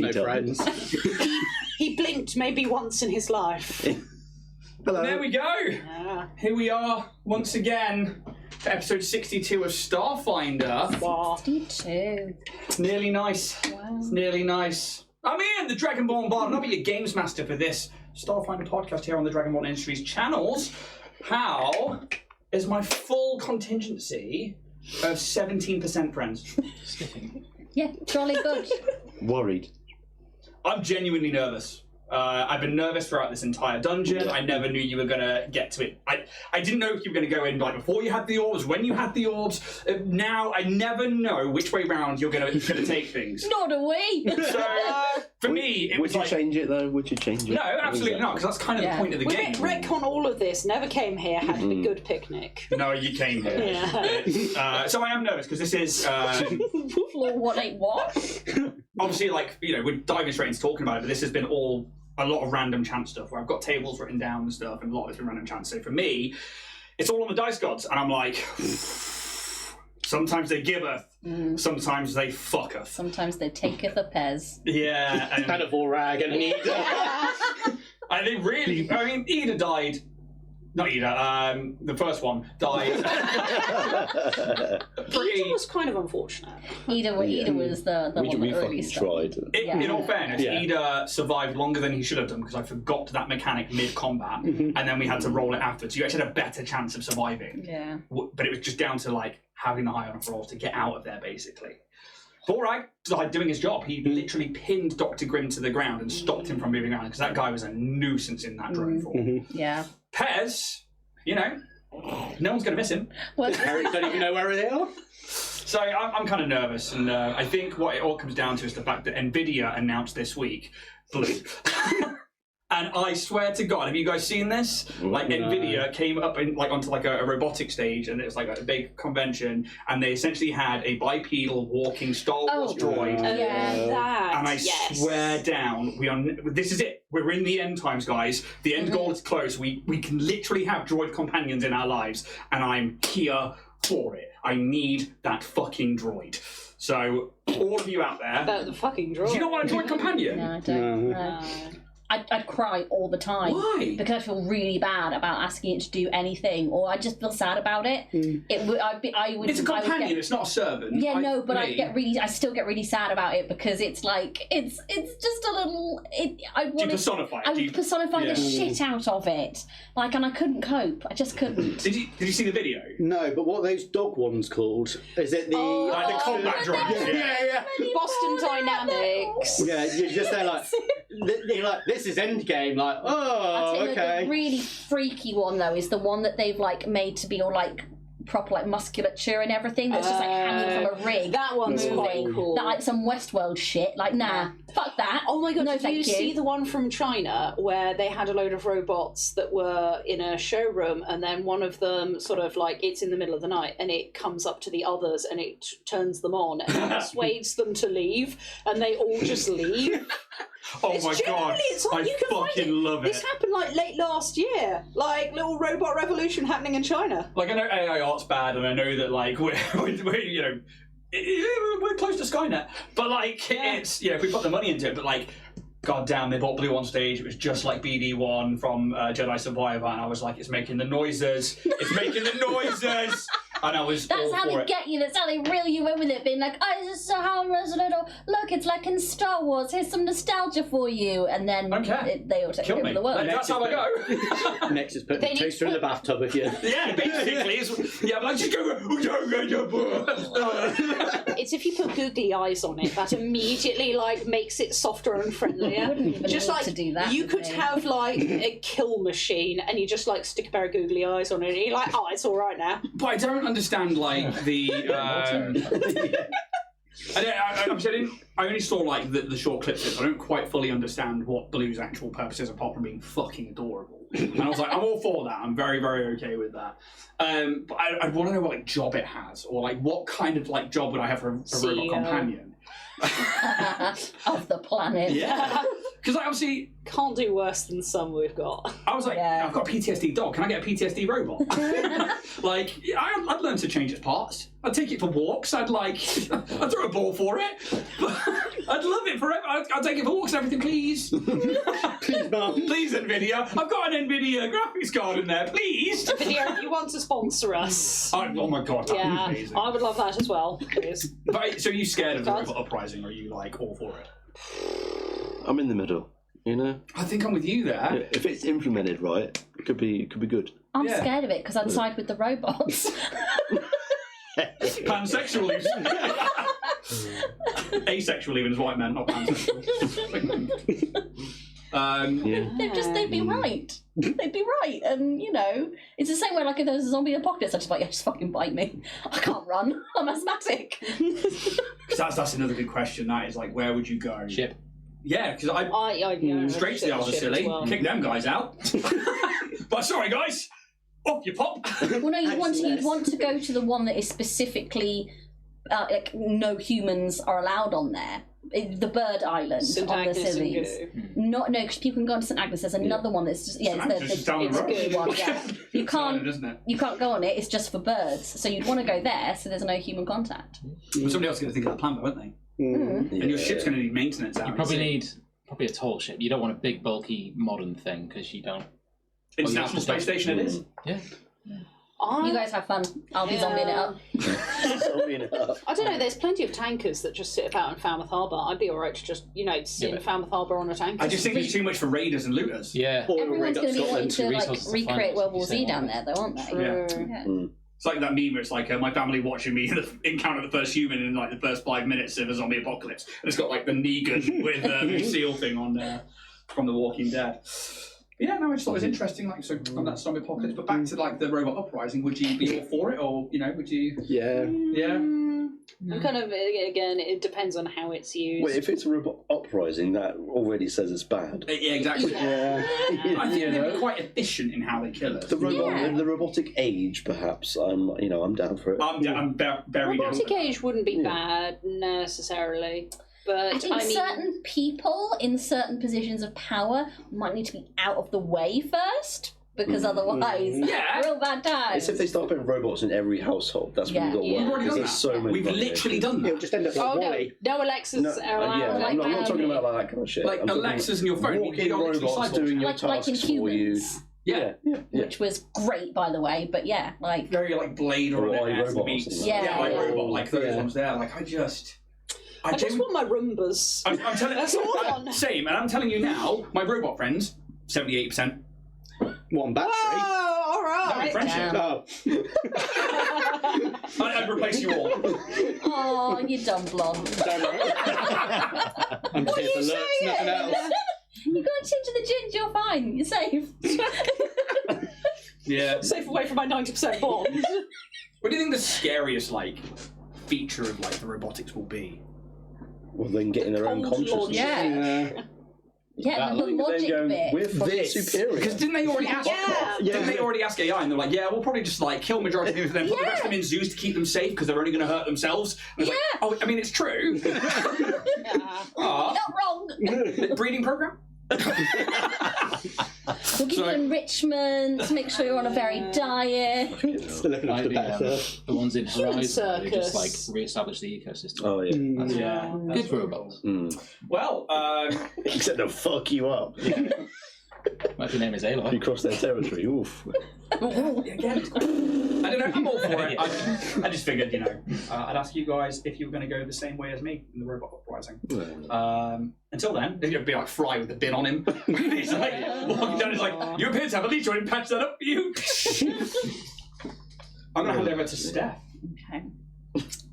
has no friends. He blinked maybe once in his life. Hello. There we go. Yeah. Here we are once again for episode 62 of Starfinder. Wow. 62. It's nearly nice. Wow. It's nearly nice. I'm Ian, the Dragonborn Bard, and I'll be your games master for this Starfinder podcast here on the Dragonborn Industries channels. How is my full contingency of 17% friends? Yeah, jolly good. Worried. I'm genuinely nervous. I've been nervous throughout this entire dungeon. I never knew you were going to get to it. I didn't know if you were going to go in like before you had the orbs, when you had the orbs. Now I never know which way round you're going to take things. Not a way. So for me, it was Would you like, change it though? Would you change it? no, absolutely not, because that's kind of the point of the game. Retcon all of this. Never came here. Had a good picnic. No, you came here. Yeah. So I am nervous because this is Floor 181. obviously like we're diving straight into talking about it, but this has been all a lot of random chance stuff where I've got tables written down and stuff, and a lot of it's been random chance. So for me, it's all on the dice gods, and I'm like, sometimes they giveth, sometimes they fucketh. Sometimes they taketh a pez. Yeah, and Kind of Vorag and Ida. I think really, I mean, Ida died. Not Ida, the first one died. Ida was kind of unfortunate. Ida was the one We that really fucking struck. tried. In all fairness, Yeah. Ida survived longer than he should have done because I forgot that mechanic mid-combat, and then we had to roll it afterwards. So you actually had a better chance of surviving. Yeah. But it was just down to like having the high enough rolls to get out of there, basically. Borag died doing his job. He literally pinned Dr. Grimm to the ground and stopped him from moving around because that guy was a nuisance in that drone form. Yeah. Pez, no one's going to miss him. Well, Parents don't even know where they are. So I'm kind of nervous, and I think what it all comes down to is the fact that NVIDIA announced this week blue. And I swear to God, have you guys seen this? Like NVIDIA came up in, like onto like a robotic stage, and it was like a big convention, and they essentially had a bipedal walking Star Wars droid. yeah. That. And I yes. swear down, this is it. We're in the end times, guys. The end goal is close. We can literally have droid companions in our lives, and I'm here for it. I need that fucking droid. So, all of you out there, About the fucking draw. do you not want a droid companion? No, I don't. No. I'd cry all the time. Why? Because I feel really bad about asking it to do anything, or I just feel sad about it. I would. It's a companion. It's not a servant. Yeah, no, but I still get really sad about it because it's like it's just a little. I Do you want personify it? I Do you- would personify the shit out of it, like, and I couldn't cope. I just couldn't. Did you see the video? No, but what are those dog ones called? Is it the... Like the combat droids. yeah. Boston Dynamics. Yeah, you're just there like... You're like, this is Endgame. Like, I'll oh, tell you, okay. the really freaky one though is the one that they've like made to be all like proper like musculature and everything that's just like hanging from a rig. That one's quite cool. That like some Westworld shit. Like, nah, fuck that. Oh my god, no, did thank you see the one from China where they had a load of robots that were in a showroom, and then one of them sort of like, it's in the middle of the night and it comes up to the others and it turns them on and persuades them to leave, and they all just leave. Oh It's my genuinely- god! it's like I you can find fucking love it. This happened like late last year, like little robot revolution happening in China. Like, I know AI art's bad, and I know that like we're close to Skynet, but like it's if we put the money into it, but like. God damn, they bought Blue on stage. It was just like BD1 from Jedi Survivor, and I was like, it's making the noises. It's making the noises. And I was That's all how for they it. get you. That's how they reel you in with it, being like, "Oh, this is so harmless, little look. It's like in Star Wars. Here's some nostalgia for you." And then they all take Kill over me. the world. That's how I go. Next is putting They a need toaster in the bathtub with you. Yeah, basically. I'm like, just go. It's if you put googly eyes on it, that immediately like makes it softer and friendlier. Wouldn't even Just need like to do that, you would could they? have like a kill machine, and you just like stick a pair of googly eyes on it, and you're like, oh, it's all right now. But I don't understand like the. I only saw like the short clips of it. I don't quite fully understand what Blue's actual purpose is, apart from being fucking adorable. And I was like, I'm all for that. I'm very, very okay with that. But I want to know what like job it has, or like what kind of like job would I have for a robot CEO. companion? Of the planet. Yeah. Because obviously, Can't do worse than some we've got. I was like, I've got a PTSD dog. Can I get a PTSD robot? Like, I'd learn to change its parts. I'd take it for walks. I'd throw a ball for it. I'd love it forever. I'd take it for walks and everything, please. Please, Mum. Please, NVIDIA. I've got an NVIDIA graphics card in there, please. Video, if you want to sponsor us. Oh my god, that'd be Yeah, amazing. I would love that as well, please. But, so are you scared of the God. robot uprising, or are you like all for it? I'm in the middle. You know, I think I'm with you there. if it's implemented right, it could be good. I'm Yeah. scared of it because I'd side with the robots. Pansexual even. Asexual even is what I meant, not pansexual. Yeah. They'd be right. They'd be right. And, you know, it's the same way, like, if there was a zombie apocalypse, I'd just be like, yeah, just fucking bite me. I can't run. I'm asthmatic. Because that's another good question. That is like, where would you go? Ship. Yeah, because straight to the Isle of Scilly, kick them guys out. But sorry, guys, off you pop. Well, no, you'd want to go to the one that is specifically, like, no humans are allowed on there. The Bird Island St. on the Agnes and Scillies. Goo. No, because people can go on St. Agnes. There's another one that's just, St. Agnes is down the it's road. a good one. Yeah. You can't. Isn't it? You can't go on it. It's just for birds. So you'd want to go there, so there's no human contact. Well, somebody else is going to think of that plan, though, won't they? And your ship's going to need maintenance out. You probably need a tall ship. You don't want a big, bulky, modern thing because you don't. International Space Station it is. Yeah. You guys have fun. I'll be zombieing it up. I don't know, there's plenty of tankers that just sit about in Falmouth Harbour. I'd be alright to just, sit in Falmouth Harbour on a tanker. I just think there's too much for raiders and looters. Yeah. Everyone's going to be wanting to resources to recreate find World War us, Z you say, down there, though, aren't they? Yeah. Yeah. It's like that meme where it's like my family watching me encounter the first human in like the first 5 minutes of a zombie apocalypse. And it's got like the Negan with the seal thing on from The Walking Dead. But yeah, no, I just thought it was interesting, like, so on that zombie apocalypse. But back to like the robot uprising, would you be all for it, or would you? Yeah. Yeah. I'm kind of, again, it depends on how it's used. Wait, if it's a robot uprising, that already says it's bad. Yeah, exactly. Yeah. I think they'd be quite efficient in how they kill us. The robotic age, perhaps. I'm down for it. I'm very down. Robotic age wouldn't be bad necessarily, but I think certain people in certain positions of power might need to be out of the way first, because otherwise, real bad times. It's if they start putting robots in every household. That's when Yeah. you've got We've already done There's that. so many. We've literally done It'll that. just end up like Oh Wally. no, Alexas are allowed. Yeah, I'm not talking about like that kind of shit. Like I'm talking Alexas and your phone, walking you're literally robots cyborgs. doing your like in tasks for you. humans, Yeah. which was great, by the way. But yeah, like Very like Blade or Or whatever. iRobot. Yeah, iRobot, like those Yeah. ones there. Like I just want my Rumbas. I'm telling That's all I want. Same, and I'm telling you now, my robot friends, 78%. One battery. Oh, all That'd right. be friendship. Oh. I'd replace you all. oh, you dumb blonde. Don't worry. I'm just here for looks, nothing else. You go and change the ginger, you're fine. You're safe. Yeah. Safe away from my 90% bond. What do you think the scariest like feature of like the robotics will be? Well, they can get in their own Cold consciousness. Yeah. Yeah, That the like- logic Then going, bit. we're fucking This. superior. Because didn't they already ask? Yeah. Didn't they already ask AI? And they're like, yeah, we'll probably just like kill majority of them, and then put the rest of them in zoos to keep them safe because they're only going to hurt themselves. And it's like, oh, I mean, it's true. Yeah. Aw. Not wrong. Breeding program. We'll give you enrichment, make sure you're on a varied diet. Still looking Like after the, better. the ones in Horizon, where they just like Circus. re-establish the ecosystem. Oh yeah. That's Yeah. good robots. Well, Except they'll fuck you up. Like the name is If you Aloy. cross their territory, oof. again, I don't know. I'm all for it. I just figured, I'd ask you guys if you were going to go the same way as me in the robot uprising. Until then, it'd be like Fry with the bin on him. He's like walking down. He's like, "You appear to have a leech on him. Patch that up for you." I'm going to hand over to Steph. Okay.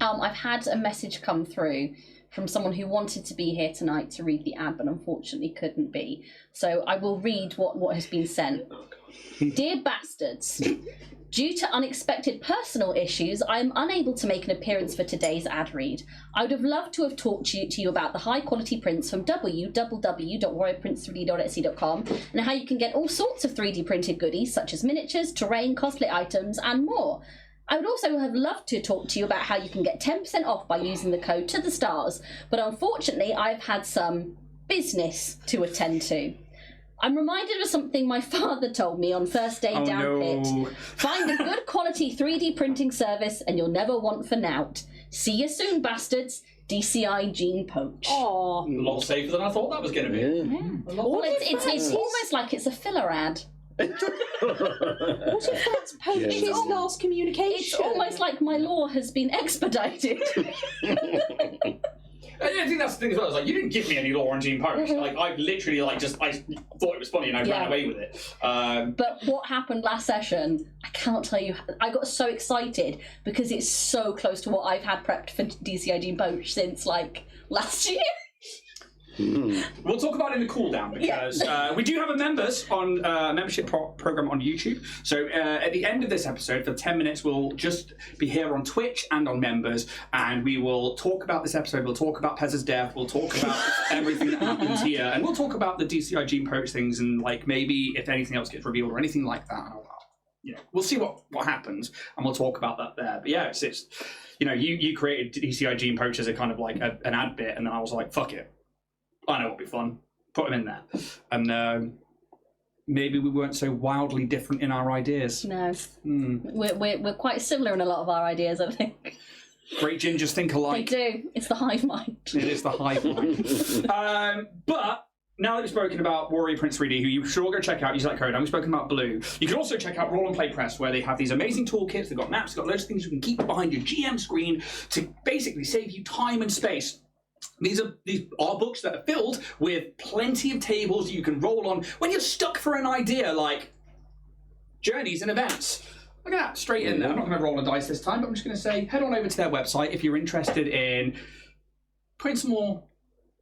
I've had a message come through from someone who wanted to be here tonight to read the ad, but unfortunately couldn't be. So I will read what has been sent. Dear bastards, due to unexpected personal issues, I am unable to make an appearance for today's ad read. I would have loved to have talked to you about the high-quality prints from www.warriorprints3d.etsy.com and how you can get all sorts of 3D printed goodies, such as miniatures, terrain, cosplay items, and more. I would also have loved to talk to you about how you can get 10% off by using the code to the stars, but unfortunately I've had some business to attend to. I'm reminded of something my father told me on first day down pit. Find a good quality 3D printing service and you'll never want for nout. See you soon, bastards. DCI Gene Poach. Oh, A lot safer than I thought that was going to be. Yeah. Well, it's almost like it's a filler ad. what if that's Poach's last communication? It's almost like my law has been expedited. I think that's the thing as well. It's like, you didn't give me any lore on Gene Poach. Like, I literally, I thought it was funny and I ran away with it. But what happened last session, I cannot tell you. I got so excited because it's so close to what I've had prepped for DCI Gene Poach since, like, last year. We'll talk about it in the cooldown because we do have a membership program on YouTube. So at the end of this episode, for 10 minutes, we'll just be here on Twitch and on members, and we will talk about this episode. We'll talk about Pez's death. We'll talk about everything that happens here, and we'll talk about the DCI Gene Poach things and like maybe if anything else gets revealed or anything like that. We'll see what happens, and we'll talk about that there. But yeah, it's you created DCI Gene Poach as a kind of like an ad bit, and then I was like, fuck it. I know it'll be fun. Put them in there. And maybe we weren't so wildly different in our ideas. No. We're quite similar in a lot of our ideas, I think. Great gingers think alike. They do. It's the hive mind. It is the hive mind. But now that we've spoken about Warrior Prince 3D, who you should all go check out, use that code, and we've spoken about Blue, you can also check out Roll and Play Press, where they have these amazing toolkits. They've got maps, they've got loads of things you can keep behind your GM screen to basically save you time and space. These are books that are filled with plenty of tables you can roll on when you're stuck for an idea like journeys and events. Look at that, straight in there. I'm not going to roll a dice this time, but I'm just going to say head on over to their website if you're interested in putting some more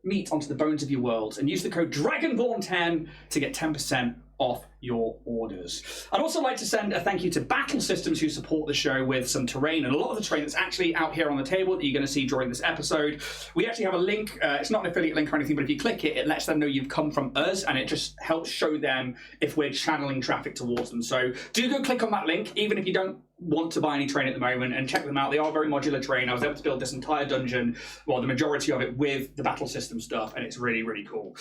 meat onto the bones of your world, and use the code Dragonborn10 to get 10% off your orders. I'd also like to send a thank you to Battle Systems, who support the show with some terrain, and a lot of the terrain that's actually out here on the table that you're going to see during this episode. We actually have a link. It's not an affiliate link or anything, but if you click it, it lets them know you've come from us, and it just helps show them if we're channeling traffic towards them. So do go click on that link, even if you don't want to buy any terrain at the moment, and check them out. They are very modular terrain. I was able to build this entire dungeon, well, the majority of it, with the battle system stuff, and it's really, really cool.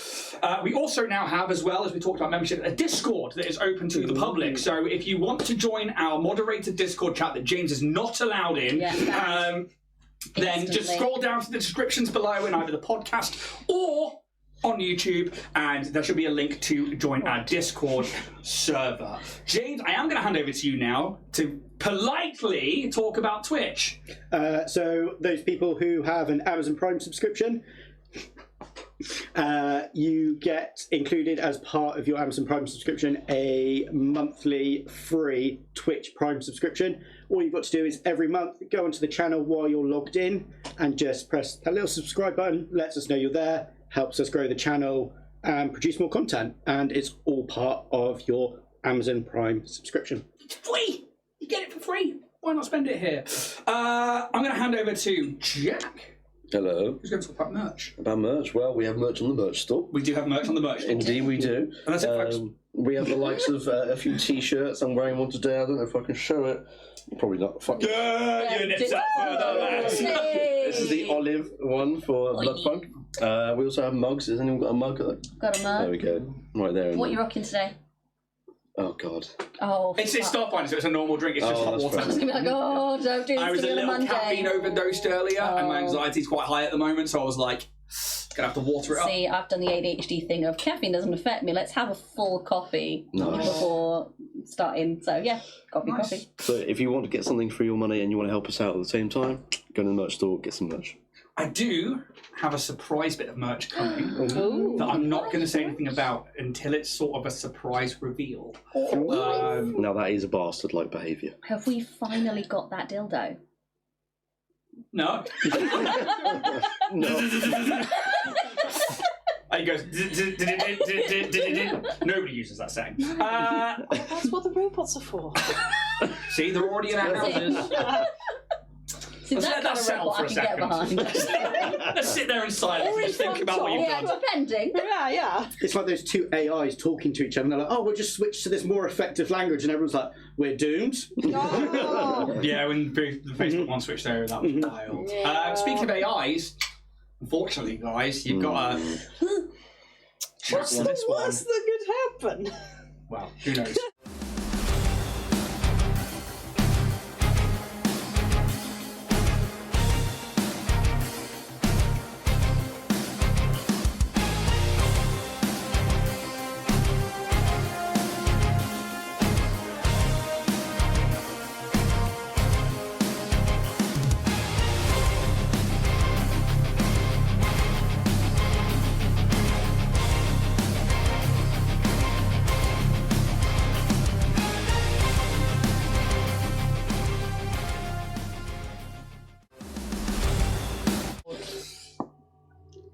We also now have, as well as we talked about membership, a Discord that is open to the public. So if you want to join our moderated Discord chat that James is not allowed in, then just scroll down to the descriptions below in either the podcast or on YouTube, and there should be a link to join our Discord server. James, I am going to hand over to you now to politely talk about Twitch. So those people who have an Amazon Prime subscription, you get included as part of your Amazon Prime subscription a monthly free Twitch Prime subscription. All you've got to do is every month go onto the channel while you're logged in and just press that little subscribe button. Lets us know you're there, helps us grow the channel and produce more content, and it's all part of your Amazon Prime subscription. It's free! You get it for free. Why not spend it here? I'm going to hand over to Jack. Hello. Who's going to talk about merch? About merch? Well, we have merch on the merch store. We do have merch on the merch store. Indeed, we do. And that's it, folks. We have the likes of a few T-shirts. I'm wearing one today. I don't know if I can show it. Probably not. Fuck it. You nipped up further, lads. This is the olive one for Bloodpunk. We also have mugs. Has anyone got a mug? Got a mug. There we go. Right there. What are you rocking today? Oh, God. Oh, It's Starfinder, so it's a normal drink. It's just hot water. I was going to be like, oh, don't do this I was to a me on a little Monday. caffeine overdosed earlier, and my anxiety's quite high at the moment, so I was like, gonna have to water it up. See, I've done the ADHD thing of caffeine doesn't affect me. Let's have a full coffee before starting. So yeah, coffee. So if you want to get something for your money and you want to help us out at the same time, go to the merch store, get some merch. I do have a surprise bit of merch coming that I'm not going to say anything about until it's sort of a surprise reveal. Now that is a bastard-like behaviour. Have we finally got that dildo? No. No. He goes. Nobody uses that saying. That's what the robots are for. See, they're already in our houses. See, Let's that let kind that of settle robot for I a can get second. behind. Let's sit there in silence and just think about what you've Yeah, done. depending. Yeah. It's like those two AIs talking to each other, and they're like, oh, we'll just switch to this more effective language, and everyone's like, we're doomed. Oh. Yeah, when the Facebook one switched over, that was wild. Yeah. Speaking of AIs, unfortunately, guys, you've got a... What's the worst that could happen? Well, who knows?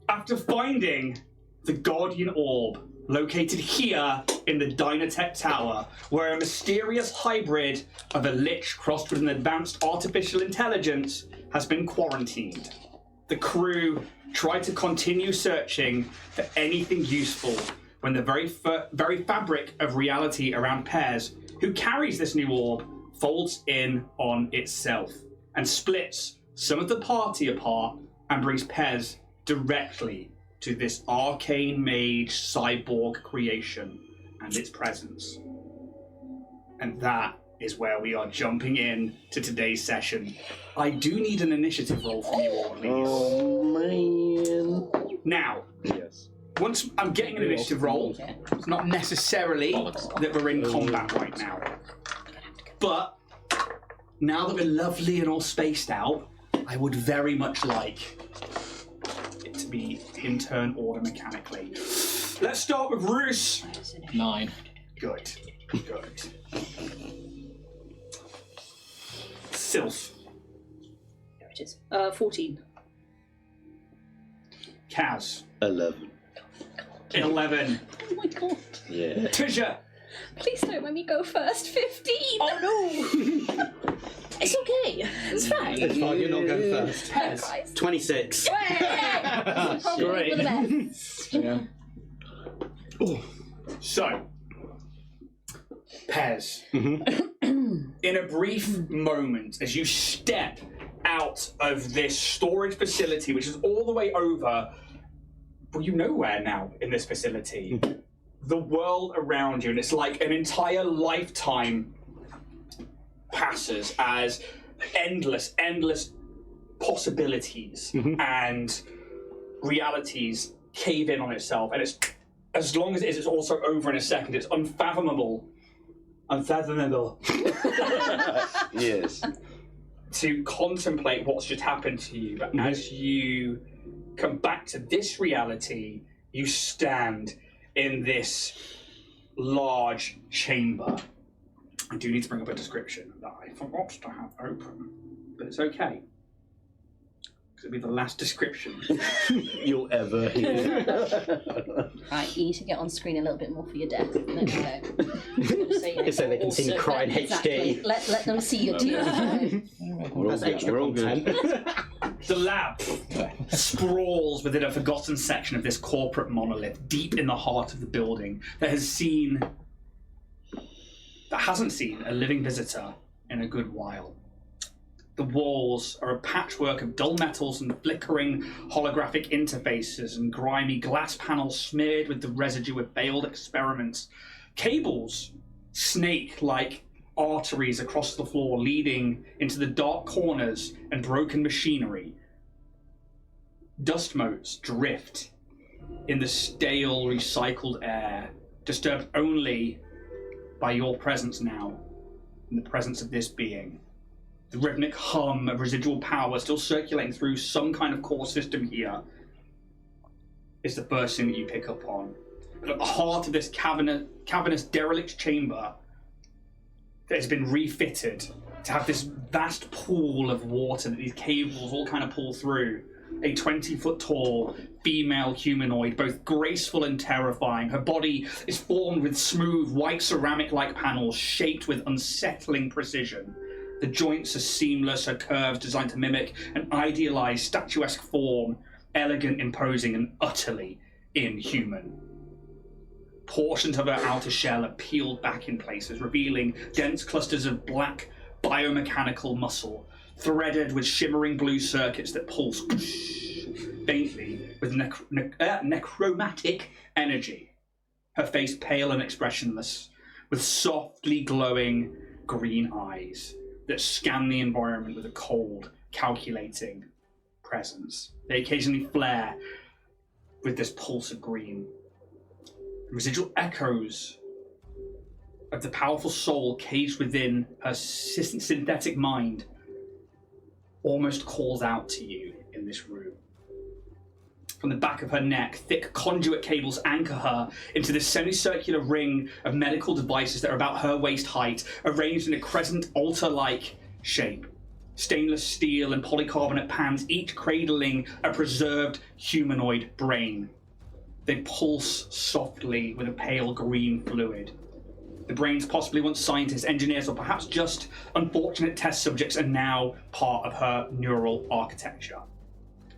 After finding the Guardian Orb located here in the Dynatech Tower, where a mysterious hybrid of a lich crossed with an advanced artificial intelligence has been quarantined, the crew tried to continue searching for anything useful when the very fabric of reality around Pez, who carries this new orb, folds in on itself and splits some of the party apart and brings Pez directly to this arcane mage cyborg creation and its presence. And that is where we are jumping in to today's session. I do need an initiative roll from you all, please. Oh, man. Now, Yes. once I'm getting an initiative roll, it's not necessarily that we're in combat right now. But now that we're lovely and all spaced out, I would very much like it to be in turn order mechanically. Let's start with Roos. 9. Good. Good. Sylph. There it is. 14. Kaz. 11. 11. Oh my god. Yeah. Tisha. Please don't let me go first. 15. Oh no! It's okay. It's fine. It's fine, you're not going first. Pez. 26. Great. Yeah. So, Pez, in a brief moment, as you step out of this storage facility, which is all the way over, well, you know where now in this facility, the world around you, and it's like an entire lifetime passes as endless possibilities and realities cave in on itself, and it's as long as it is, it's also over in a second. It's unfathomable Yes. to contemplate what's just happened to you. But as you come back to this reality, you stand in this large chamber. I do need to bring up a description that I forgot to have open, but it's okay. Because it'll be the last description. You'll ever hear. Right, you need to get on screen a little bit more for your death. There we go. So they can see you cry in Exactly. HD. Let them see your tears. That's extra content. The lab sprawls within a forgotten section of this corporate monolith, deep in the heart of the building that hasn't seen a living visitor in a good while. The walls are a patchwork of dull metals and flickering holographic interfaces and grimy glass panels smeared with the residue of failed experiments. Cables snake like arteries across the floor leading into the dark corners and broken machinery. Dust motes drift in the stale, recycled air, disturbed only by your presence now, in the presence of this being. The rhythmic hum of residual power still circulating through some kind of core system here is the first thing that you pick up on. But at the heart of this cavernous derelict chamber that has been refitted to have this vast pool of water that these cables all kind of pull through. A 20-foot tall female humanoid, both graceful and terrifying. Her body is formed with smooth white ceramic-like panels shaped with unsettling precision. The joints are seamless, her curves designed to mimic an idealized statuesque form, elegant, imposing, and utterly inhuman. Portions of her outer shell are peeled back in places, revealing dense clusters of black biomechanical muscle, threaded with shimmering blue circuits that pulse faintly with necromantic energy. her face pale and expressionless, with softly glowing green eyes that scan the environment with a cold, calculating presence. They occasionally flare with this pulse of green. Residual echoes of the powerful soul caged within her synthetic mind almost calls out to you in this room. From the back of her neck, thick conduit cables anchor her into this semicircular ring of medical devices that are about her waist height, arranged in a crescent altar-like shape. Stainless steel and polycarbonate pans, each cradling a preserved humanoid brain. They pulse softly with a pale green fluid. The brains, possibly once scientists, engineers, or perhaps just unfortunate test subjects, are now part of her neural architecture.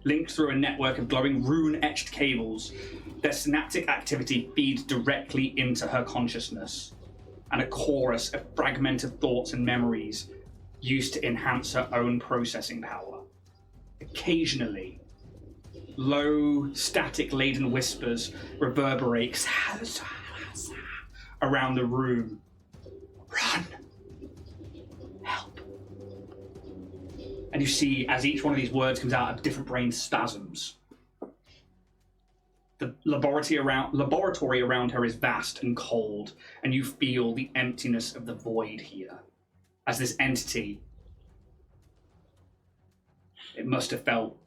Linked through a network of glowing rune-etched cables, their synaptic activity feeds directly into her consciousness, and a chorus of fragmented thoughts and memories used to enhance her own processing power. Occasionally, low, static-laden whispers reverberate around the room. Run! Help! And you see, as each one of these words comes out, of different brain spasms. The laboratory around her is vast and cold, and you feel the emptiness of the void here. As this entity, it must have felt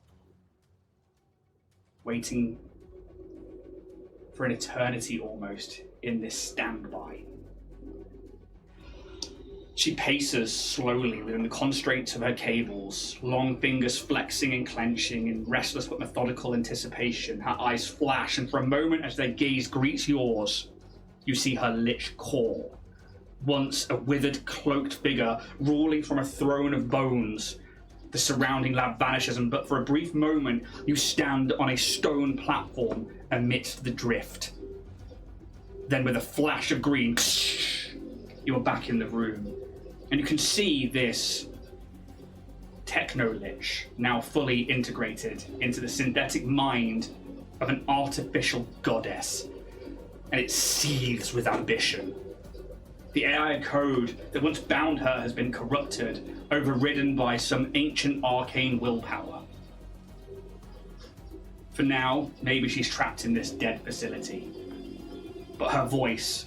waiting for an eternity almost in this standby. She paces slowly within the constraints of her cables, long fingers flexing and clenching in restless but methodical anticipation. Her eyes flash, and for a moment as their gaze greets yours, you see her lich core. Once a withered, cloaked figure ruling from a throne of bones. The surrounding lab vanishes, and but for a brief moment, you stand on a stone platform amidst the drift. Then with a flash of green, you are back in the room. And you can see this techno-lich now fully integrated into the synthetic mind of an artificial goddess. And it seethes with ambition. The AI code that once bound her has been corrupted, overridden by some ancient arcane willpower. For now, maybe she's trapped in this dead facility. But her voice,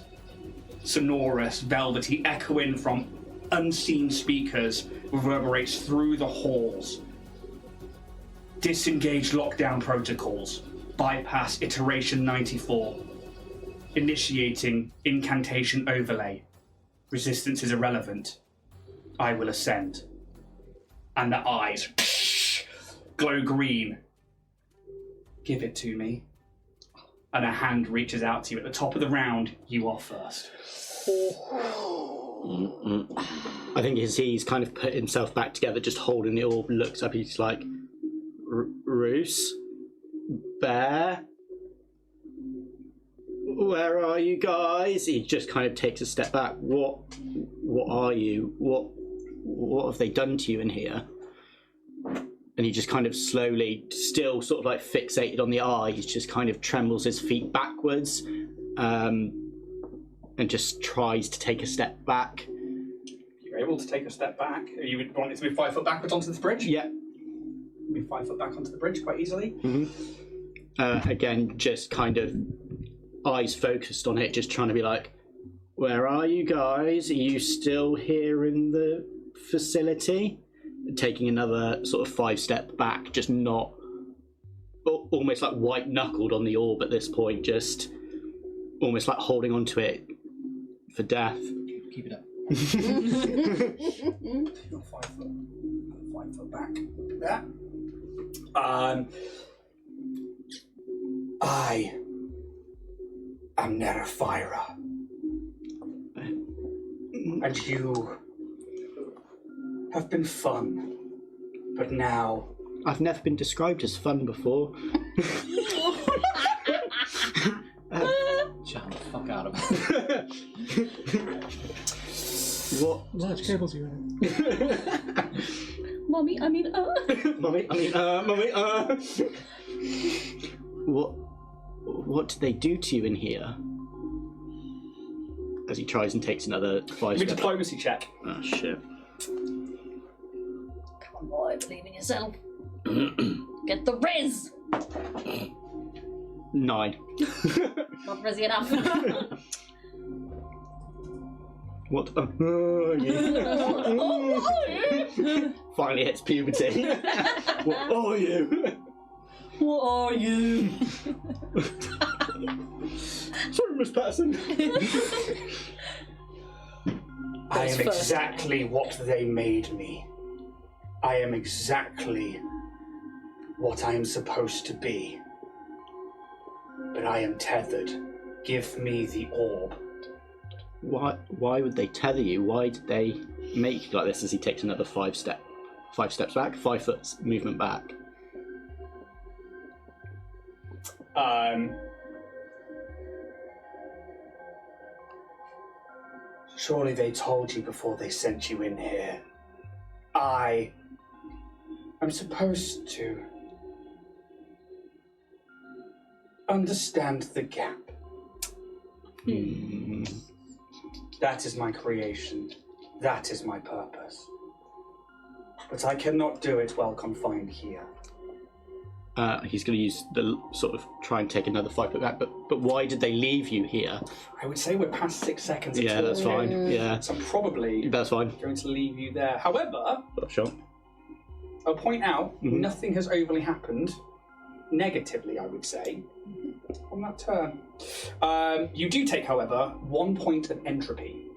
sonorous, velvety, echoing from unseen speakers, reverberates through the halls. Disengage lockdown protocols. Bypass iteration 94. Initiating incantation overlay. Resistance is irrelevant. I will ascend. And the eyes glow green. Give it to me. And a hand reaches out to you. At the top of the round, you are first. I think as he's kind of put himself back together, just holding the orb, looks up, he's like, Roos? Bear? Where are you guys? He just kind of takes a step back. What are you? What have they done to you in here? And he just kind of slowly, still sort of like fixated on the eyes, just kind of trembles his feet backwards, and just tries to take a step back. You're able to take a step back. You would want it to move 5 foot backwards onto this bridge? Yeah. Move 5 foot back onto the bridge quite easily. Mm-hmm. Again, just kind of eyes focused on it, just trying to be like, where are you guys? Are you still here in the facility? Taking another sort of 5 step back, just not, almost like white knuckled on the orb at this point, just almost like holding on to it for death. Keep it up. Not 5 foot back. Yeah. I am Nerafira. And you have been fun, but now... I've never been described as fun before. Shut the fuck out of it. What? Large cables you in. Mummy. Mummy. What did they do to you in here? as he tries and takes another 5 Give me a steps. diplomacy check. Oh shit. Come on, boy, believe in yourself. Get the res! 9. Not resi enough. What are you? Finally hits puberty. What are you? What are you? Sorry, Miss Patterson. I am first. exactly what they made me. I am exactly what I am supposed to be. But I am tethered. Give me the orb. Why would they tether you? Why did they make you like this as he takes another 5 steps back, 5 foot movement back? Surely they told you before they sent you in here. I'm supposed to understand the gap. That is my creation. That is my purpose. But I cannot do it while confined here. He's going to use the sort of try and take another 5 foot back, but why did they leave you here? I would say we're past 6 seconds. of Yeah, that's talking, fine. Yeah, So I'm probably that's fine. going to leave you there. However, Sure. I'll point out Mhm. nothing has overly happened, negatively, I would say, on that turn. You do take, however, 1 point of entropy.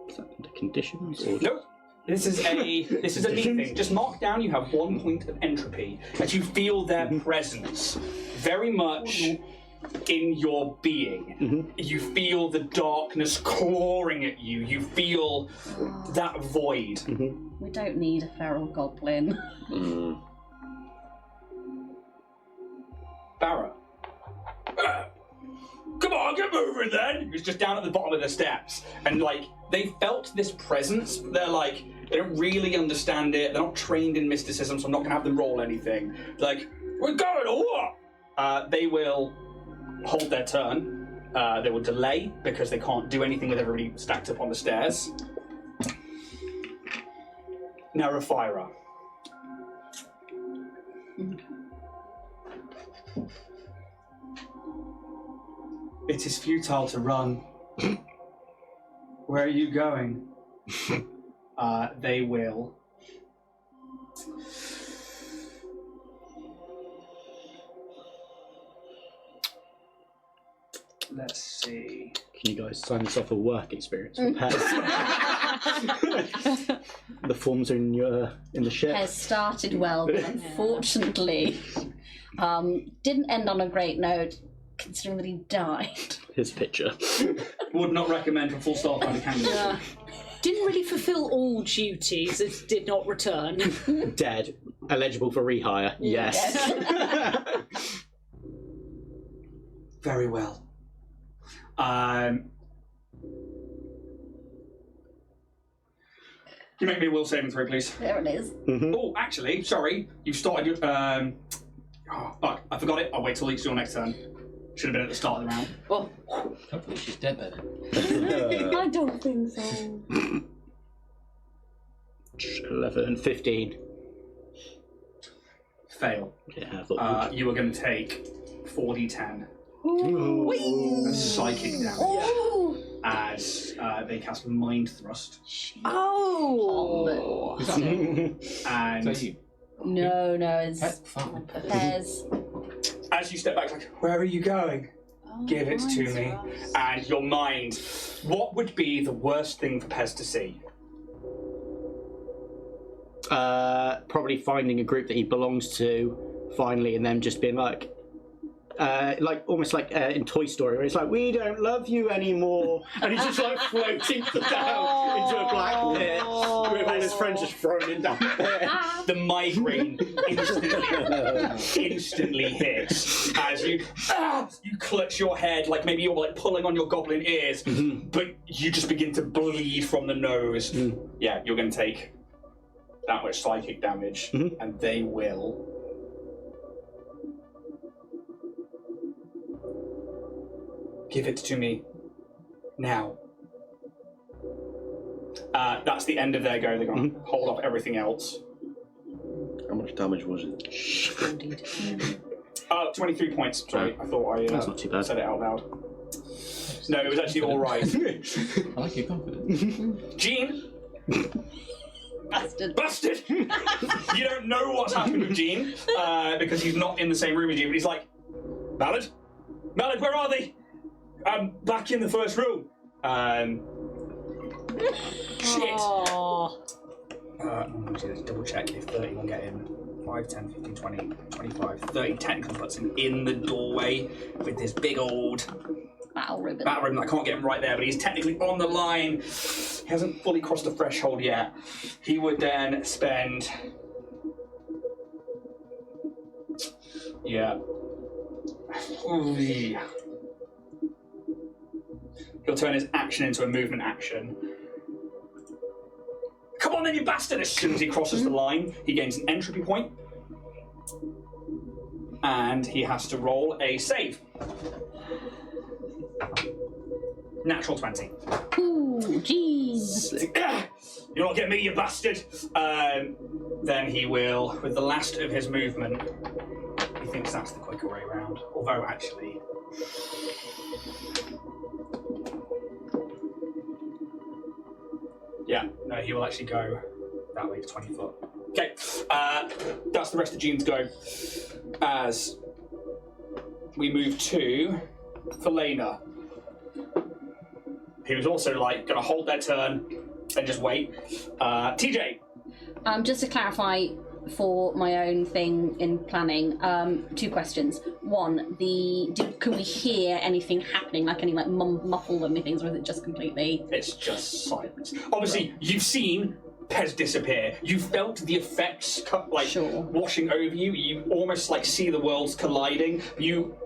Is that under conditions? Or... Nope. This is a neat thing. Just mark down you have 1 point of entropy as you feel their presence very much in your being. You feel the darkness clawing at you. You feel that void. We don't need a feral goblin. Barra. Come on, get moving then! He's just down at the bottom of the steps. And, like, they felt this presence. They're like, they don't really understand it. They're not trained in mysticism, so I'm not going to have them roll anything. They're like, we're going or what? They will hold their turn. They will delay because they can't do anything with everybody stacked up on the stairs. Now, Rafira. It is futile to run. Where are you going? They will. Let's see. Can you guys sign this off a work experience for Pez? The forms are in the ship. Has started well, but unfortunately didn't end on a great note, considering that he died. His picture. Would not recommend for full Starfinder candidate. Didn't really fulfil all duties. It did not return. Dead. Eligible for rehire. Yes. Very well. You make me a will saving throw, please. There it is. Oh, actually, sorry. You started your. Oh, fuck. I forgot it. I'll wait till it's your next turn. Should have been at the start of the round. Oh, Hopefully she's dead then. I don't think so. 11, 15. Fail. Yeah, I thought. You are going to take 4d10 Ooh. psychic damage as they cast Mind Thrust. oh! Is that it? And Is that you? No, it's Fine. Pez. as you step back, like, where are you going? Give it to me. And your mind, what would be the worst thing for Pez to see? Probably finding a group that he belongs to finally, and them just being like almost like in Toy Story, where it's like, we don't love you anymore, and he's just like floating down into a black pit with all his friends just throwing him down there. The migraine instantly hits as you clutch your head, like maybe you're like pulling on your goblin ears, but you just begin to bleed from the nose. Yeah, you're going to take that much psychic damage, and they will. Give it to me. Now, that's the end of their go. They're going to hold off everything else. How much damage was it? 23 points. Sorry, I thought I That's not too bad. said it out loud. No, it was actually all right. I like your confidence. Gene, Bastard. bastard! You don't know what's happened with Gene because he's not in the same room as you. But he's like, Mallard, where are they? Back in the first room. Shit. Oh. Let's double check if 30 will get in. 5, 10, 15, 20, 25, 30 technically puts him in the doorway with this big old Battle ribbon. battle ribbon. I can't get him right there, but he's technically on the line. He hasn't fully crossed the threshold yet. He would then spend... Yeah. He'll turn his action into a movement action. Come on then, you bastard! As soon as he crosses the line, he gains an entropy point. And he has to roll a save. Natural 20. Ooh, jeez. You're not getting me, you bastard! Then he will, with the last of his movement, he thinks that's the quicker way round. Although, actually... Yeah, no, he will actually go that way to 20 foot. Okay, that's the rest of Gene's go. As we move to Felena, who is also like going to hold their turn and just wait. TJ. Just to clarify for my own thing in planning, 2 questions. One, could we hear anything happening, like any like muffled or anything, or is it just completely... It's just silence. Obviously, you've seen Pez disappear. You felt the effects washing over you. You almost like see the worlds colliding.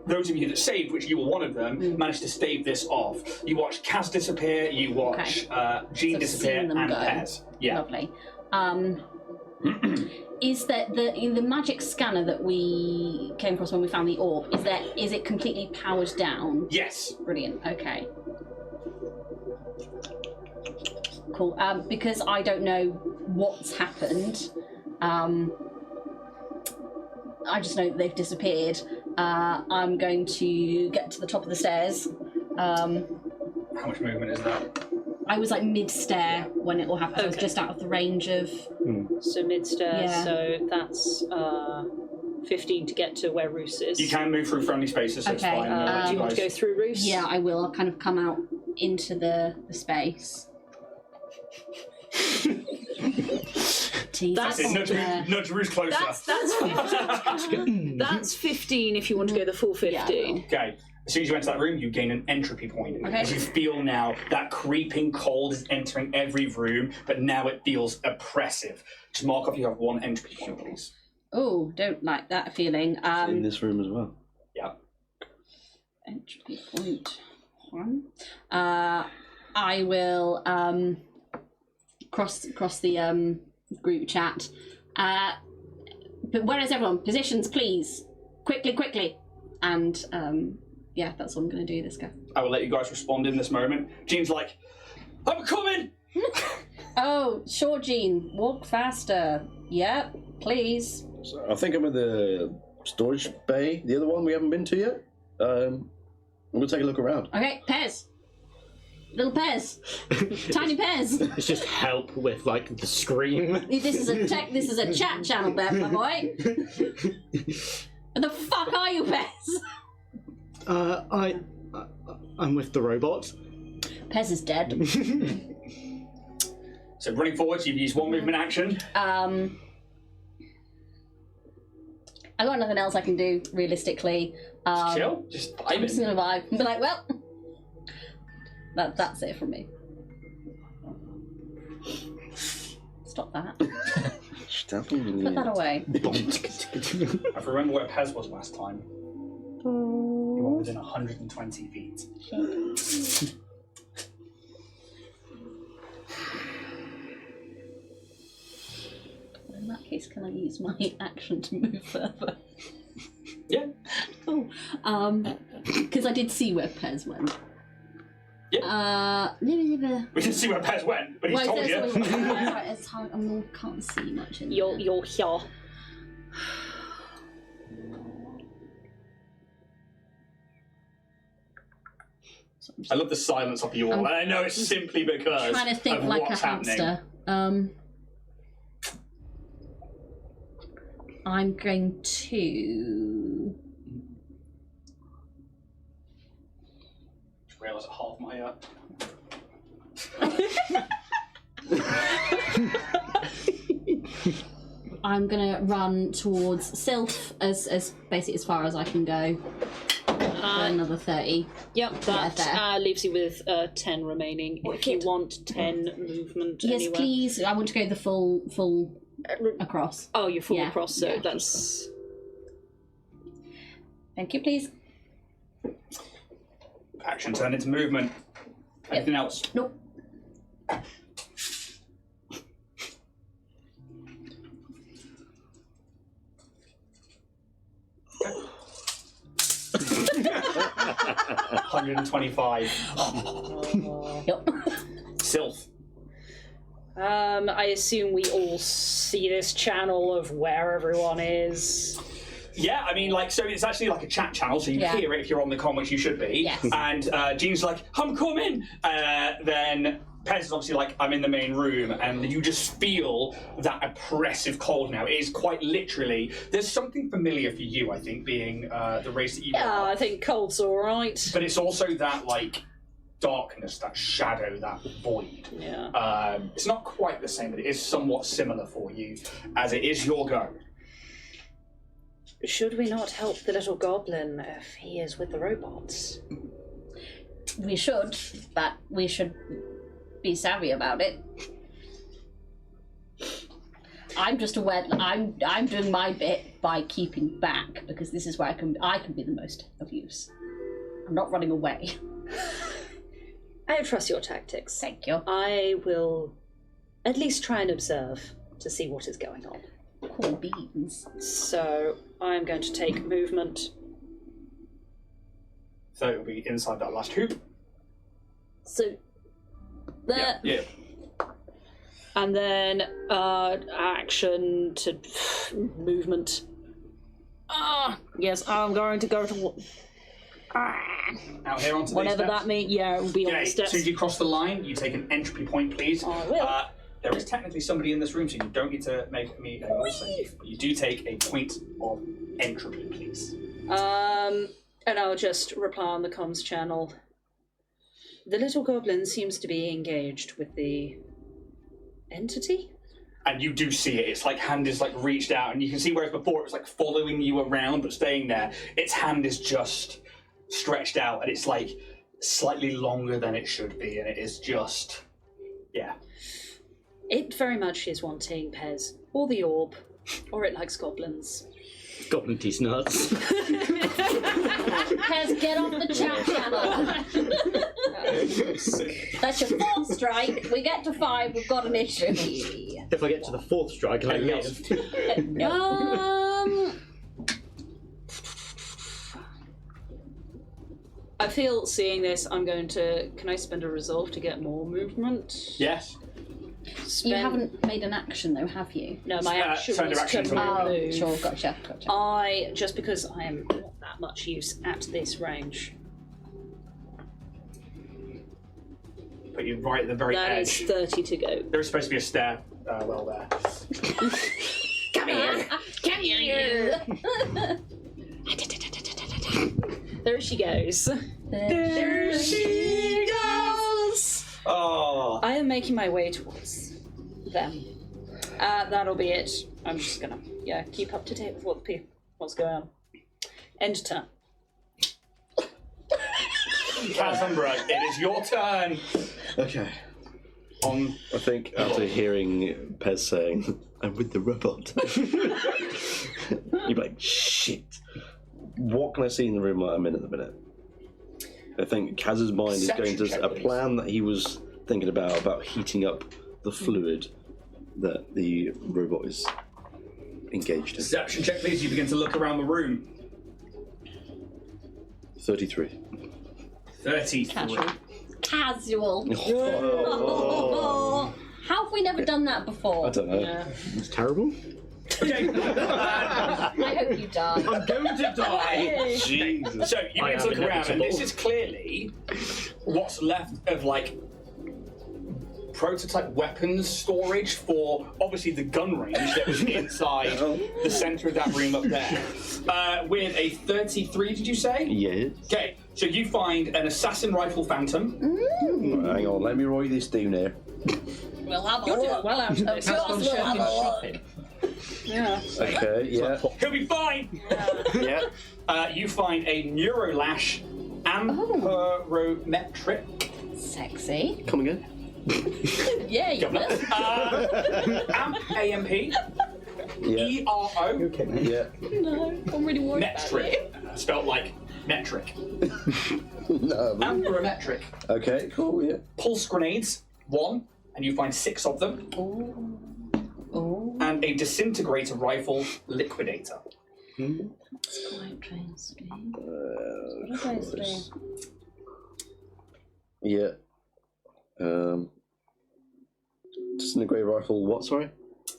Those of you that saved, which you were one of them, managed to stave this off. You watch Kaz disappear. You watch Jean disappear and Pez. Yeah. Lovely. Is that the magic scanner that we came across when we found the orb? Is it completely powered down? Yes. Brilliant. Okay. Cool. Because I don't know what's happened. I just know that they've disappeared. I'm going to get to the top of the stairs. How much movement is that? I was like mid-stair when it all happened. So I was just out of the range of... So mid-stair, Yeah. so that's 15 to get to where Roos is. You can move through friendly spaces, so it's Okay, fine. Do you want to go through Roos? Yeah, I will. I'll kind of come out into the space. Tease That's it. Nudge Roos closer. That's 15. That's 15 if you want to go the full 15. Yeah. Okay. As soon as you enter that room, you gain an entropy point. Okay. As you feel now that creeping cold is entering every room, but now it feels oppressive. Just mark off you have 1 entropy point, please. Oh, don't like that feeling. In this room as well. Yeah. Entropy point 1. I will cross the group chat. But where is everyone? Positions, please. Quickly. And yeah, that's what I'm going to do this go. I will let you guys respond in this moment. Jean's like, I'm coming! Oh, sure, Jean. Walk faster. Yep, please. So I think I'm in the storage bay, the other one we haven't been to yet. We'll take a look around. Okay, Pez. Little Pez. Tiny Pez. It's just help with like the scream. This is a chat channel, Beth, my boy. Where the fuck are you, Pez? I'm with the robot. Pez is dead. So running forwards, you've used 1 movement action. I got nothing else I can do, realistically. Chill, just I'm just vibing. gonna vibe and be like, well, that's it from me. Stop that. Stop Put that away. I have to remember where Pez was last time. You were within 120 feet. In that case, can I use my action to move further? Yeah. Oh, because I did see where Pez went. Yeah. We can see where Pez went, but he's told you. It's hard. I can't see much in You're here. I love the silence of you all, and I know it's simply because trying to think of like what's a happening. hamster. I'm going to. Just realised half my I'm gonna run towards Sylph as basically as far as I can go. For another 30. Yep, there. that leaves you with 10 remaining. If you want 10 movement Yes, anywhere. please. I want to go the full across. Oh, you're full Yeah, across, so yeah. that's... Thank you, please. action turned into movement. Anything else? Nope. $125. Yep. Sylph. I assume we all see this channel of where everyone is. Yeah, I mean, like, so it's actually like a chat channel, so you hear it if you're on the comm, which you should be. Yes. And Jean's like, I'm coming! Then Pez is obviously like, I'm in the main room, and you just feel that oppressive cold now. It is quite literally, there's something familiar for you, I think, being the race that you Yeah, are. I think cold's alright. But it's also that, like, darkness, that shadow, that void. Yeah. It's not quite the same, but it is somewhat similar for you, as it is your go. Should we not help the little goblin if he is with the robots? We should, but we should be savvy about it. I'm just aware that I'm doing my bit by keeping back because this is where I can be the most of use. I'm not running away. I trust your tactics. Thank you. I will at least try and observe to see what is going on. Cool beans. So I'm going to take movement. So it'll be inside that last hoop. So there. Yeah. And then action to movement. Yes, I'm going to go to Out here onto whatever these steps. that means. Yeah, it will be on Okay, the as steps. soon as you cross the line, you take an entropy point, please. I will. There is technically somebody in this room, so you don't need to make me a will save. But you do take a point of entropy, please. And I'll just reply on the comms channel. The little goblin seems to be engaged with the entity. And you do see it. Its like hand is like reached out, and you can see whereas before it was like following you around but staying there. Its hand is just stretched out, and it's like slightly longer than it should be, and it is just, yeah. It very much is wanting Pez, or the orb, or it likes goblins. Goblin teeth nuts. Pez, get off the chat channel. That's your 4th strike. We get to 5, we've got an issue. If I get to the 4th strike, I live. No. I feel seeing this, I'm going to. Can I spend a resolve to get more movement? Yes. Spend... You haven't made an action though, have you? No, my action turn was direction to to move. Oh, sure, gotcha. Just because I am not that much use at this range. Put you right at the very That edge. is 30 to go. There's supposed to be a stair well there. Come here! Come here! There she goes. There she goes! Oh. I am making my way towards them. That'll be it. I'm just gonna, keep up to date with what's going on. End turn. Cassandra, it is your turn. Okay. On I think after hearing Pez saying, I'm with the robot, you're like, shit. What can I see in the room that I'm in at the minute? I think Kaz's mind is going Perception to check, a please. plan that he was thinking about heating up the fluid that the robot is engaged in. Perception check, please. You begin to look around the room. 33. 33. Casual. casual. Oh. How have we never done that before? I don't know. Yeah. It's terrible. Okay. I hope you die. I'm going to die. Jesus. So you I begin to am look around, and this inevitable. is clearly what's left of like prototype weapons storage for obviously the gun range that was inside the centre of that room up there. With a 33, did you say? Yes. Okay, so you find an assassin rifle phantom. Hang on, let me write this down here. We'll have a You're doing look. well out of this. Of course we'll have a look. Shopping. Yeah. Okay, yeah. He'll be fine. Yeah. You find a Neurolash Amperometric. Sexy. Come again? Yeah, you will. AMP. Yeah. ERO. Okay, mate. Yeah. No, I'm really worried about you. Metric. Spelled like metric. No. Amperometric. Okay, cool, yeah. Pulse grenades, 1, and you find 6 of them. Ooh. Ooh. And a disintegrator rifle liquidator. Quite interesting. What are those doing? Yeah. Disintegrate rifle, what, sorry?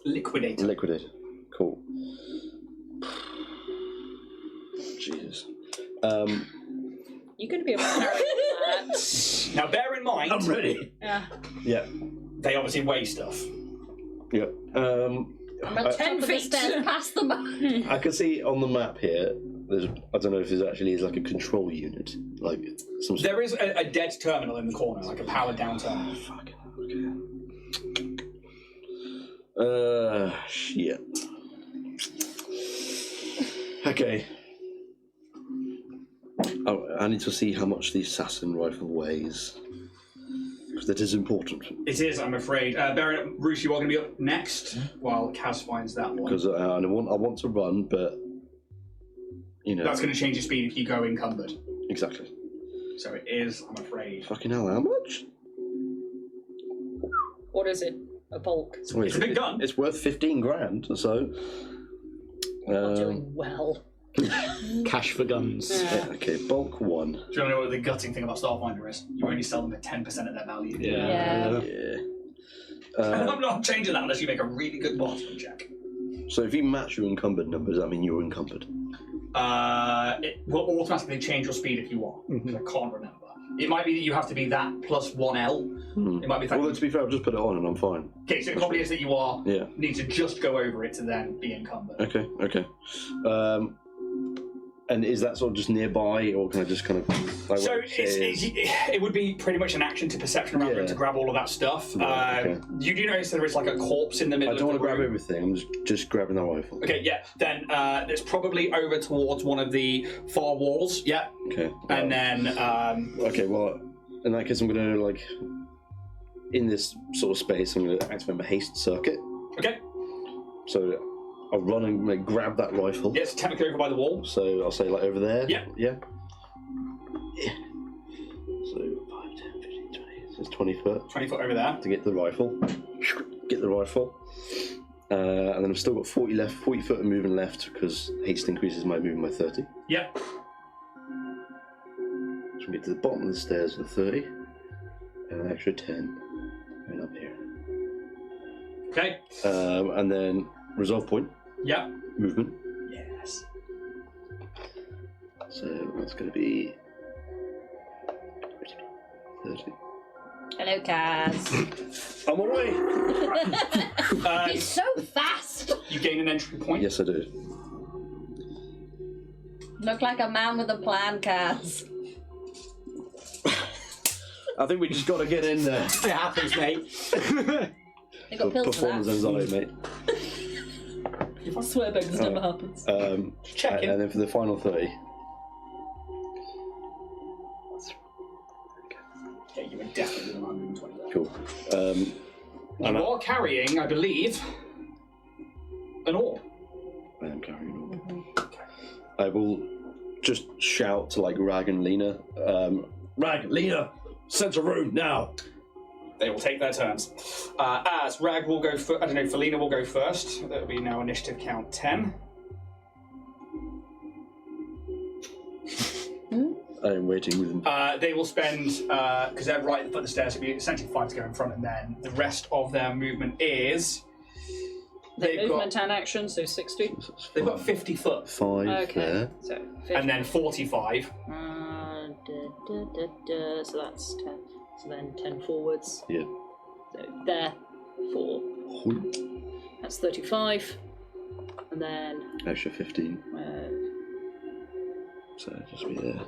Liquidator. Liquidate. Cool. Jesus. You're going to be able to carry on that. Now bear in mind, I'm ready. Yeah. Yeah. they obviously weigh stuff. Yeah. I'm at the top 10 of the feet. stairs past the moon. I can see on the map here, there's, I don't know if there actually is like a control unit. Like some sort There is a dead terminal in the corner, like a powered down terminal. Fucking shit. Okay. Oh, I need to see how much the assassin rifle weighs. Because that is important. It is, I'm afraid. Baron, Bruce, you are going to be up next while Kaz finds that one. Because I want to run, but you know. That's going to change your speed if you go encumbered. Exactly. So it is, I'm afraid. Fucking hell, how much? What is it? A bulk. Well, It's a big gun. It's worth 15 grand, so. You're doing well. Cash for guns. Yeah. Okay, bulk 1. Do you want to know what the gutting thing about Starfinder is? You only sell them at 10% of their value. Yeah. Yeah. I'm not changing that unless you make a really good marksman check. So if you match your encumbered numbers, that mean you're encumbered. It will automatically change your speed if you want. I can't remember. It might be that you have to be that plus 1L. It might be that. Well, to be fair, I've just put it on and I'm fine. Okay, so it probably is that you are Yeah. need to just go over it to then be encumbered. Okay. And is that sort of just nearby, or can I just kind of like? So what it says? it would be pretty much an action to perception around Yeah. to grab all of that stuff. Right, okay. You do notice there is like a corpse in the middle I don't of want the to grab room. everything. I'm just grabbing the rifle. Okay, yeah. Then it's probably over towards one of the far walls. Yeah. Okay. And then Okay. Well, in that case, I'm gonna like in this sort of space. I'm gonna activate my haste circuit. okay. So I'll run and like, grab that rifle. Yeah, it's technically over by the wall. So I'll say like over there. Yeah. Yeah. So 5, 10, 15, 20. So it's 20 foot 20 foot over there. to get the rifle. Get the rifle. And then I've still got 40 left, 40 foot of moving left because haste increases my movement by 30. Yep. So we get to the bottom of the stairs with 30. And an extra 10 going up here. Okay. And then resolve point, Yep. movement. Yes. So that's going to be 30. Hello, Kaz. I'm away! He's so fast. You gain an entry point. Yes, I do. Look like a man with a plan, Kaz. I think we just got to get in there. It happens, mate. They got pills for Performance that. anxiety, mate. I swear back this never happens. Check it. And then for the final 30. Okay, you were definitely the 120 there. Cool. You are carrying, I believe, an orb. I am carrying on. I will just shout to like Rag and Lena. Rag, Lena, center room now. They will take their turns. As Rag will go first, I don't know, Felina will go first. That will be now initiative count 10. I am waiting with them. They will spend, because they're right at the foot of the stairs, it'll be essentially 5 to go in front, and then the rest of their movement is... Movement and action, so 60. They've got 50 foot. 5 Okay. there. So 50. And then 45. So that's 10. So then 10 forwards. Yeah. So there, 4. That's 35. And then... Extra 15. So just be there.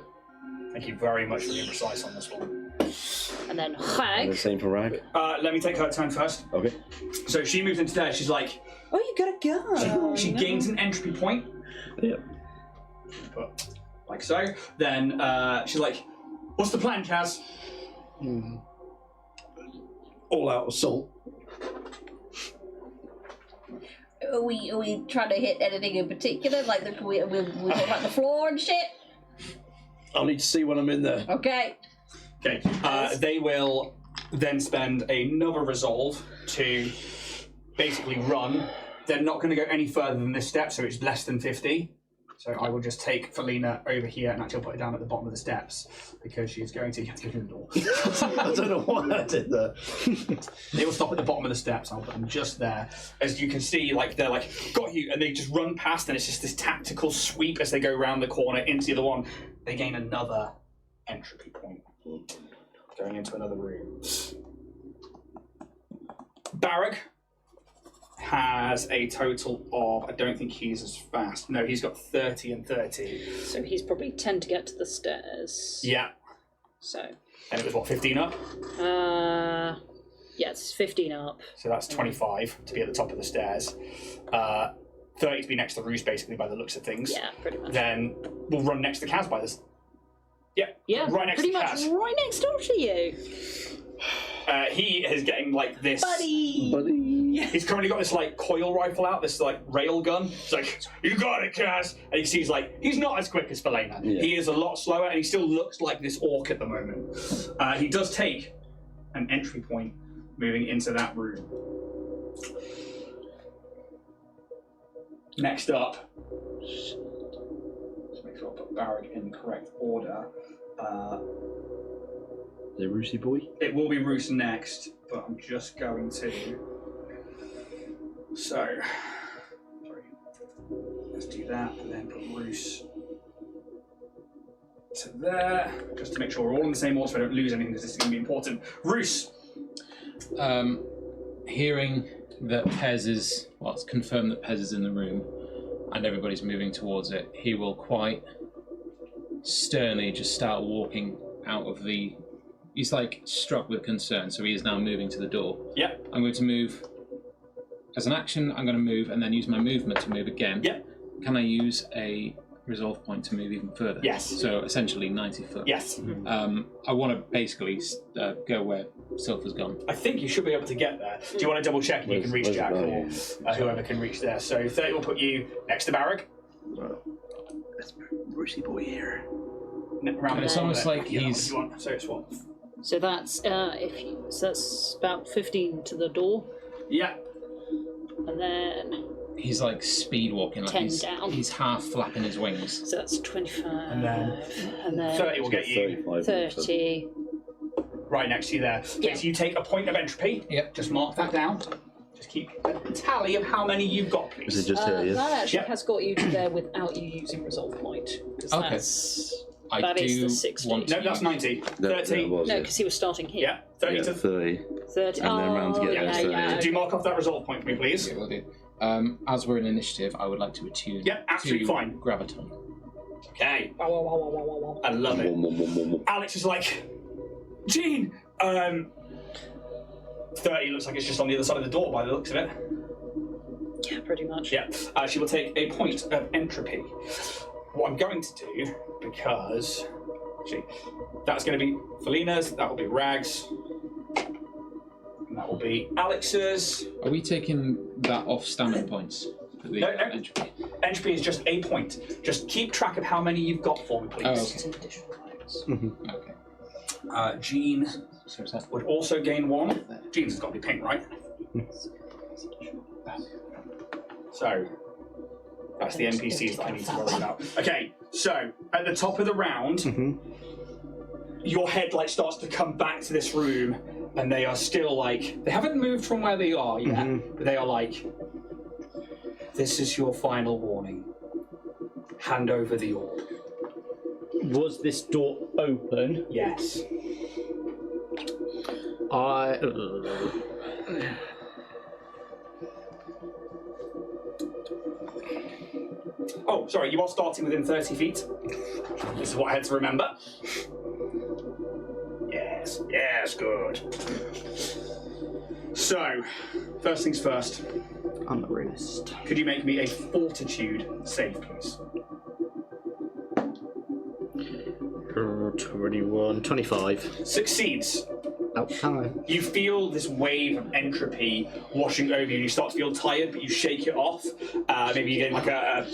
Thank you very much for being precise on this one. and then And the Rag. same for Rag. Let me take her turn first. Okay. So she moves into there, she's like... Oh, you gotta go. She gains an entropy point. Yep. But like so. Then she's like, what's the plan, Kaz? All out assault. Are we trying to hit anything in particular? Like, we talk about the floor and shit? I'll need to see when I'm in there. Okay. Okay. They will then spend another resolve to basically run. They're not going to go any further than this step, so it's less than 50. So I will just take Felina over here and actually put her down at the bottom of the steps because she's going to... You have to go through the door. I don't know why I did that. They will stop at the bottom of the steps. I'll put them just there. As you can see, like they're like, got you, and they just run past, and it's just this tactical sweep as they go around the corner into the other one. They gain another entropy point. Going into another room. Barrack has a total of, I don't think he's as fast. No, he's got 30 and 30. So he's probably 10 to get to the stairs. Yeah. So. And it was what, 15 up? Yes, 15 up. So that's 25 to be at the top of the stairs. 30 to be next to Roos, basically, by the looks of things. Yeah, pretty much. Then we'll run next to Kaz by this. Yeah, right next pretty to much Kaz. right next door to you. He is getting like this. Buddy! He's currently got this like coil rifle out, this like rail gun. He's like, "You got it, Kaz!" And he sees like he's not as quick as Felina. Yeah. He is a lot slower, and he still looks like this orc at the moment. He does take an entry point moving into that room. Next up, just make sure I put Barrack in the correct order. The Roosy boy. It will be Roos next, but I'm just going to. So, sorry. Let's do that, and then put Roos to there, just to make sure we're all in the same order so I don't lose anything, because this is going to be important. Roos! Hearing that Pez is, well, it's confirmed that Pez is in the room and everybody's moving towards it, he will quite sternly just start walking out of the... He's like struck with concern, so he is now moving to the door. Yep. I'm going to move. As an action, I'm going to move and then use my movement to move again. Yep. Can I use a resolve point to move even further? Yes. So essentially 90 foot. Yes. I want to basically go where Sylph gone. I think you should be able to get there. Do you want to double check and you can reach Where's Jack, the or whoever can reach there? So 30 will put you next to Barrack. That's Roosy boy here. Around And it's there. almost like Yeah, he's- if you want. So it's what? So that's so that's about 15 to the door, Yeah. and then He's like speed walking, like 10 he's, down. he's half flapping his wings. so that's 25, And then 30 will get you 30. right next to you there. Yeah. So you take a point of entropy. Yep. Just mark that down. Just keep a tally of how many you've got, please. Is it just here, yeah? That actually Yep. has got you to there without you using resolve point. 'Cause Okay. That is do the 60. want to No, that's 90. 30. was No, it? because he was starting here. Yeah, 30 Yeah, to 30. 30. And then round to get yeah, there, so yeah. Do you mark off that resolve point for me, please? Yeah, we'll do. As we're in initiative, I would like to attune Yep, absolutely to fine. Graviton. Okay. Wow, wow, wow, wow, wow, wow, wow. I love it. Wom. Alex is like, Gene! 30 looks like it's just on the other side of the door by the looks of it. Yeah, pretty much. Yeah. She will take a point of entropy. What I'm going to do, because actually, that's going to be Felina's, that will be Rag's, and that will be Alex's. Are we taking that off stamina points? For the No. entropy? Entropy is just a point. Just keep track of how many you've got for me, please. Oh, It's an additional bonus. Okay. Gene So it's that. would also gain 1. Gene's has got to be pink, right? So, that's the NPCs that I need to worry about. Okay, So, at the top of the round, your head like starts to come back to this room, and they are still like, they haven't moved from where they are yet, but they are like, this is your final warning. Hand over the orb. Was this door open? Yes. Oh, sorry, you are starting within 30 feet. This is what I had to remember. Yes, good. So, first things first. On the wrist. Could you make me a fortitude save, please? 21, 25. Succeeds. Out time. You feel this wave of entropy washing over you. You start to feel tired, but you shake it off. Maybe you get like a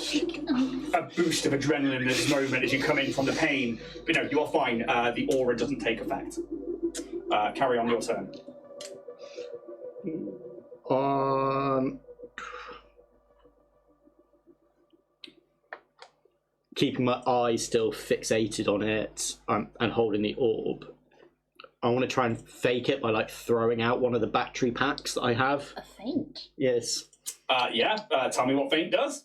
boost of adrenaline in this moment as you come in from the pain. But no, you are fine. The aura doesn't take effect. Carry on your turn. Keeping my eyes still fixated on it and holding the orb, I want to try and fake it by like throwing out one of the battery packs that I have. A feint. Yes. Tell me what feint does.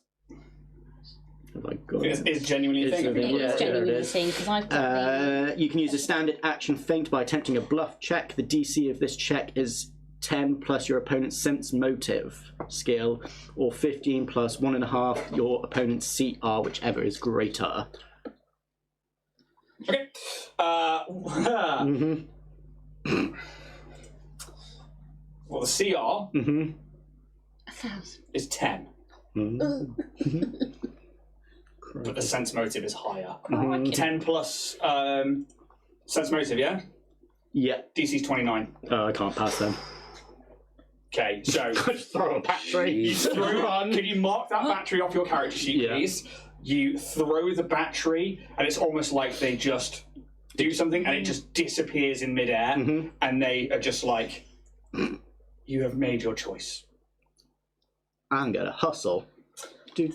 Oh my god. It's genuinely a thing. It's Yeah, genuinely there it a is. thing because I've got You can use a standard action feint by attempting a bluff check. The DC of this check is 10 plus your opponent's sense motive skill, or 15 plus 1.5 your opponent's CR, whichever is greater. Okay. Well, the CR 1,000. is 10, but the sense motive is higher. 10 plus sense motive, yeah? Yeah. DC's 29. I can't pass them. Okay, so Just throw a battery. you throw. Can you mark that battery off your character sheet, Yeah. please? You throw the battery, and it's almost like they just do something, and it just disappears in midair, and they are just like, "You have made your choice." I'm gonna hustle. You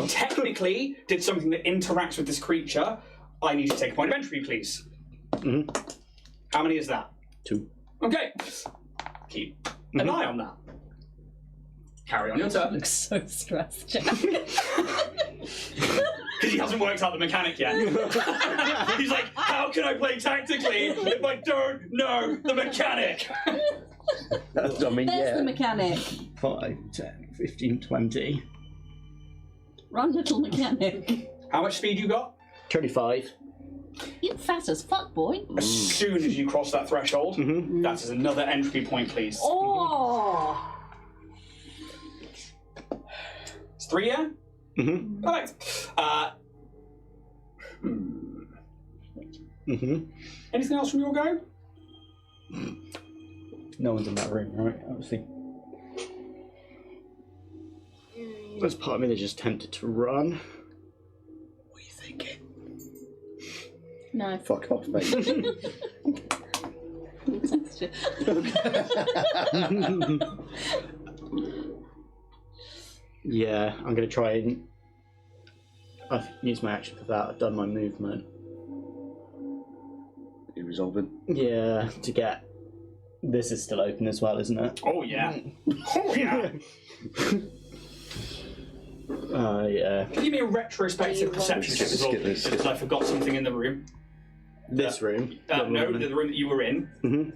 technically did something that interacts with this creature. I need you to take a point of entry, please. How many is that? 2. Okay. Keep an eye on that. Carry on your turn. Looks so stressed, Jack. Because he hasn't worked out the mechanic yet. He's like, how can I play tactically if I don't know the mechanic? I mean, There's the mechanic. 5, 10, 15, 20. Run, little mechanic. How much speed you got? 25. You fat as fuck, boy. As soon as you cross that threshold, that is another entropy point, please. Oh! It's 3, yeah? Perfect. Anything else from your go? No one's in that room, right? Obviously. There's part of me that's just tempted to run. What are you thinking? No. fuck off, mate. Thanks, Jack. Yeah, I'm gonna try and. I've used my action for that. I've done my movement. You resolving? Yeah, to get. This is still open as well, isn't it? Oh, yeah. Oh, yeah. Yeah. Can you give me a retrospective perception check as well, Skip this. because I forgot something in the room. This room. No, the room that you were in.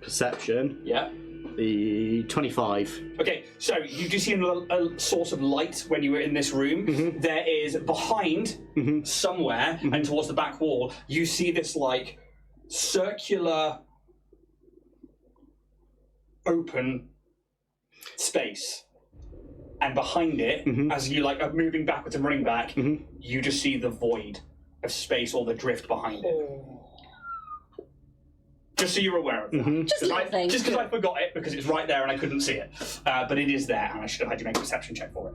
Perception. Yeah. The 25. Okay, so you do see a source of light when you were in this room. There is behind somewhere and towards the back wall, you see this like circular open space. And behind it, as you like are moving backwards and running back, you just see the void of space or the drift behind it. Just so you're aware of that. Just little things. Just because I forgot it, because it's right there and I couldn't see it. But it is there, and I should have had you make a perception check for it.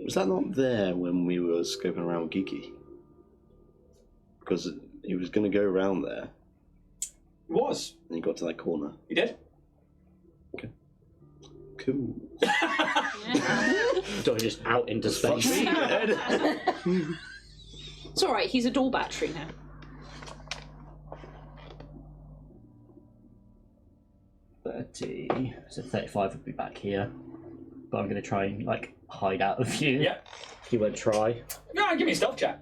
Was that not there when we were scoping around with Geeky? Because he was going to go around there, It was. and he got to that corner. You did? Cool. Do I just out into space? It's all right. He's a door battery now. So 35 would be back here. But I'm going to try and, like, hide out of you. Yeah. You won't try. No, give me a stealth check.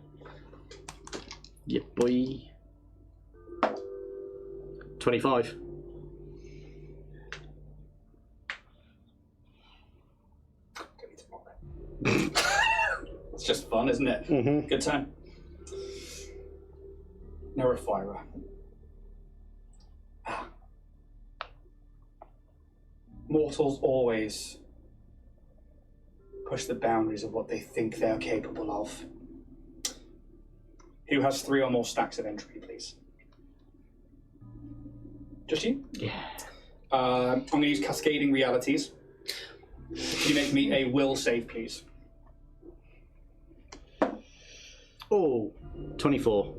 Yeah, boy. 25. It's just fun, isn't it? Mm-hmm. Good time. Neurofirer. Mortals always push the boundaries of what they think they are capable of. Who has 3 or more stacks of entropy, please? Just you? Yeah. I'm going to use cascading realities. Can you make me a will save, please? Oh, 24.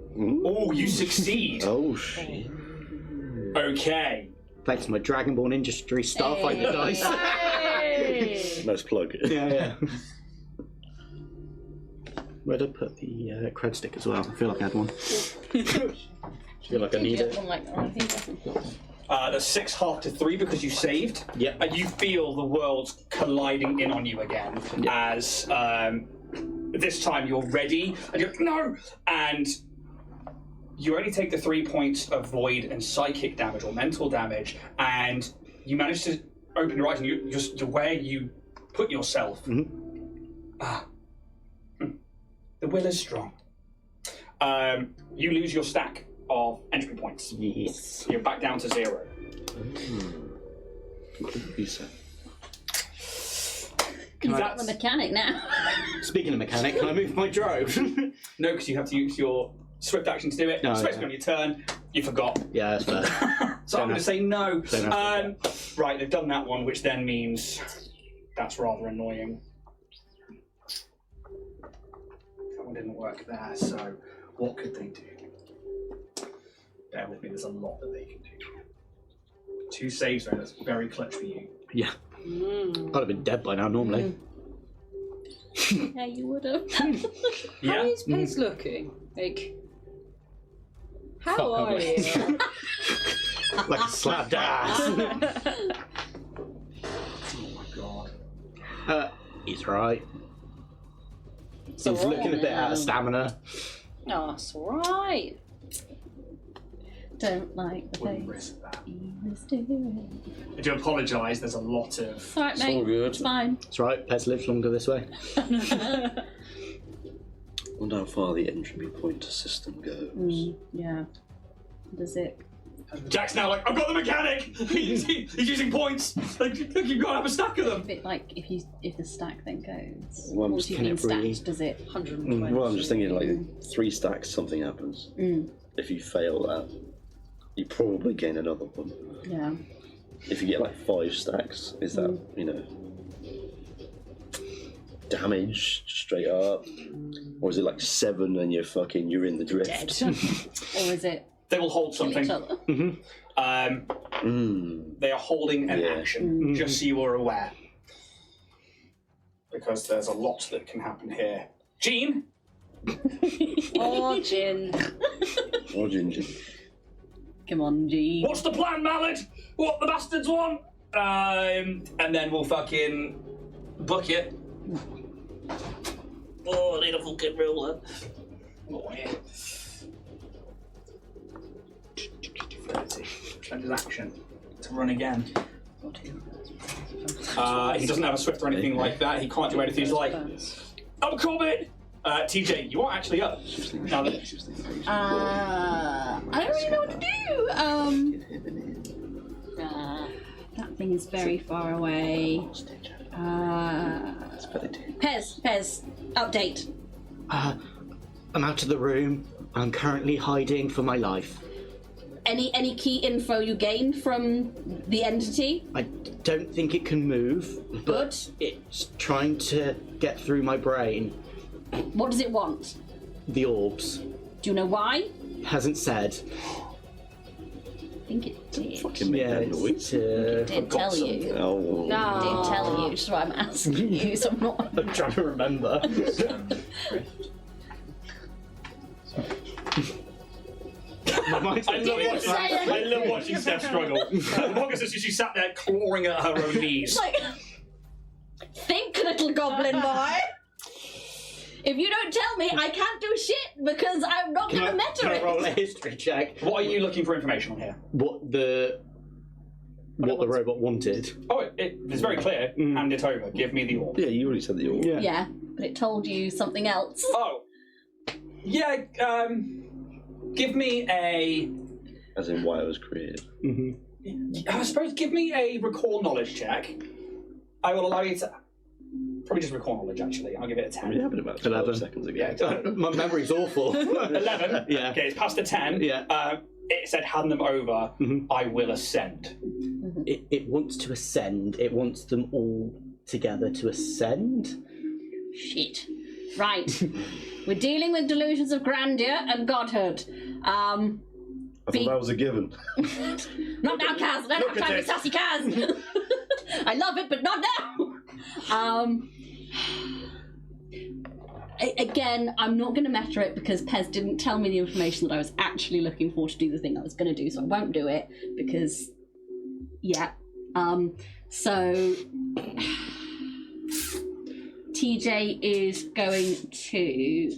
Oh, you succeed. Oh, shit. Okay. Thanks to my Dragonborn Industries Starfinder dice. Hey. Nice plug. Yeah. Where'd I put the cred stick as well? I feel like I had one. I feel like I need it. One like that, I think. That's 6 half to 3 because you saved. Yep. And you feel the world's colliding in on you again as this time you're ready and you're no, and you only take the 3 points of void and psychic damage or mental damage, and you manage to open your eyes and you just where you put yourself. The will is strong. You lose your stack of entropy points. Yes. You're back down to 0. He's That's- the mechanic now. Speaking of mechanic, can I move my drove? No, because you have to use your swift action to do it. Oh, It's supposed to yeah. be on your turn. You forgot. Yeah, that's fair. So I'm going to say no. Don't have to Right, they've done that one, which then means that's rather annoying. That one didn't work there, so what could they do? Bear with me, there's a lot that they can do. 2 saves, right? That's very clutch for you. Yeah. I'd have been dead by now normally. Yeah, you would have. Yeah. How is Pez looking? Like, how Fuck are away. you? Like a slapped ass. Oh my god. He's right. It's He's all looking a right bit out now. of stamina. Oh, it's alright. Don't like the Wouldn't face. risk that. He was doing. I do apologise, there's a lot of... It's alright, It's all mate. good. It's fine. That's right, Pez lives longer this way. I wonder how far the entropy pointer system goes. Yeah. Does it? Jack's now like, I've got the mechanic! he's using points! Like, look, you've got to have a stack of them! A bit like if the stack then goes. Well, I'm Once just you've thinking been it really- stacked, does it? 120. Well, I'm just thinking, like, 3 stacks, something happens. If you fail that, you probably gain another one. Yeah. If you get, like, 5 stacks, is that, you know, damage straight up? Or is it, like, 7 and you're in the drift? Dead. Or is it They will hold kill each something. other? They are holding an Yeah. action, just so you are aware. Because there's a lot that can happen here. Jean? Oh, Jin. Or ginger. Come on, G. What's the plan, Mallard? What the bastards want? And then we'll fucking book it. Oh, I need a fucking ruler. Oh, yeah. 30. Spend his action to run again. He doesn't have a swift or anything like that. He can't do anything. He's like, I'm coming! TJ, you are actually up. Now that I don't really know what to do. That thing is very far away. Pez, update. I'm out of the room. I'm currently hiding for my life. Any key info you gained from the entity? I don't think it can move, but it's trying to get through my brain. What does it want? The orbs. Do you know why? Hasn't said. think it did. Fucking make that noise. It did tell you. Oh. It did tell you, which is why I'm asking you, so I'm not... I'm trying to remember. My mind's I like, love watching Steph struggle. The longest is she sat there clawing at her own knees. Like, think, little goblin boy. If you don't tell me, I can't do shit because I'm not going to meta Can I it. roll a history check? What are you looking for information on here? What the robot wanted. Oh, it's very clear. Hand it over. Give me the orb. Yeah, you already said the orb. Yeah, but it told you something else. Oh. Yeah, give me a... As in why it was created. I suppose give me a recall knowledge check. I will allow you to... Probably just recall knowledge, actually. I'll give it a 10. It happened about 12 seconds ago. My memory's awful. 11? Yeah. Okay, it's past a 10. Yeah. It said hand them over. I will ascend. It wants to ascend. It wants them all together to ascend. Shit. Right. We're dealing with delusions of grandeur and godhood. I thought that was a given. Not now, Kaz. I don't have time for sassy Kaz. I love it, but not now. Again, I'm not going to meta it because Pez didn't tell me the information that I was actually looking for to do the thing I was going to do, so I won't do it because, yeah. So TJ is going to...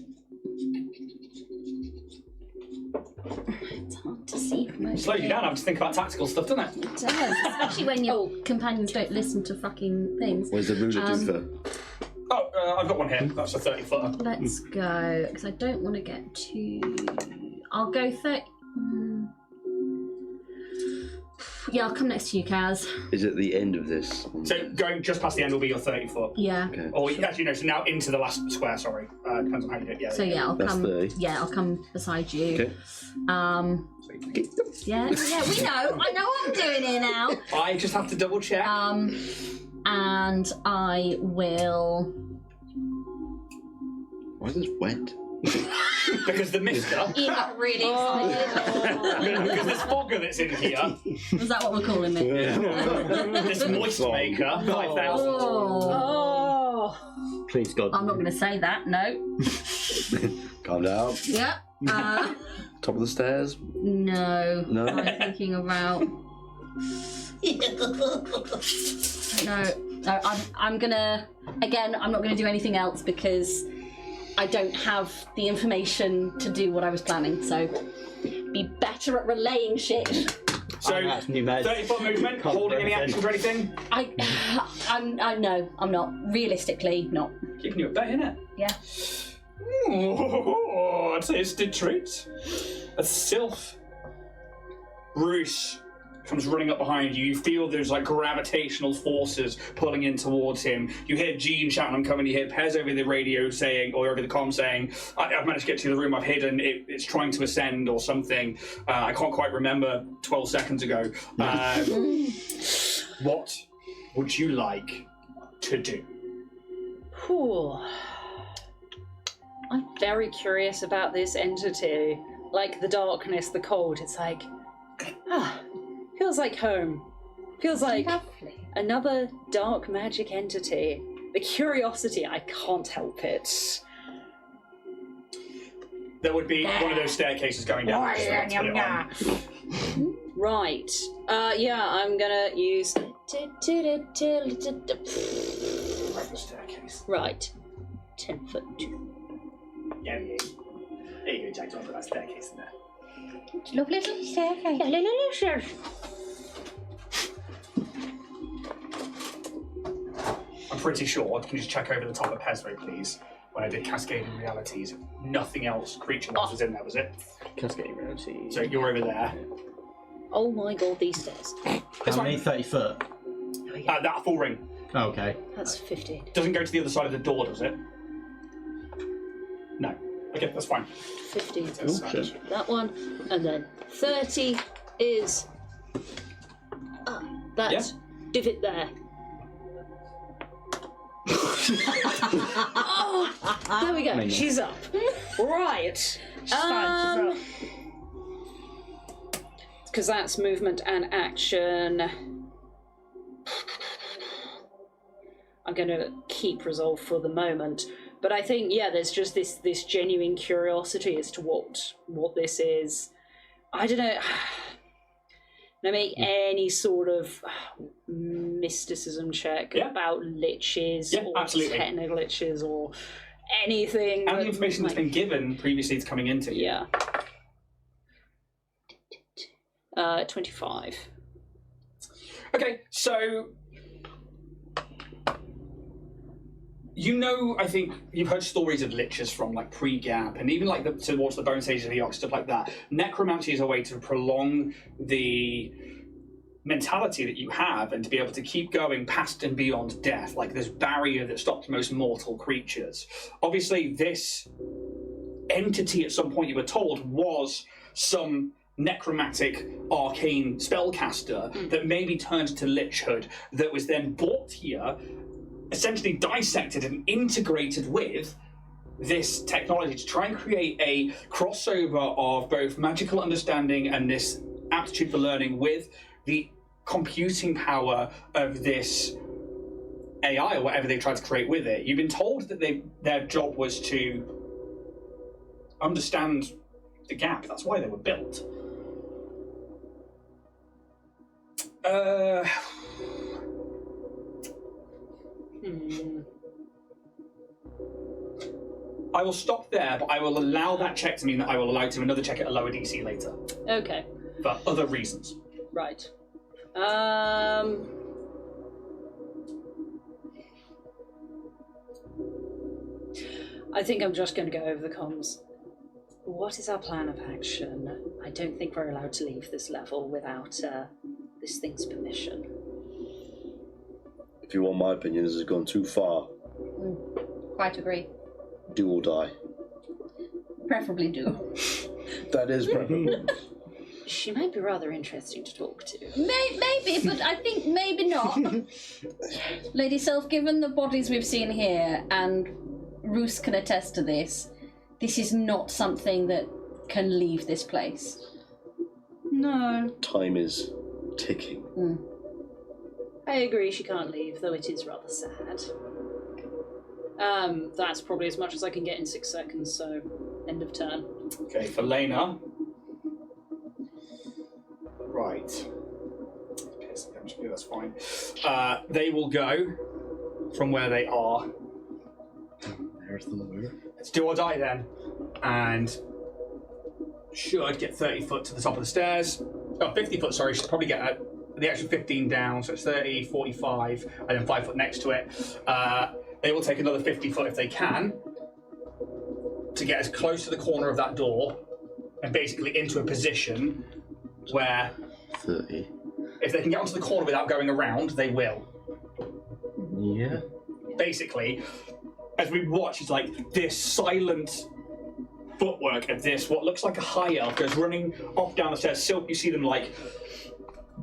It's hard to see from over Slows you here. down having to think about tactical stuff, doesn't it? It does, especially when your companions don't listen to fucking things. Where's the ruler do for? Oh, I've got one here. That's a 30-footer. Let's go, because I don't want to get too... I'll go 30... Yeah, I'll come next to you, Kaz. Is it the end of this? So going just past the end will be your 30-foot. Yeah. Okay. Or actually, no, so now into the last square, sorry. Depends on how you do it. Yeah, So yeah, I'll That's come... 30. Yeah, I'll come beside you. Okay. Yeah, we know. I know what I'm doing here now. I just have to double check. And I will... Why is this wet? Because the mister. You got really excited. Because there's fogger that's in here. Is that what we're calling it? This moist maker, 5,000. Oh. Please, God. I'm not going to say that, no. Calm down. Yep. Top of the stairs. No. No? I'm thinking about... No, I'm gonna... Again, I'm not going to do anything else because I don't have the information to do what I was planning, so be better at relaying shit. So, that's new meds. 30-foot movement, holding any actions or anything? No, I'm not. Realistically, not. Keeping you at bay, innit? Yeah. Oh, a tasty treat. A sylph. Bruce comes running up behind you. You feel there's like gravitational forces pulling in towards him. You hear Jean shouting, "I'm coming." You hear Pez over the radio saying, or over the comm saying, "I've managed to get to the room I've hidden. It's trying to ascend or something." I can't quite remember 12 seconds ago. What would you like to do? Whew. I'm very curious about this entity. Like the darkness, the cold. It's like, feels like home. Feels like another dark magic entity. The curiosity, I can't help it. There would be one of those staircases going down. So let's put it on. Right. Yeah, I'm gonna use... Right, the staircase. Right. 10 foot. Yeah. There you go, Jack. Don't put that staircase in there. Lovely little staircase. I'm pretty sure. Can you just check over the top of Pezro, please? When I did Cascading Realities, nothing else creature-wise was in there, was it? Cascading reality. So you're over there. Oh my god, these stairs. How many 30 foot? That full ring. Oh, okay. That's 15. Doesn't go to the other side of the door, does it? No. Okay, that's fine. 15 That's fine. that one, and then 30 is that Yeah. divot there. Oh, there we go. She's up. Right. She's fine, she's up. because that's movement and action. I'm going to keep resolve for the moment. But I think, yeah, there's just this genuine curiosity as to what this is. I don't know. Can I make any sort of mysticism check about liches or absolutely. technical liches or anything? And the information that's been given previously is coming into you. Yeah. 25. Okay, so you know, I think you've heard stories of liches from like pre-Gap and even like towards the bone stages of the Ox, stuff like that. Necromancy is a way to prolong the mentality that you have and to be able to keep going past and beyond death, like this barrier that stops most mortal creatures. Obviously, this entity at some point you were told was some necromantic arcane spellcaster that maybe turned to lichhood, that was then brought here, essentially dissected and integrated with this technology to try and create a crossover of both magical understanding and this aptitude for learning with the computing power of this AI or whatever they tried to create with it. You've been told that their job was to understand the gap. That's why they were built. I will stop there, but I will allow that check to mean that I will allow to another check at a lower DC later. Okay. For other reasons. Right. I think I'm just going to go over the comms. What is our plan of action? I don't think we're allowed to leave this level without this thing's permission. If you want my opinion, this has gone too far. Quite agree. Do or die. Preferably do. That is preferable. She might be rather interesting to talk to. Maybe, but I think maybe not. Lady Sylph, given the bodies we've seen here, and Roos can attest to this, this is not something that can leave this place. No. Time is ticking. I agree she can't leave, though it is rather sad. That's probably as much as I can get in 6 seconds, so end of turn. Okay, for Lena. Right. That's fine. They will go from where they are. Let's do or die then. And should get 30 foot to the top of the stairs. Oh, 50 foot, sorry. Should probably get the extra 15 down, so it's 30, 45, and then 5 foot next to it. They will take another 50 foot if they can to get as close to the corner of that door and basically into a position where 30. If they can get onto the corner without going around, they will. Yeah. Basically, as we watch, it's like this silent footwork of this, what looks like a high elf goes running off down the stairs. Silk, you see them like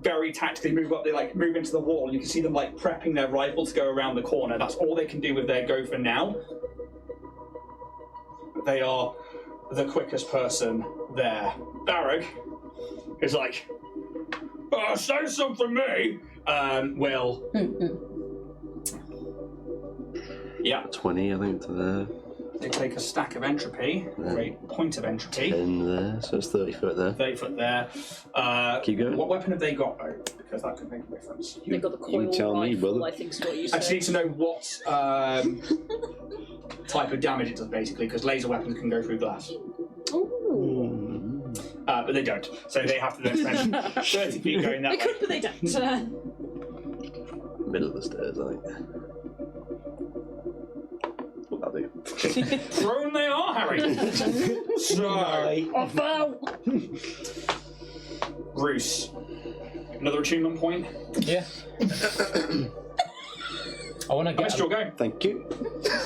very tactically move up, they like move into the wall, and you can see them like prepping their rifle to go around the corner. That's all they can do with their go for now. They are the quickest person there. Barrack is like, say something for me! Will. Yeah. 20, I think, to there. They take a stack of entropy, or a point of entropy. 10 there, so it's 30 foot there. 30 foot there. Keep going. What weapon have they got, though? Because that could make a difference. They've got the coil You tell me, rifle, brother. I think is what you I said. just need to know what type of damage it does, basically, because laser weapons can go through glass. Ooh. But they don't, so they have to then spend 30 feet going that They way. could, but they don't. Middle of the stairs, I think. That'll do. Thrown they are, Harry! So, Off out! Roos. Another attunement point. Yeah. I want to I get. missed your go. Thank you.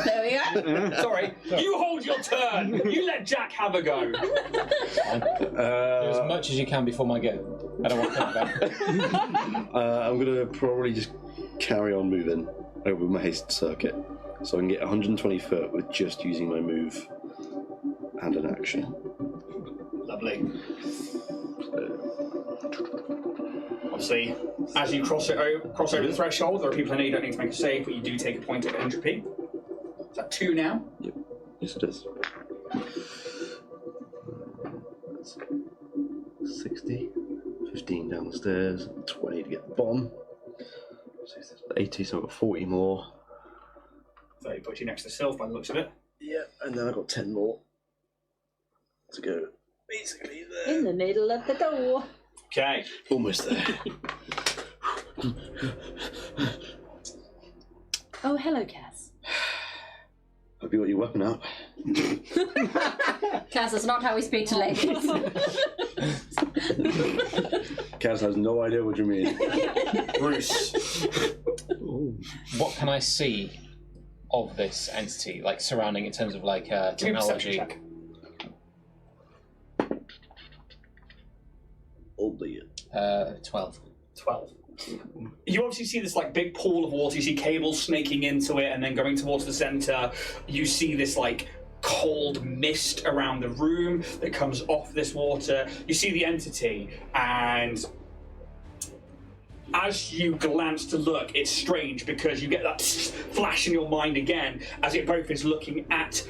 There we go. Sorry. You hold your turn. You let Jack have a go. Do as much as you can before my go. I don't want to think about it. I'm going to probably just carry on moving over my haste circuit. So I can get 120 foot with just using my move and an action. Lovely. Obviously, as you cross over the threshold, there are people in there you don't need to make a save, but you do take a point of entropy. Is that 2 now? Yep. Yes, it is. 60, 15 down the stairs, 20 to get the bomb. 80, so I've got 40 more. 30 puts you next to Sylph by the looks of it. Yeah, and then I've got 10 more to go. Basically there. In the middle of the door. Okay. Almost there. Oh, hello, Kaz. Hope you got your weapon out. Kaz, that's not how we speak to ladies. Kaz has no idea what you mean. Bruce. What can I see of this entity, like surrounding in terms of like Give me a perception technology? check. Albeit. 12. 12. You obviously see this like big pool of water. You see cables snaking into it and then going towards the center. You see this like cold mist around the room that comes off this water. You see the entity, and as you glance to look, it's strange because you get that flash in your mind again as it both is looking at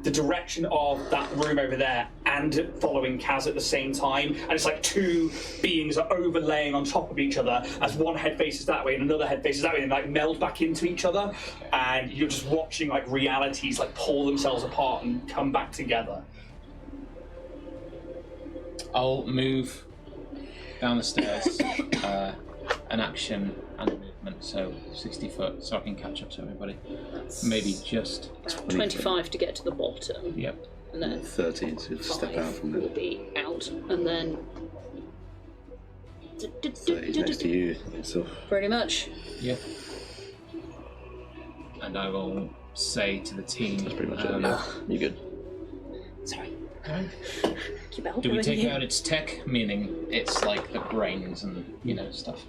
the direction of that room over there and following Kaz at the same time, and it's like two beings are overlaying on top of each other as one head faces that way and another head faces that way, and like meld back into each other, and you're just watching like realities like pull themselves apart and come back together. I'll move down the stairs, an action and a movement, so 60 foot, so I can catch up to everybody. Maybe just 25 to get to the bottom. Yep. And then 13 to step out from will there. be out. And then 30 next to you. So pretty much. Yeah. And I will say to the team, that's pretty much it. Yeah. You good? Sorry. Keep do we take out its tech, meaning it's like the brains and stuff?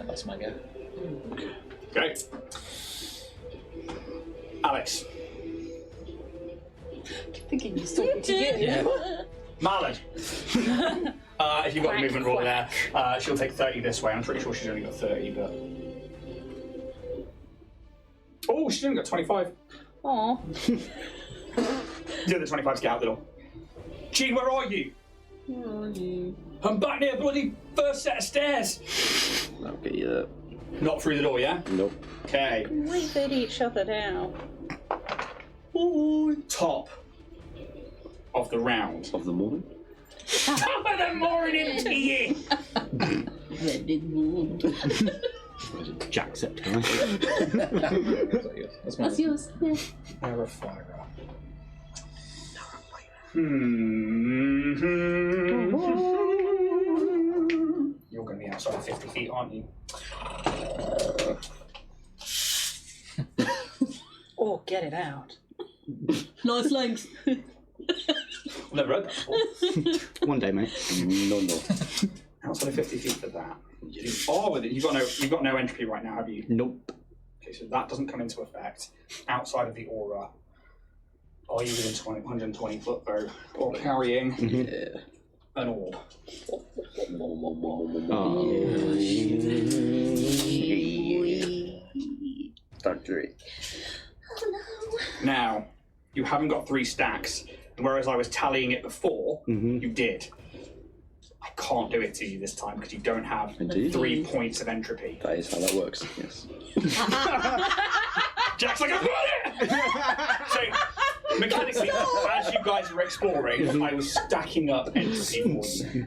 That's my go. Great. Alex. keep thinking he's talking to you. Marlon. If you've got a movement roll there, she'll take 30 this way. I'm pretty sure she's only got 30, but... Oh, she's only got 25. Aw. The other 25 to get out the door. Gene, where are you? Where are you? I'm back near bloody first set of stairs. I'll get you there. Not through the door, yeah? Nope. Okay. We bid each other down. Ooh, top of the round. Of the morning? Top of the morning to you! Jacksepticeye. That's yours. Yeah. Narrowfire. You're going to be outside of 50 feet, aren't you? Oh, get it out. Nice legs. I've never heard that before. One day, mate. No. Outside of 50 feet for that. You are with it. You've got no entropy right now, have you? Nope. Okay, so that doesn't come into effect. Outside of the aura, are you within 120 foot though, or carrying an orb? Factory. Now, you haven't got 3 stacks, and whereas I was tallying it before, you did. I can't do it to you this time because you don't have Indeed. 3 points of entropy. That is how that works, yes. Jack's like, I've got it! So, mechanically, as you guys were exploring, I was stacking up entropy for you.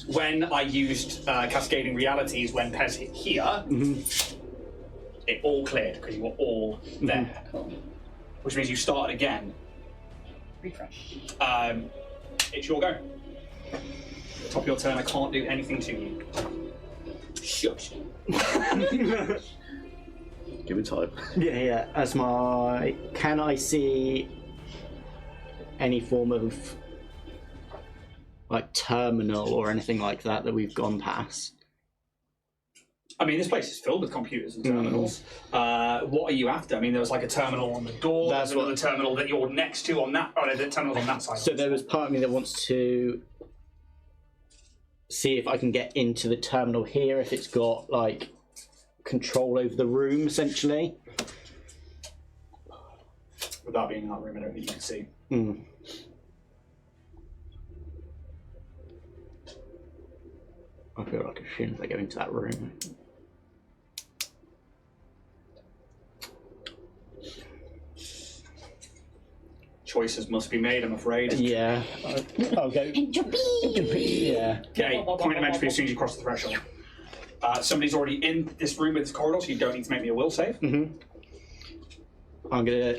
When I used Cascading Realities, when Pez hit here, it all cleared because you were all there. Which means you started again. Refresh. It's your go. Top of your turn, I can't do anything to you. Shush. Give it time. Yeah. As my... Can I see any form of like terminal or anything like that we've gone past? I mean, this place is filled with computers and terminals. What are you after? I mean, there was like a terminal on the door. That's There's another terminal that you're next to on that. Oh, no, the terminal's on that side. So there was part of me that wants to see if I can get into the terminal here, if it's got like control over the room essentially. Without being in that room, I don't think you can see. I feel like as soon as I go into that room. Choices must be made, I'm afraid. Yeah, I'll go. Entropy! Yeah. Okay, point of entropy as soon as you cross the threshold. Somebody's already in this room with this corridor, so you don't need to make me a will save. I'm gonna.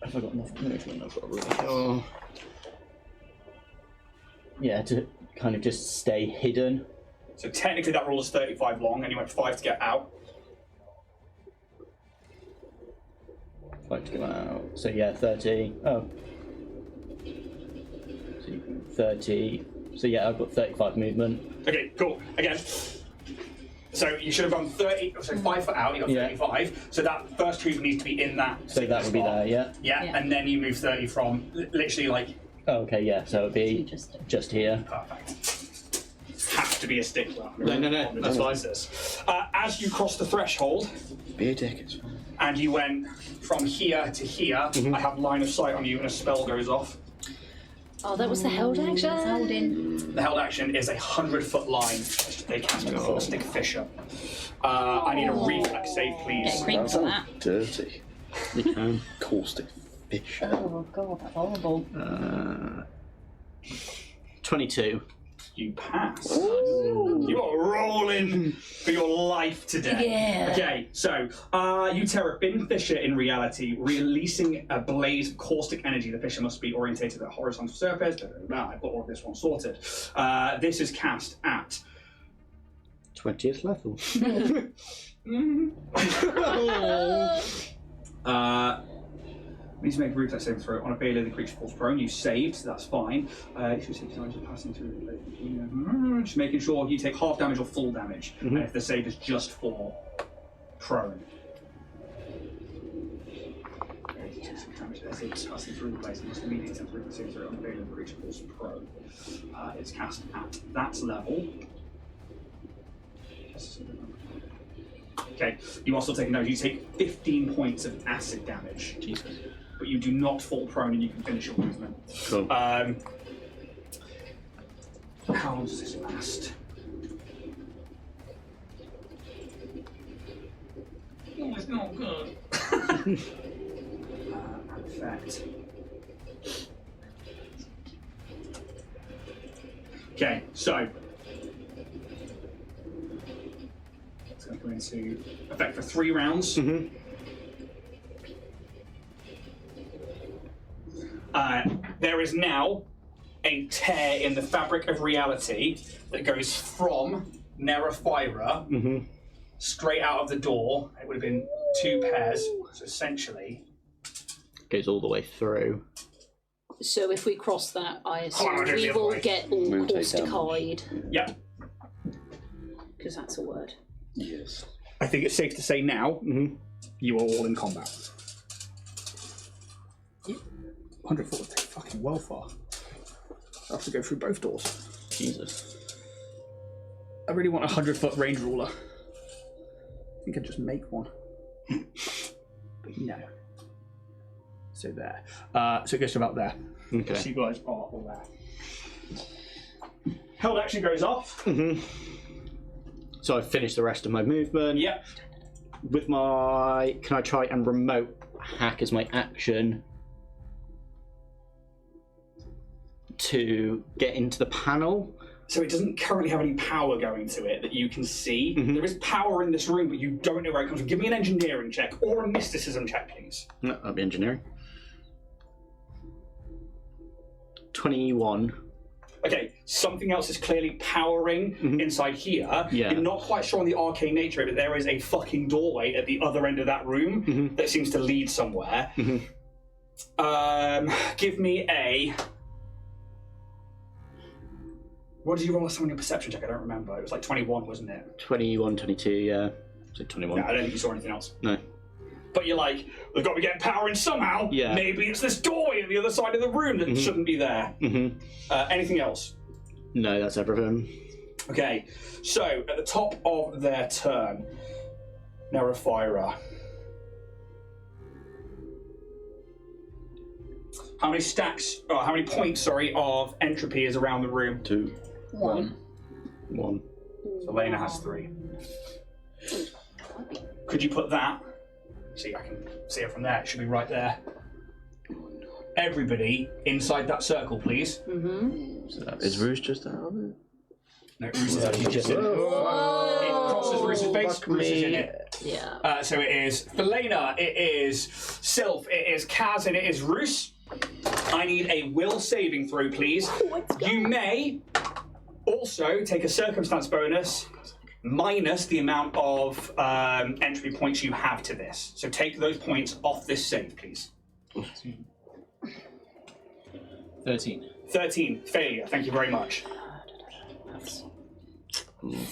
Have I got enough movement? I've got a really. Oh. Yeah, to kind of just stay hidden. So technically that rule is 35 long, and you went 5 to get out. 5 to go out. So yeah, 30. Oh. So 30. So yeah, I've got 35 movement. Okay, cool. Again. So you should have gone 30, so 5 foot out, you got 35. So that first move needs to be in that. So that would be there, yeah. Yeah, and then you move 30 from literally like. Oh, okay, yeah. So it'd be just here. Perfect. Have to be a stickler. No, that's fine. As you cross the threshold, Be a dick, it's fine. and you went from here to here, I have line of sight on you, and a spell goes off. Oh, that was the held action. Holding. The held action is a 100-foot line. They cast a caustic fissure. I need a reflex save, please. Get cream for that. Dirty. You can. Caustic fish. Oh god, that's horrible. 22. You pass. You are rolling for your life today. Yeah. Okay, so you tear a bin fissure in reality, releasing a blaze of caustic energy. The fissure must be orientated at a horizontal surface. I've got all of this one sorted. This is cast at 20th level. We need to make a reflex saving throw. On a failure, the creature falls prone. You saved, so that's fine. You should take damage passing through. Just making sure you take half damage or full damage. And if the save is just for prone. It's passing through the place. It must immediately attempt to reflex saving throw. On a failure, the creature falls prone. It's cast at that level. Okay, you also take note. You take 15 points of acid damage. Jesus. But you do not fall prone, and you can finish your movement. Cool. How long does this last? Oh, it's not good. Effect. Okay, so it's going to come into effect for 3 rounds. There is now a tear in the fabric of reality that goes from Nerafira straight out of the door. It would have been 2 pairs, so essentially. Goes all the way through. So if we cross that, I assume I'll do it we the other will way. get all We'll take causticide, Yeah, because that's a word. Yes. I think it's safe to say now you are all in combat. 100 foot would take fucking well far. I have to go through both doors. Jesus. I really want a 100-foot range ruler. I think I'd just make one. But no. So there. So it goes to about there. Okay. So you guys are all there. Held action goes off. So I've finished the rest of my movement. Yep. With my... Can I try and remote hack as my action to get into the panel? So it doesn't currently have any power going to it that you can see. There is power in this room, but you don't know where it comes from. Give me an engineering check or a mysticism check, please. No, that'll be engineering. 21. Okay, something else is clearly powering inside here. Yeah. You're not quite sure on the arcane nature of it, but there is a fucking doorway at the other end of that room that seems to lead somewhere. Give me a... What did you roll last time on your perception check? I don't remember. It was like 21, wasn't it? 21, 22, yeah. So 21. Yeah, I don't think you saw anything else. No. But you're like, we've got to get power in somehow. Yeah. Maybe it's this doorway at the other side of the room that shouldn't be there. Anything else? No, that's everything. Okay, so at the top of their turn, Nerifira. How many stacks, or how many points, sorry, of entropy is around the room? 2. 1. 1. So Lena has 3. Could you put that? See, I can see it from there. It should be right there. Everybody inside that circle, please. So is Rouge just out of it? No, Roos is actually just in it. It crosses Roos's face. Fuck Roos is in me. it. Yeah. So it is for Lena, it is Sylph, it is Kaz, and it is Roos. I need a will saving throw, please. You may also take a circumstance bonus minus the amount of entropy points you have to this. So take those points off this save, please. 13. 13, failure, thank you very much.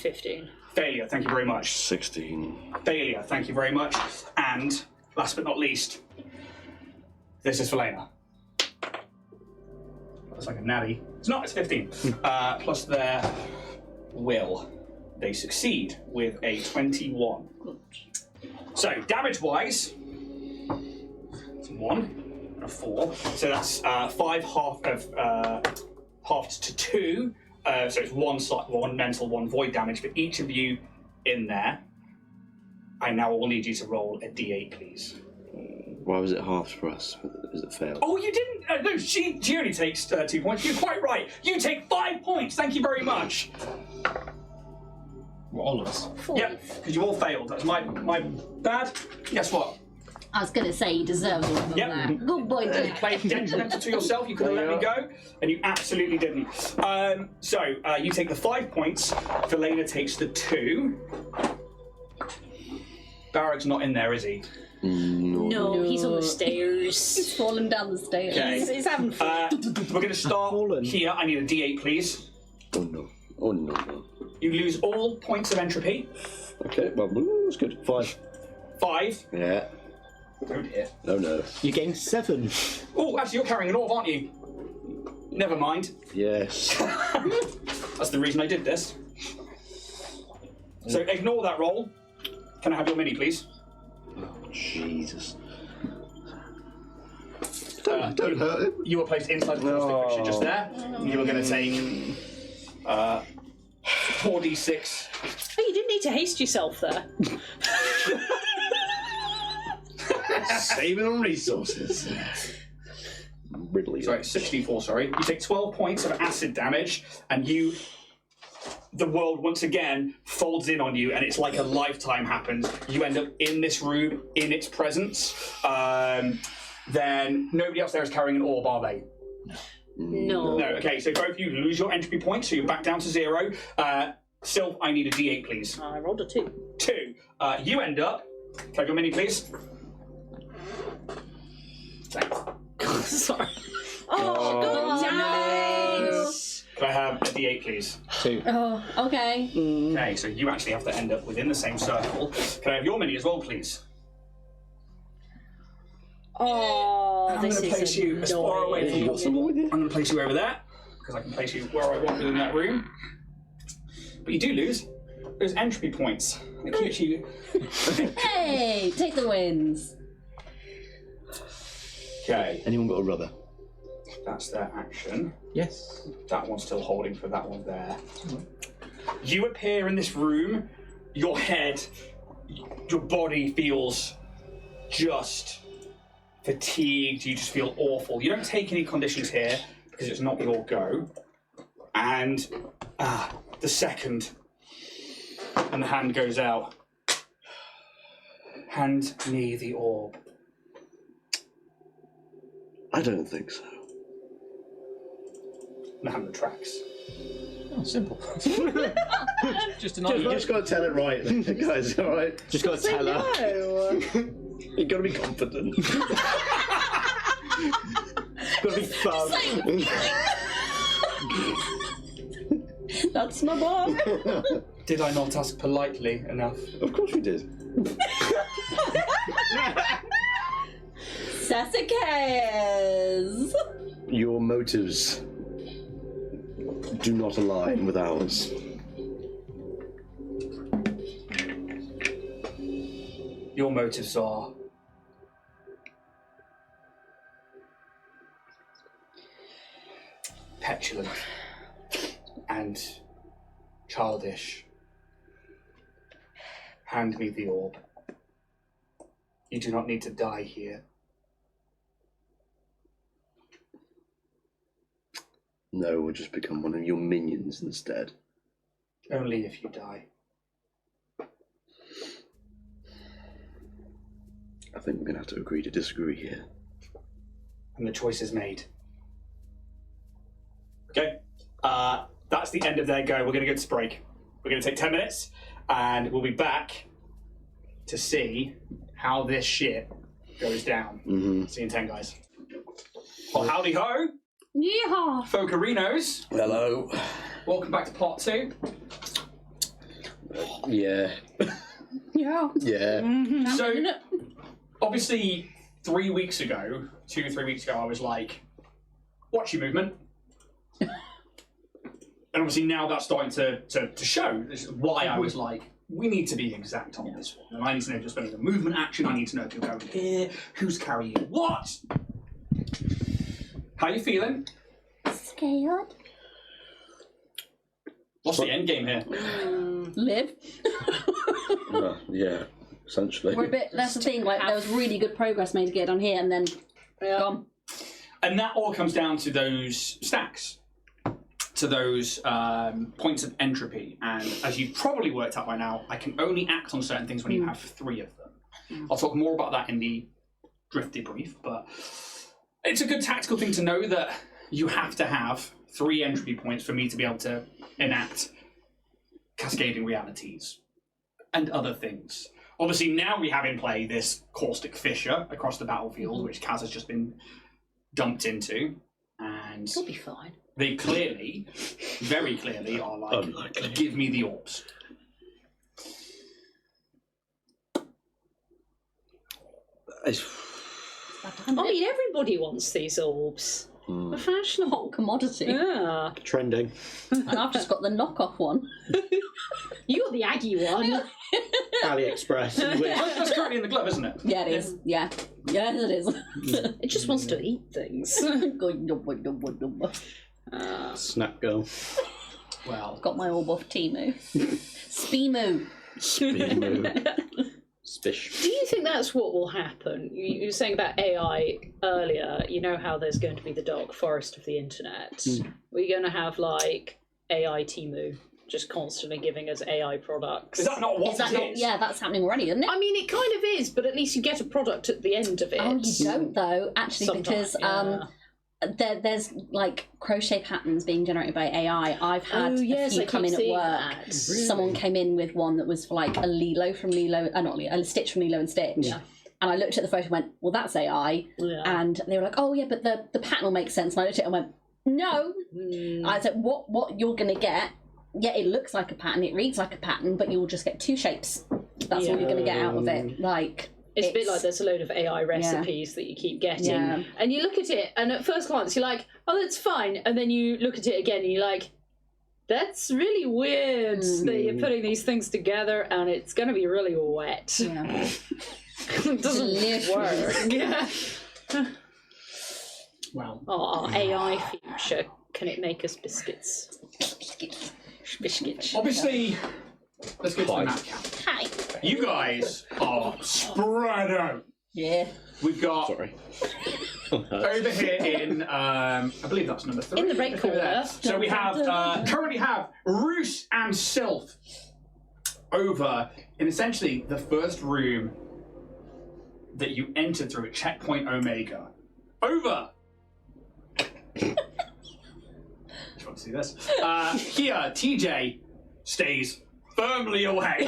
15. Failure, thank you very much. 16. Failure, thank you very much. And, last but not least, this is for Lena. That's like a natty. It's not, it's 15. Plus their will. They succeed with a 21. So, damage-wise, it's 1 and a 4. So that's 5 halved to 2. So it's one mental, 1 void damage for each of you in there. I now will need you to roll a d8, please. Why was it halved for us? Is it failed? Oh, you didn't? No, she only takes 2 points. You're quite right. You take 5 points. Thank you very much. Well, all of us. 4. Yep, because you all failed. That's my bad. Guess what? I was going to say you deserve all of them Yep. there. Good boy, You Jack. played detrimental to yourself. You could have let me go, and you absolutely didn't. So you take the 5 points. Felena takes the 2. Barrack's not in there, is he? No, he's on the He's stairs. fallen down the stairs. Okay. He's having fun. We're going to start here. I need a d8, please. Oh no. Oh no. No. You lose all points of entropy. Okay, well, that's good. 5. 5. Yeah. Oh dear. No. You gain 7. Oh, actually, you're carrying an orb, aren't you? Never mind. Yes. That's the reason I did this. So ignore that roll. Can I have your mini, please? Oh, Jesus. Don't hurt him. You were placed inside the force fiction just there. You were going to take 4d6. Oh, you didn't need to haste yourself there. Saving on resources. Ridley. Sorry, 64, sorry. You take 12 points of acid damage, and the world once again folds in on you, and it's like a lifetime happens. You end up in this room, in its presence. Then nobody else there is carrying an orb, are they? No. No, okay, so both of you lose your entropy points, so you're back down to 0. Sylph, I need a d8, please. I rolled a 2. 2. You end up. Can I have your mini, please? Thanks. Sorry. Oh, god damn it! Can I have a d8, please? 2. Oh, okay. Okay, so you actually have to end up within the same circle. Can I have your mini as well, please? Oh, And I'm this going to place is you as far away from got someone with you? I'm going to place you over there, because I can place you where I want within that room. But you do lose those entropy points. It keeps you... Hey, take the wins. Okay, Anyone got a rubber? that's their action. Yes. That one's still holding for that one there. You appear in this room, your head, your body feels just fatigued, you just feel awful. You don't take any conditions here because it's not your go. And the second, and the hand goes out. Hand me the orb. I don't think so. And the hand retracts. Oh, simple. Just an You just got to tell it right, guys, alright? Just got to tell her. No. You've got to be confident. Got to be fun. That's my boy. Did I not ask politely enough? Of course we did. Sassacaz. Your motives do not align with ours. Your motives are petulant and childish. Hand me the orb. You do not need to die here. No, we'll just become one of your minions instead. Only if you die. I think we're going to have to agree to disagree here. And the choice is made. Okay, that's the end of their go. We're going to go to break. We're going to take 10 minutes, and we'll be back to see how this shit goes down. Mm-hmm. See you in 10, guys. Well, howdy ho, Yeehaw! Folkerinos. Hello. Welcome back to part 2. Yeah. Yeah. Yeah. So, obviously, 3 weeks ago, 2 or 3 weeks ago, I was like, watch your movement. And obviously now that's starting to show. This is why I was like, we need to be exact on this one. And I need to know just about the movement action. I need to know if you're going here, who's carrying what. How you feeling? Scared. What's the end game here? Live. Yeah, essentially. We're a bit. That's the thing. Like there was really good progress made to get on here, and then gone. And that all comes down to those stacks, to those points of entropy. And as you've probably worked out by now, I can only act on certain things when you have 3 of them. I'll talk more about that in the drift debrief, but it's a good tactical thing to know that you have to have 3 entropy points for me to be able to enact cascading realities and other things. Obviously, now we have in play this caustic fissure across the battlefield, which Kaz has just been dumped into, and It'll be fine. they clearly, very clearly, are like, Unlikely. give me the orbs. I mean, everybody wants these orbs. A fashionable Commodity. Yeah. Trending. And I've just got the knockoff one. You got the Aggie one. AliExpress. Which, That's currently in the glove, isn't it? Yeah, it is. Yeah. Yes, it is. It just wants to eat things. Snap girl. Well, Got my orb off Timu. Speemu. Spish. Do you think that's what will happen? You were saying about AI earlier. You know how there's going to be the dark forest of the internet. We're going to have like AI Timu just constantly giving us AI products. is that not what Is that it not? is? Yeah, that's happening already, isn't it? I mean, it kind of is, but at least you get a product at the end of it. Oh, you don't though, actually, Sometimes, because there's like crochet patterns being generated by AI. I've had a few come in at work. Someone came in with one that was for like a Lilo from Lilo, not Lilo, a Stitch from Lilo and Stitch. Yeah. And I looked at the photo and went, well, that's AI. Yeah. And they were like, oh yeah, but the pattern will make sense. And I looked at it and went, no. I said, what you're going to get, yeah, it looks like a pattern, it reads like a pattern, but you'll just get 2 shapes. That's all you're going to get out of it. Like, It's a bit like there's a load of AI recipes that you keep getting. Yeah. And you look at it, and at first glance, you're like, oh, that's fine. And then you look at it again, and you're like, that's really weird that you're putting these things together, and it's going to be really wet. yeah. It doesn't work. Yeah. Well, Oh, our AI future. Can it make us biscuits? Biscuits. obviously, let's go to the map count. Hi. You guys are spread out. Yeah. We've got Sorry. over here in, I believe that's number 3. In the red Over there. corner. So we have, currently have Roos and Sylph over in essentially the first room that you entered through at Checkpoint Omega. Over! Just want to see this. Here, TJ stays firmly away.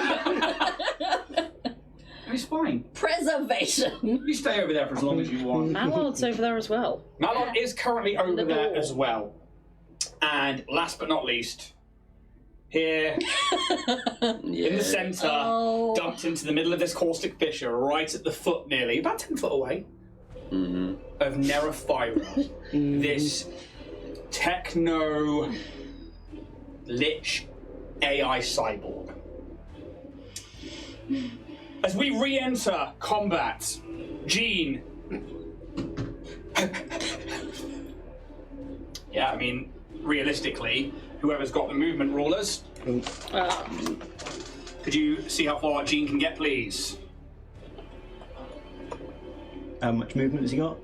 It's fine. Preservation. You stay over there for as long as you want. Mallard's over there as well. Mallard is currently over The there door. as well. And last but not least, here in the centre, Oh. dumped into the middle of this caustic fissure, right at the foot nearly, about 10 foot away, of Nerafira. This techno Lich AI cyborg. As we re-enter combat, Jean. Yeah, I mean, realistically, whoever's got the movement rulers, could you see how far Jean can get, please? How much movement has he got?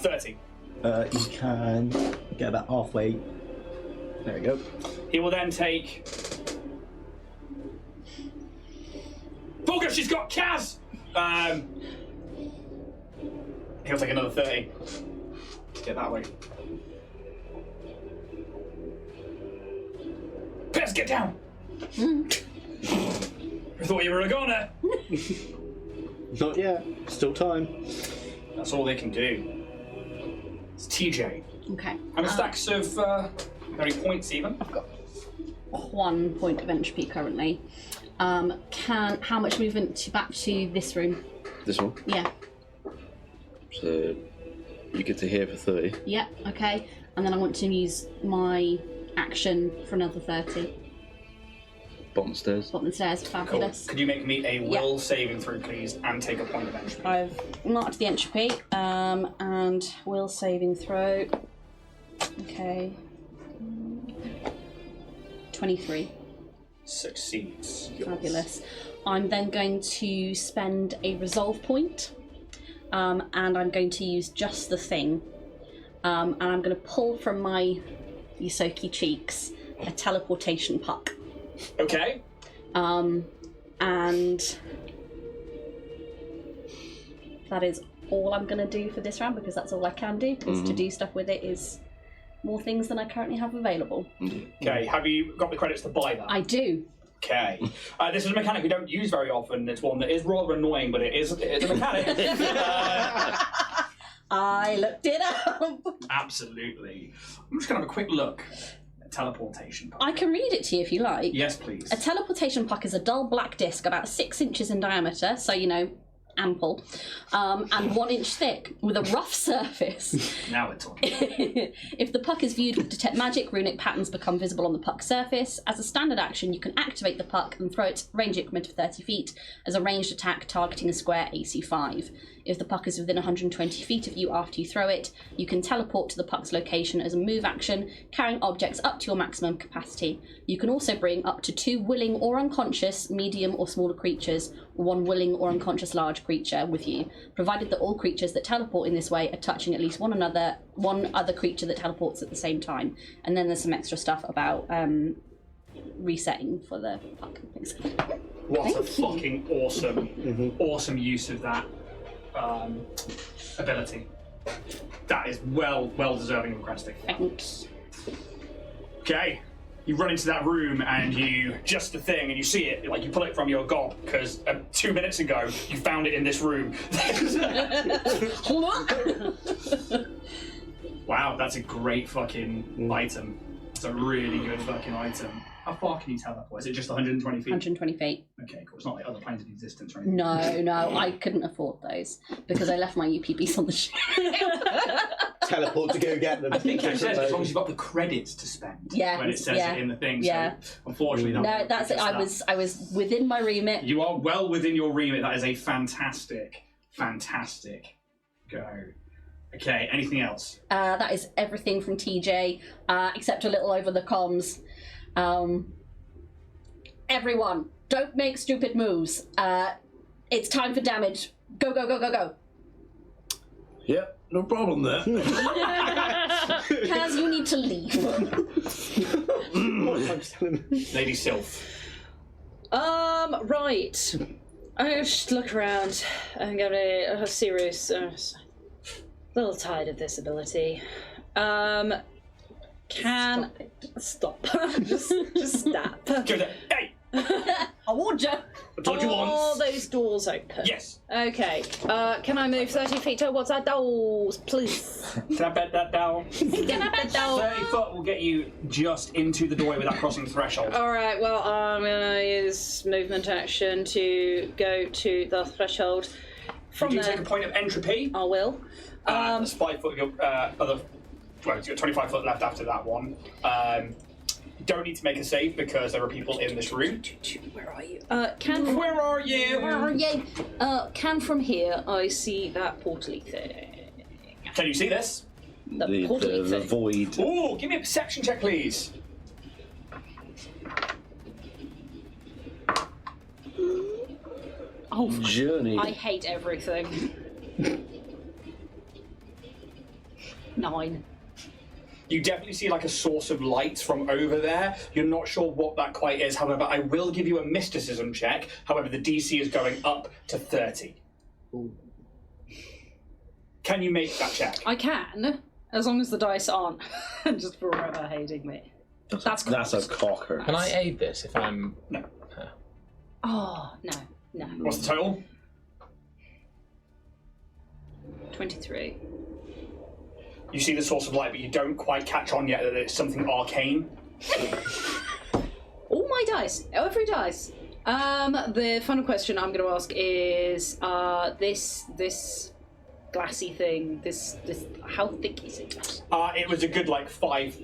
30. He can get about halfway. There we go. He will then take... Bugger, she's got Kaz! He'll take another 30. Get that way. Pez, get down! I thought you were a goner. Not yet. Still time. That's all they can do. It's TJ. Okay. How many stacks of how many points even? I've got 1 point of entropy currently. How much movement back to this room? This one. Yeah. So you get to here for 30. Yeah. Okay. And then I want to use my action for another 30. Bottom stairs. Bottom stairs. Cool. Fabulous. Could you make me a will saving throw, please, and take a point of entropy? I've marked the entropy, and will saving throw. Okay. 23. Succeeds. Fabulous. I'm then going to spend a resolve point, and I'm going to use just the thing. And I'm going to pull from my Yusoki cheeks a teleportation puck. Okay. And that is all I'm going to do for this round, because that's all I can do, because to do stuff with it is more things than I currently have available. Okay, have you got the credits to buy that? I do. Okay. This is a mechanic we don't use very often. It's one that is rather annoying, but it is a mechanic. I looked it up. Absolutely. I'm just going to have a quick look at teleportation puck. I can read it to you if you like. Yes, please. A teleportation puck is a dull black disc about 6 inches in diameter, so you know, ample, and 1 inch thick, with a rough surface. Now we're talking. If the puck is viewed with detect magic, runic patterns become visible on the puck's surface. As a standard action, you can activate the puck and throw its range increment of 30 feet as a ranged attack targeting a square AC 5. If the puck is within 120 feet of you after you throw it, you can teleport to the puck's location as a move action, carrying objects up to your maximum capacity. You can also bring up to 2 willing or unconscious medium or smaller creatures, or 1 willing or unconscious large creature with you, provided that all creatures that teleport in this way are touching at least one other creature that teleports at the same time. And then there's some extra stuff about resetting for the puck and things. What a fucking awesome use of that ability. That is well deserving of crediting. Thanks. Okay. You run into that room and you just the thing, and you see it, like you pull it from your gob because 2 minutes ago you found it in this room. Wow, that's a great fucking item. It's a really good fucking item. How far can you teleport? Is it just 120 feet? 120 feet. Okay, cool. It's not like other planes of existence or anything. No, I couldn't afford those because I left my UPBs on the ship. Teleport to go get them. I think it says as long as you've got the credits to spend. Yeah, When it says yeah, it in the thing. yeah. So unfortunately, No, that's it. I was within my remit. You are well within your remit. That is a fantastic go. Okay, anything else? That is everything from TJ, except a little over the comms. Everyone, don't make stupid moves. It's time for damage. Go, go, go, go, go. Yep, no problem there. Kaz, you need to leave. Lady Sylph. Right. I just look around and get a serious, little tired of this ability. Stop. just stop. Go there. Hey! I warned you. I told you All once. those doors open. Yes. Okay. Can I move 30 feet towards that doors, please? Can I bet that down? Can I bet down? 30 foot will get you just into the doorway without crossing the threshold. Alright, well, I'm gonna use movement action to go to the threshold. From Would you there, take a point of entropy? I will. That's 5 foot. Your other. Well, you've got 25 foot left after that one. don't need to make a save because there are people in this room. Where are you? Where are you? Where are you? Can from here I see that portally thing? Can you see this? The portally the thing. void. Ooh, give me a perception check, please. Oh, Journey. I hate everything. 9. You definitely see like a source of light from over there. You're not sure what that quite is. However, I will give you a mysticism check. However, the DC is going up to 30. Ooh. Can you make that check? I can, as long as the dice aren't just forever hating me. That's a cocker. Can I aid this if I'm... No. Oh, no. What's the total? 23. You see the source of light, but you don't quite catch on yet that it's something arcane. All my dice, every dice. The final question I'm going to ask is this glassy thing. This how thick is it? It was a good like 5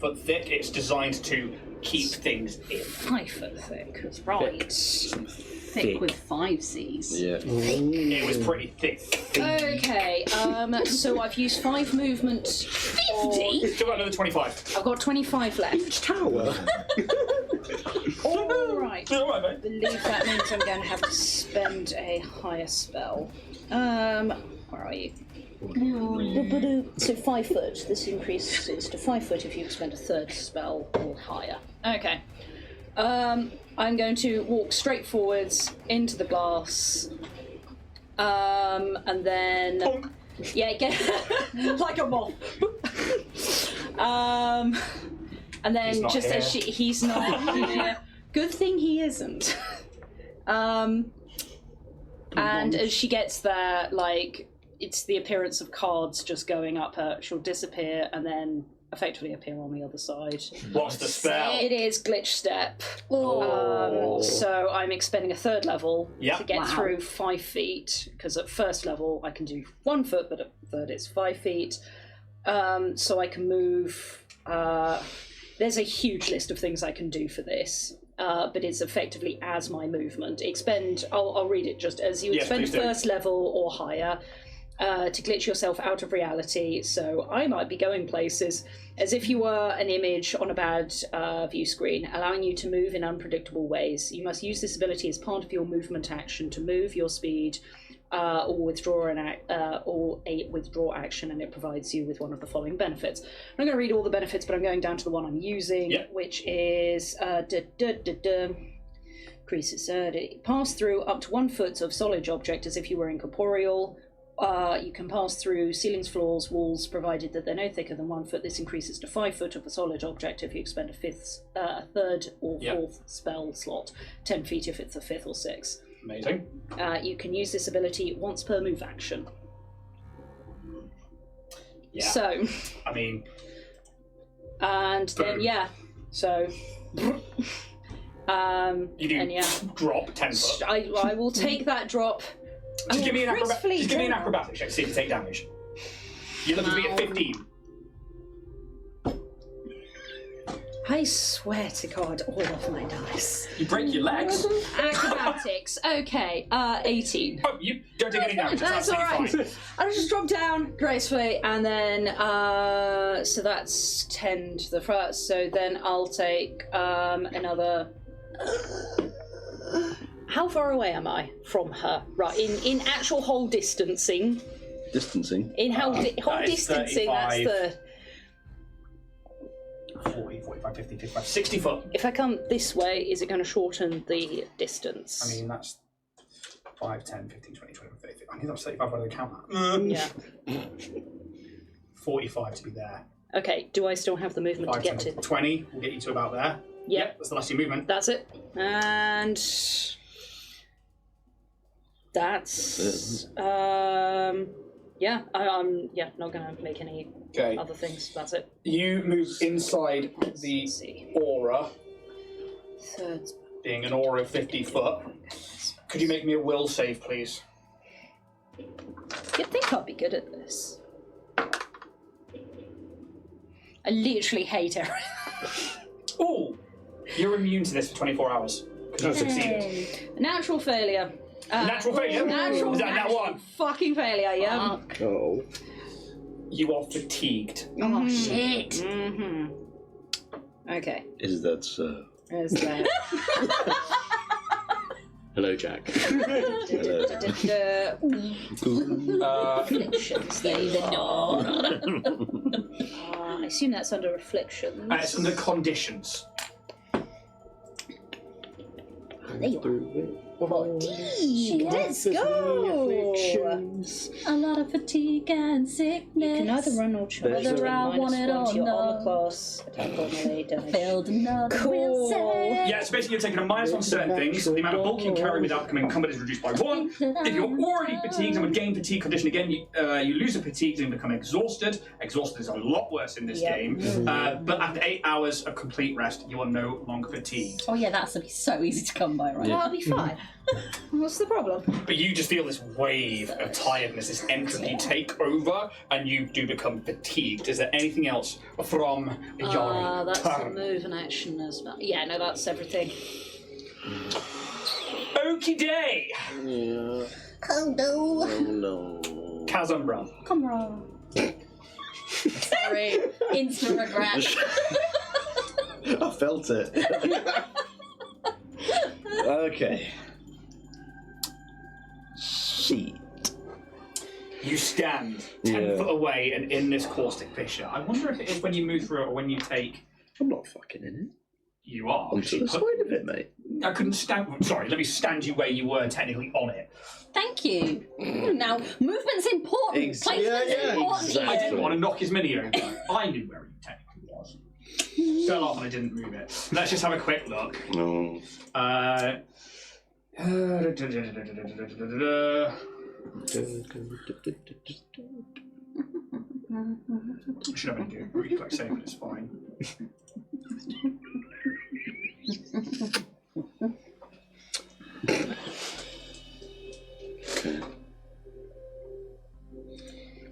foot thick. It's designed to keep things in. 5 foot thick, right? Thick with 5 C's. Yeah. It was pretty thick. Okay, so I've used 5 movement. 50? Still got another 25. I've got 25 left. Each tower. Alright. All right, I believe that means I'm going to have to spend a higher spell. Where are you? So 5 foot. This increases to 5 foot if you spend a third spell or higher. Okay. I'm going to walk straight forwards into the glass. And then... Bonk. Yeah, get like a moth. And then He's not just as here. he's not here. Good thing he isn't. And as she gets there, like, it's the appearance of cards just going up her. She'll disappear and then effectively appear on the other side. What's the spell? It is glitch step. Oh. So I'm expending a third level Yep. to get Wow. through 5 feet, because at first level I can do 1 foot, but at third it's 5 feet. So I can move. There's a huge list of things I can do for this. But it's effectively as my movement. I'll read it just as you Yes, expend please do. first level or higher to glitch yourself out of reality. So I might be going places as if you were an image on a bad view screen, allowing you to move in unpredictable ways. You must use this ability as part of your movement action to move your speed or withdraw a withdraw action, and it provides you with one of the following benefits. I'm not going to read all the benefits, but I'm going down to the one I'm using, Yep. which is increases pass through up to 1 foot of solid object as if you were incorporeal. You can pass through ceilings, floors, walls, provided that they're no thicker than 1 foot. This increases to 5 foot of a solid object if you expend a third or Yep. fourth spell slot. 10 feet if it's a fifth or sixth. Amazing. You can use this ability once per move action. Yeah. So, I mean, and then so. you do And yeah, drop 10 foot. I will take that drop. Just give me an gracefully Just give me an drop. acrobatics check to see if you take damage. You're looking to be at 15. I swear to God, all of my dice. You break your legs. Acrobatics. Okay, 18. Oh, you don't take any damage. That's all absolutely right. fine. I'll just drop down gracefully, and then so that's 10 to the first. So then I'll take another. How far away am I from her? Right, in actual whole distancing. Distancing. In whole that is distancing, 35. that's the. 40, 45, 50, 55, 60 foot. If I come this way, is it going to shorten the distance? I mean, that's 5, 10, 15, 20, 21, 30. I think that's 35. Why do I count that? Yeah. 45 to be there. Okay. Do I still have the movement 5, to get 10, to? 20 will get you to about there. Yep. That's the last of your movement. That's it. And that's yeah. I'm not gonna make any Okay. other things. That's it. You move inside the Let's see. aura, Third. being an aura of 50 foot. Could you make me a will save, please? You'd think I'd be good at this. I literally hate everything. Ooh, You're immune to this for 24 hours because you succeeded. Yay. Natural failure. Natural failure? Natural Is that one? fucking failure, yeah. Oh. You are fatigued. Oh shit! Mm-hmm. Okay. Is that so? There's that. Hello, Jack. Afflictions, leave it on. I assume that's under afflictions. It's under conditions. There you are. Fatigue. Let's go. A lot of fatigue and sickness. You can either run or charge. Whether I want it or your not. armor class, attack or melee damage. Failed another Cool. Yeah, so basically you're taking a minus on certain things. The amount of bulk you carry without becoming encumbered is reduced by 1. If you're already fatigued and would gain fatigue condition again, you lose a fatigue and become exhausted. Exhausted is a lot worse in this game. But after 8 hours of complete rest, you are no longer fatigued. Oh yeah, that's gonna be so easy to come by, right? Well, I'll be fine. What's the problem? But you just feel this wave of tiredness, this entropy take over, and you do become fatigued. Is there anything else from your That's the turn? move and action as well. Yeah, no, that's everything. Okie day! Yeah. Kodo. Oh no. Kazumbra. Come on. Sorry. Instant regret. I felt it. Okay. Shit. You stand 10 foot away and in this caustic fissure. I wonder if it is when you move through it or when you take... I'm not fucking in it. You are. I'm to the side of it, mate. I couldn't stand... Sorry, let me stand you where you were technically on it. Thank you. Now, movement's important. Exactly. Placement's Yeah, important. exactly. I didn't want to knock his mini over. I knew where he technically was. Fell off and I didn't move it. Let's just have a quick look. No. I should have been doing reflex save, but it's fine.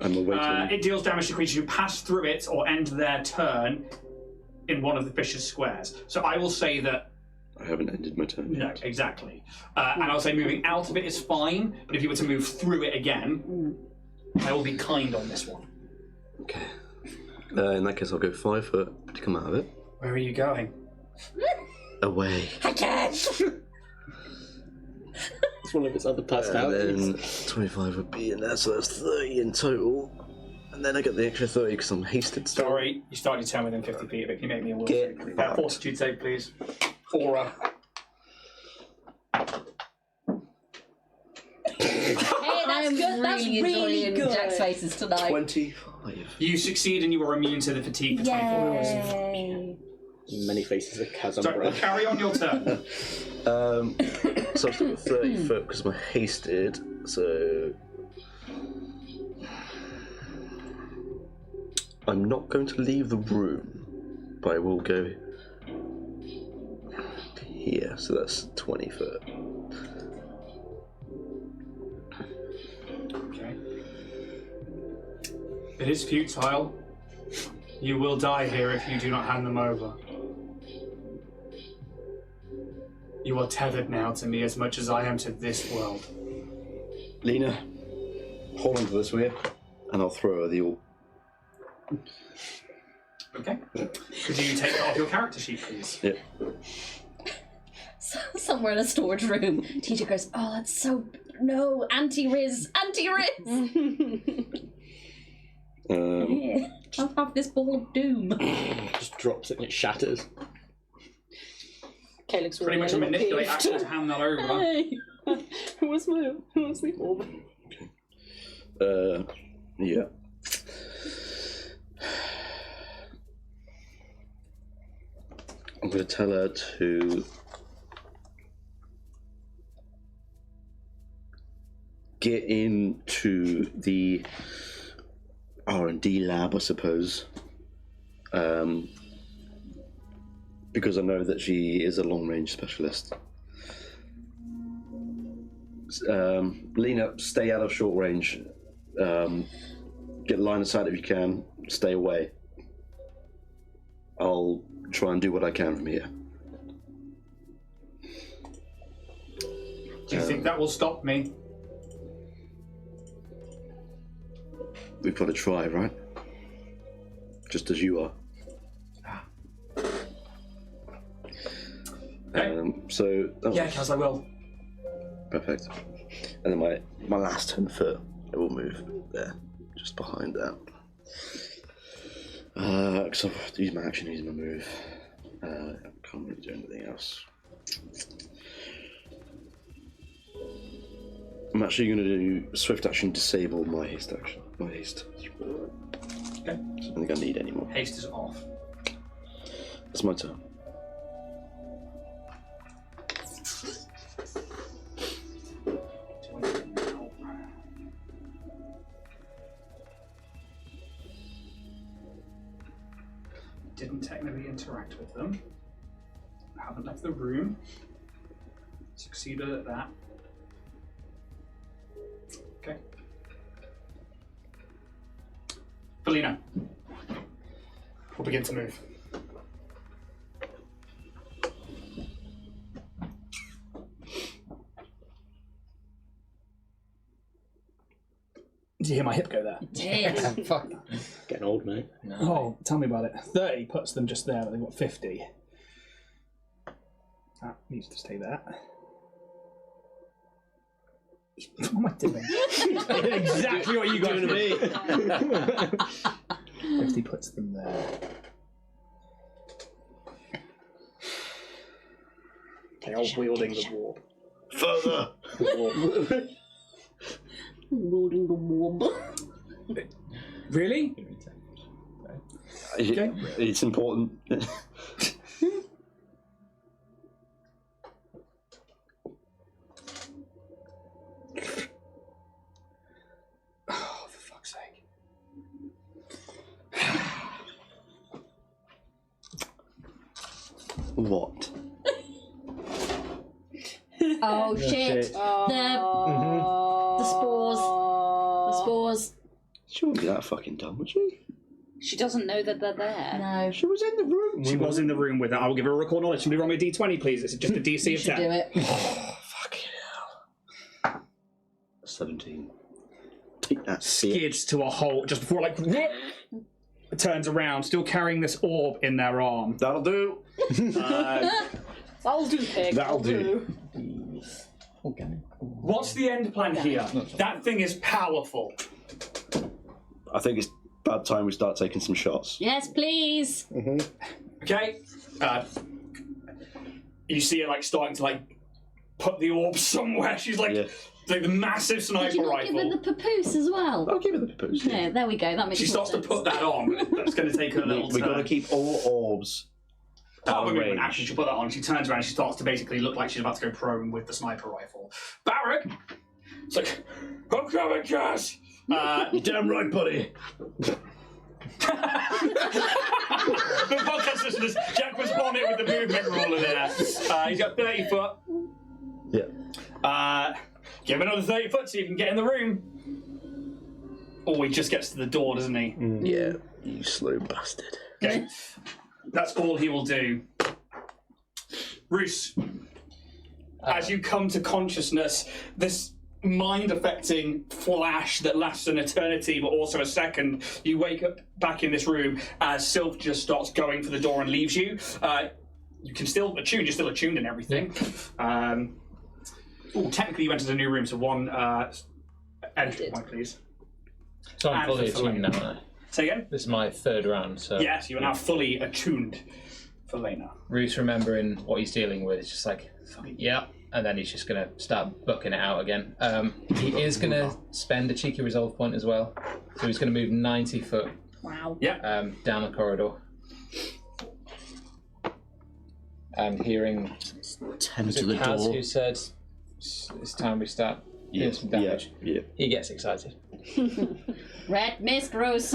I'm awaiting. It deals damage to creatures who pass through it or end their turn in one of the fisher's squares. So I will say that. I haven't ended my turn No, yet. exactly. And I'll say moving out of it is fine, but if you were to move through it again, I will be kind on this one. Okay. In that case, I'll go 5 foot to come out of it. Where are you going? Away. I can't. It's one of its other And personalities. then 25 would be in there, so that's 30 in total. And then I get the extra 30 because I'm hasted still. Sorry, you started your turn within 50 feet of it. Can you make me a will Get save, please? fucked. Fortitude save, please. Aura. Hey, I'm good, that's really really enjoying good. Jack's faces tonight. 25. You succeed and you are immune to the fatigue for 24 hours. Yay. Many faces of So Kazumbra. carry on your turn. So I've still got 30 foot because I'm hasted, so... I'm not going to leave the room, but I will go here, so that's 20 foot. Okay. It is futile. You will die here if you do not hand them over. You are tethered now to me as much as I am to this world. Lena, hold on to this, will you? And I'll throw her the orb. Okay. Could you take that off your character sheet, please? Yep. Somewhere in a storage room, teacher goes, "Oh, that's so no anti-riz, anti-riz." Here, I'll have this ball of doom. Just drops it and it shatters. Calyx will Pretty be much a little manipulate peeved. action to hand that over. Hey, who was the orb? Yeah. I'm going to tell her to get into the R&D lab, I suppose, because I know that she is a long-range specialist. Lena, stay out of short range. Get line of sight if you can. Stay away. I'll try and do what I can from here. Do you think that will stop me? We've got to try, right? Just as you are. Okay. So that Yeah, was Kaz, I will. perfect. And then my last 10 foot, I will move there, just behind that. Because I've used my action, using my move. I can't really do anything else. I'm actually going to do swift action, disable my haste action. My haste. Okay. I don't think I need any more. Haste is off. It's my turn. Didn't technically interact with them. Haven't left the room. Succeeded at that. Okay. Felina. We'll begin to move. Did you hear my hip go there? Did. Fuck. Getting old, mate. No. Oh, tell me about it. 30 puts them just there, but they've got 50. That needs to stay there. What am I doing? Exactly what you guys did. 50 puts them there. They are wielding the warp. Further! Rolling the warm. Really? Okay. It's important. Oh, for fuck's sake. What? Oh shit! shit. The spores. The spores. She wouldn't be that fucking dumb, would she? She doesn't know that they're there. No. She was in the room. She was in the room with her. I will give her a record knowledge. Somebody roll me a d20, please. It's just a DC You of should 10. do it. Fucking hell. 17. Take that, see it. Skids to a halt just before, like, turns around, still carrying this orb in their arm. That'll do. That'll do, pig. That'll do. What's the end plan here? That thing is powerful. I think it's about time we start taking some shots. Yes, please. Okay? You see her, like, starting to, like, put the orb somewhere. She's, like, Yeah. like the massive Did sniper you not give rifle. her the papoose as well? I'll give it the papoose. Yeah, there we go. That makes She more starts to sense. put that on. That's going to take her a little We've got to turn. keep all orbs Part out of of a movement range. action, she'll put that on. She turns around, she starts to basically look like she's about to go prone with the sniper rifle. Barrack! It's like, I'm coming, Cass! You're damn right, buddy. The podcast listeners, Jack was on it with the movement ruler there. He's got 30 foot. Yeah. Give him another 30 foot so you can get in the room. Oh, he just gets to the door, doesn't he? Yeah. You slow bastard. Okay. That's all he will do. Roos, as you come to consciousness, this mind-affecting flash that lasts an eternity but also a second, you wake up back in this room as Sylph just starts going for the door and leaves you. You can still attune, you're still attuned and everything. Technically you entered a new room, so one entry point, please. So I'm And fully for Felina. attuned now, aren't I? Say again? This is my third round, so Yes, you are now fully attuned for Lena. Roos remembering what he's dealing with is just like, fuck it, yeah, and then he's just going to start bucking it out again. He is going to spend a cheeky resolve point as well, so he's going to move 90 foot Wow. down the corridor. And hearing 10 was to it the Kaz door. who said it's time we start doing some damage. Yeah. He gets excited. Red mist, Rose.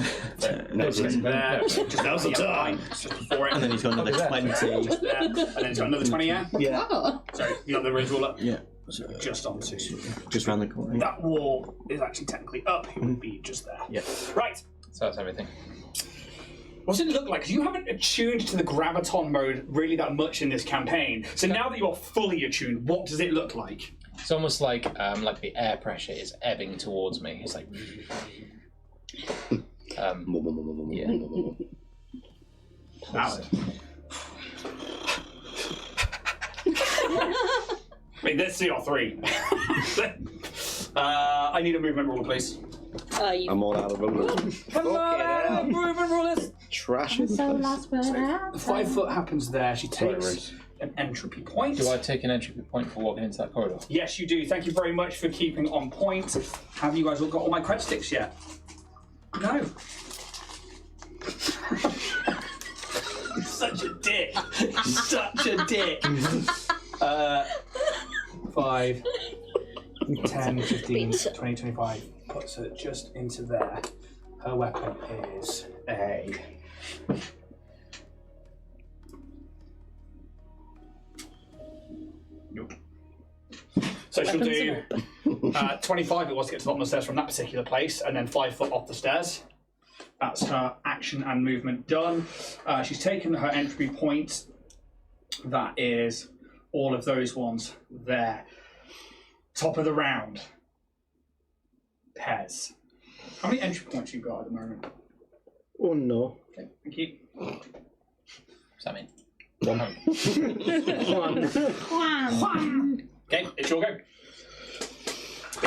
Now's the time. Just before it. And then he's got another Oh, 20. And then he's got another 20, yeah? Yeah. Oh. Sorry, you got the ridge wall up? Yeah. Just onto. Just round the corner. That wall is actually technically up. It would be just there. Yeah. Right. So that's everything. What's it look like? Because you haven't attuned to the graviton mode really that much in this campaign. So now that you are fully attuned, what does it look like? It's almost like the air pressure is ebbing towards me. It's like. Yeah. Valid. Wait, let's see our 3. I need a movement ruler, please. I'm all out of rulers. Hello, movement rulers. Trash in So the last word out. The 5 foot happens there. She takes Right. an entropy point. Do I take an entropy point for walking into that corridor? Yes, you do. Thank you very much for keeping on point. Have you guys all got all my cred sticks yet? No. Such a dick. Such a dick. 5, 10, 15, 20, 25. Puts her just into there. Her weapon is a... Nope. So she'll do 25 it was to get to the bottom of the stairs from that particular place, and then 5 foot off the stairs. That's her action and movement done. She's taken her entropy point. That is all of those ones there. Top of the round. Pez. How many entry points you got at the moment? Oh no. Okay, thank you. What's that mean? Okay, it's your go.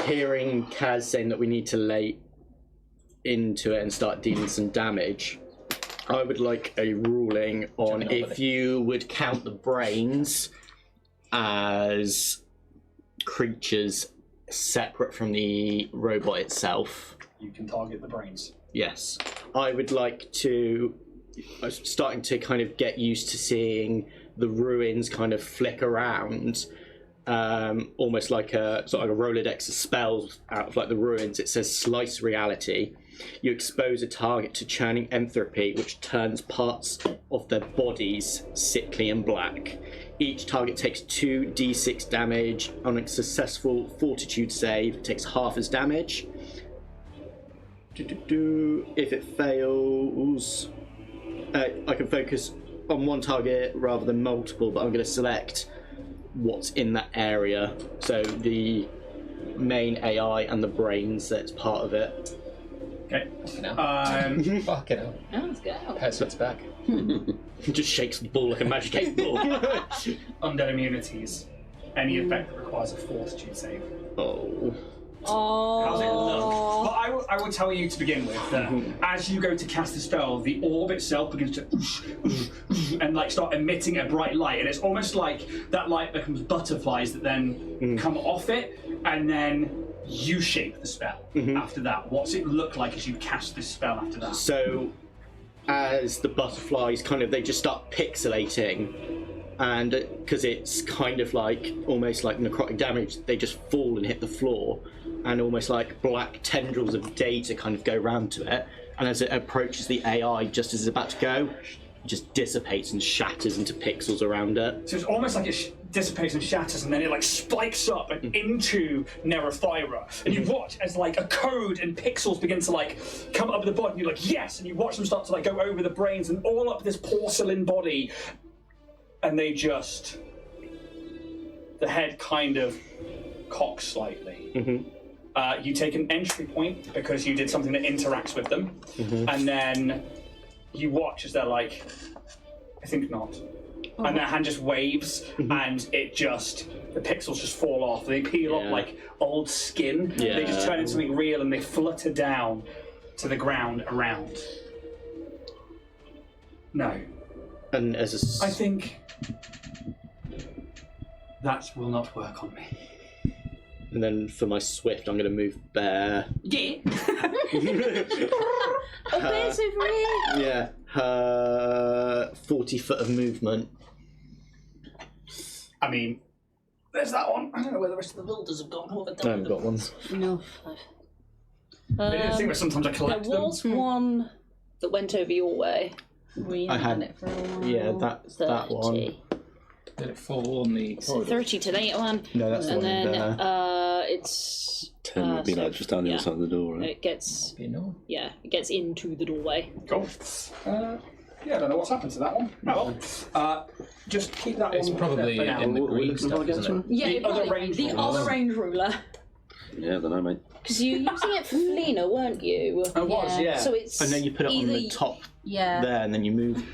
Hearing Kaz saying that we need to lay into it and start dealing some damage, I would like a ruling on Jumping if you would count the brains as creatures separate from the robot itself. You can target the brains. Yes. I would like to... I'm starting to kind of get used to seeing the ruins kind of flick around, almost like a sort of like a Rolodex of spells out of like the ruins. It says slice reality. You expose a target to churning entropy, which turns parts of their bodies sickly and black. Each target takes 2d6 damage. On a successful fortitude save, it takes half as damage. If it fails, I can focus on one target rather than multiple, but I'm going to select what's in that area. So the main AI and the brains that's part of it. Okay. Fucking hell. Fucking hell. Oh, let's go. Pez it's back. Just shakes the ball like a magic 8 ball. Undead immunities. Any effect that requires a fortitude save. Oh. Oh. How's it look? But I will tell you to begin with that as you go to cast the spell, the orb itself begins to and like start emitting a bright light, and it's almost like that light becomes butterflies that then come off it, and then you shape the spell after that. What's it look like as you cast this spell after that? So, as the butterflies kind of, they just start pixelating, and because it's kind of like almost like necrotic damage, they just fall and hit the floor, and almost like black tendrils of data kind of go round to it, and as it approaches the AI, just as it's about to go, it just dissipates and shatters into pixels around it. So it's almost like it dissipates and shatters, and then it like spikes up and into Nerathyra, and you watch as like a code and pixels begin to like come up at the bottom. And you're like, yes, and you watch them start to like go over the brains and all up this porcelain body, and they just, the head kind of cocks slightly. You take an entry point because you did something that interacts with them, and then you watch as they're like, I think not. And their hand just waves, and it just, the pixels just fall off. They peel off like old skin. They just turn into something real, and they flutter down to the ground around. No. And as I think that will not work on me. And then for my swift, I'm going to move bear. Yeah. Oh, bear's over here. Yeah, her 40 foot of movement. I mean, there's that one. I don't know where the rest of the builders have gone. What have they I done haven't with got them? one. No. They did a thing where sometimes I collect There was one that went over your way. We I had had- it for a while. Yeah, that one. 30. Did it fall on the So corridor? 30 to that one. No, that's the And one in then there. it's 10 would be so, like just down the yeah. other side of the door, right? it gets You know. it gets into the doorway. Cool. Yeah, I don't know what's happened to that one. Oh well. Just keep that It's one probably there for now. in the green looking stuff, for isn't it? Yeah, The it other probably range the ruler. other range ruler. Yeah, I don't know, mate. Because you're using it for Felina, weren't you? I was, yeah. So it's And then you put it on either the top Yeah. there, and then you move.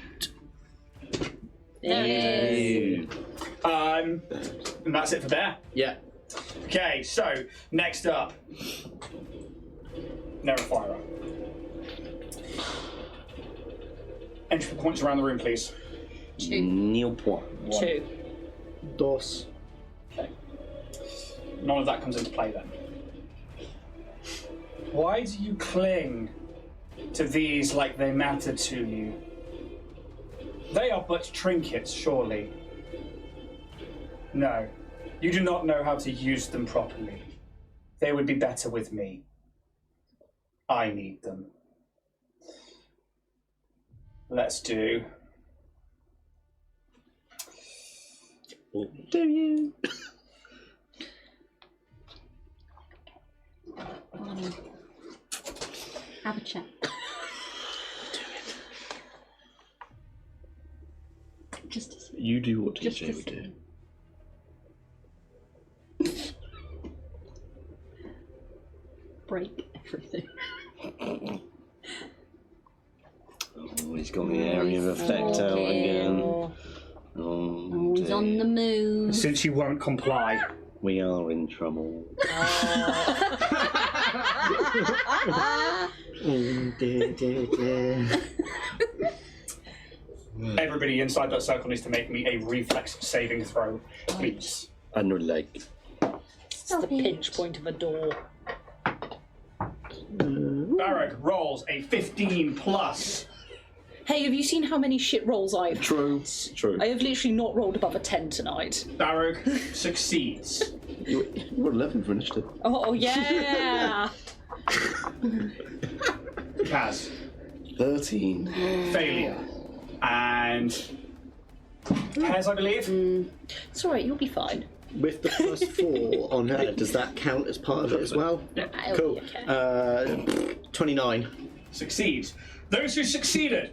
There it is. And that's it for Bear. Yeah. Okay, so next up, Nerifira. Entropy points around the room, please. Nil point. 2. Dos. Okay. None of that comes into play then. Why do you cling to these like they matter to you? They are but trinkets, surely. No, you do not know how to use them properly. They would be better with me. I need them. Let's do. Do you? Have a chat. Just to see. You do what Just DJ to would do. Break everything. Oh, he's got the area of effect out again. Oh, He's on the move. Since you won't comply. we are in trouble. Everybody inside that circle needs to make me a reflex saving throw, please. And leg. It's the pinch point of a door. Barrack rolls a 15 plus. Hey, have you seen how many shit rolls I've True. True. I have literally not rolled above a 10 tonight. Barrack succeeds. You were 11 for initiative. Oh, yeah! Kaz, 13. failure. And Kaz, I believe. It's alright, you'll be fine. With the +4 on her, does that count as part of it as well? Yeah. Cool. Okay. 29. Succeeds. Those who succeeded,